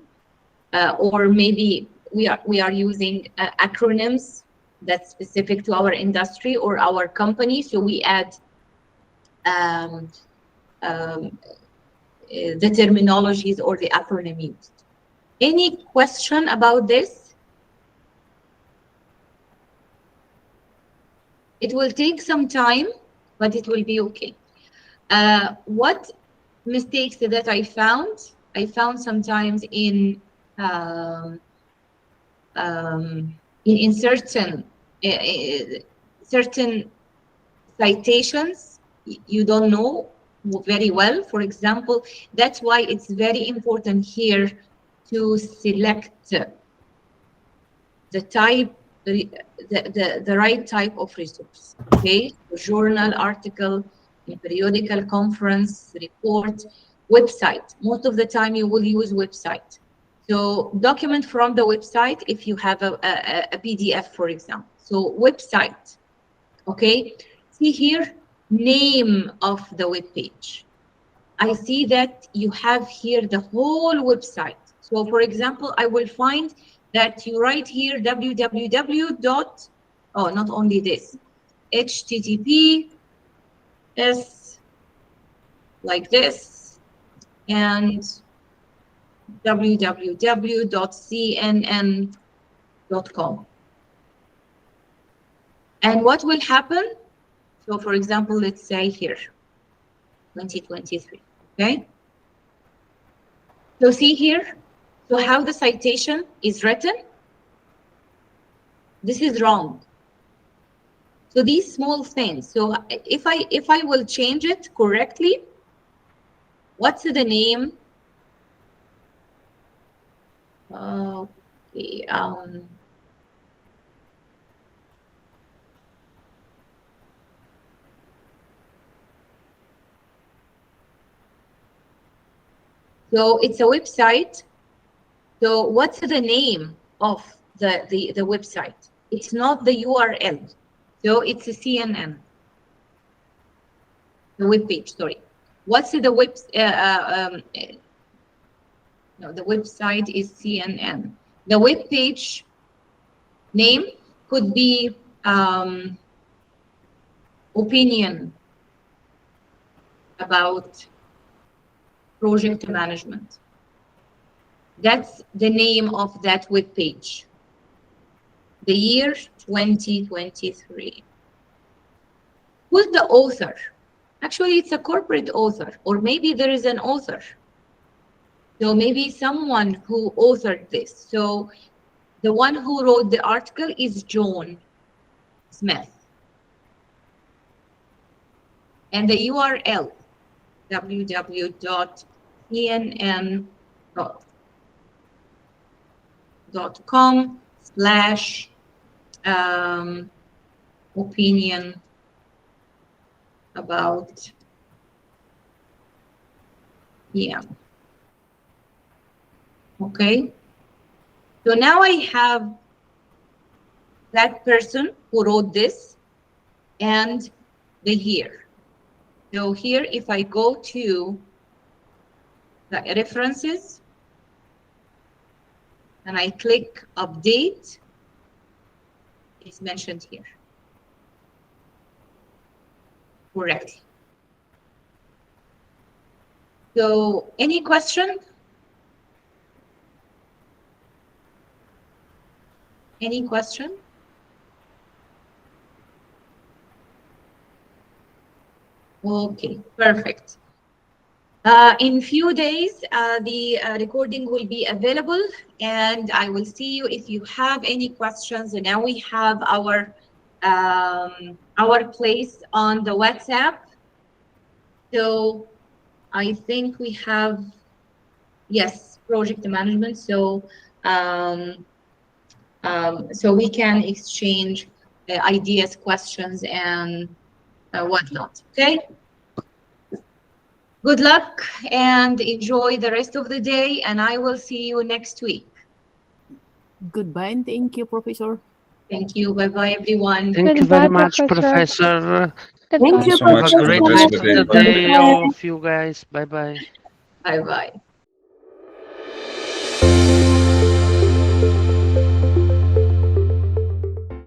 or maybe we are using acronyms that's specific to our industry or our company. So we add the terminologies or the acronym used. Any question about this? It will take some time, but it will be okay. What mistakes that I found sometimes in certain citations you don't know very well. For example, that's why it's very important here to select the type, the right type of resource. Okay, journal, article, periodical, conference, report, website. Most of the time you will use website. So document from the website if you have a PDF, for example. So website, okay? See here, name of the web page. I see that you have here the whole website. So for example, I will find that you write here www. Oh, not only this, HTTPS like this, and www.cnn.com. And what will happen? So for example, let's say here, 2023, okay? So see here, so how the citation is written? This is wrong. So these small things. So if I will change it correctly, what's the name? Okay, so it's a website. So what's the name of the website? It's not the URL. So it's a CNN. The web page, sorry. What's the web? No, the website is CNN. The web page name could be opinion about project management. That's the name of that web page. The year 2023. Who's the author? Actually, it's a corporate author, or maybe there is an author. So maybe someone who authored this. So the one who wrote the article is John Smith. And the URL, www.cnn.com/opinion about PM. Okay. So now I have that person who wrote this and the year. So here, if I go to the references and I click update, it's mentioned here correctly. So any question? Any question? Okay, perfect. In few days, the recording will be available, and I will see you if you have any questions. And now we have our place on the WhatsApp. So I think we have, yes, project management. So so we can exchange ideas, questions, and whatnot. Okay. Good luck and enjoy the rest of the day, and I will see you next week. Goodbye and thank you, Professor. Thank you. Bye-bye, everyone. Thank you very much, Professor. Thank you, Have a great Professor. rest of the day, all of you guys. Bye-bye. Bye-bye.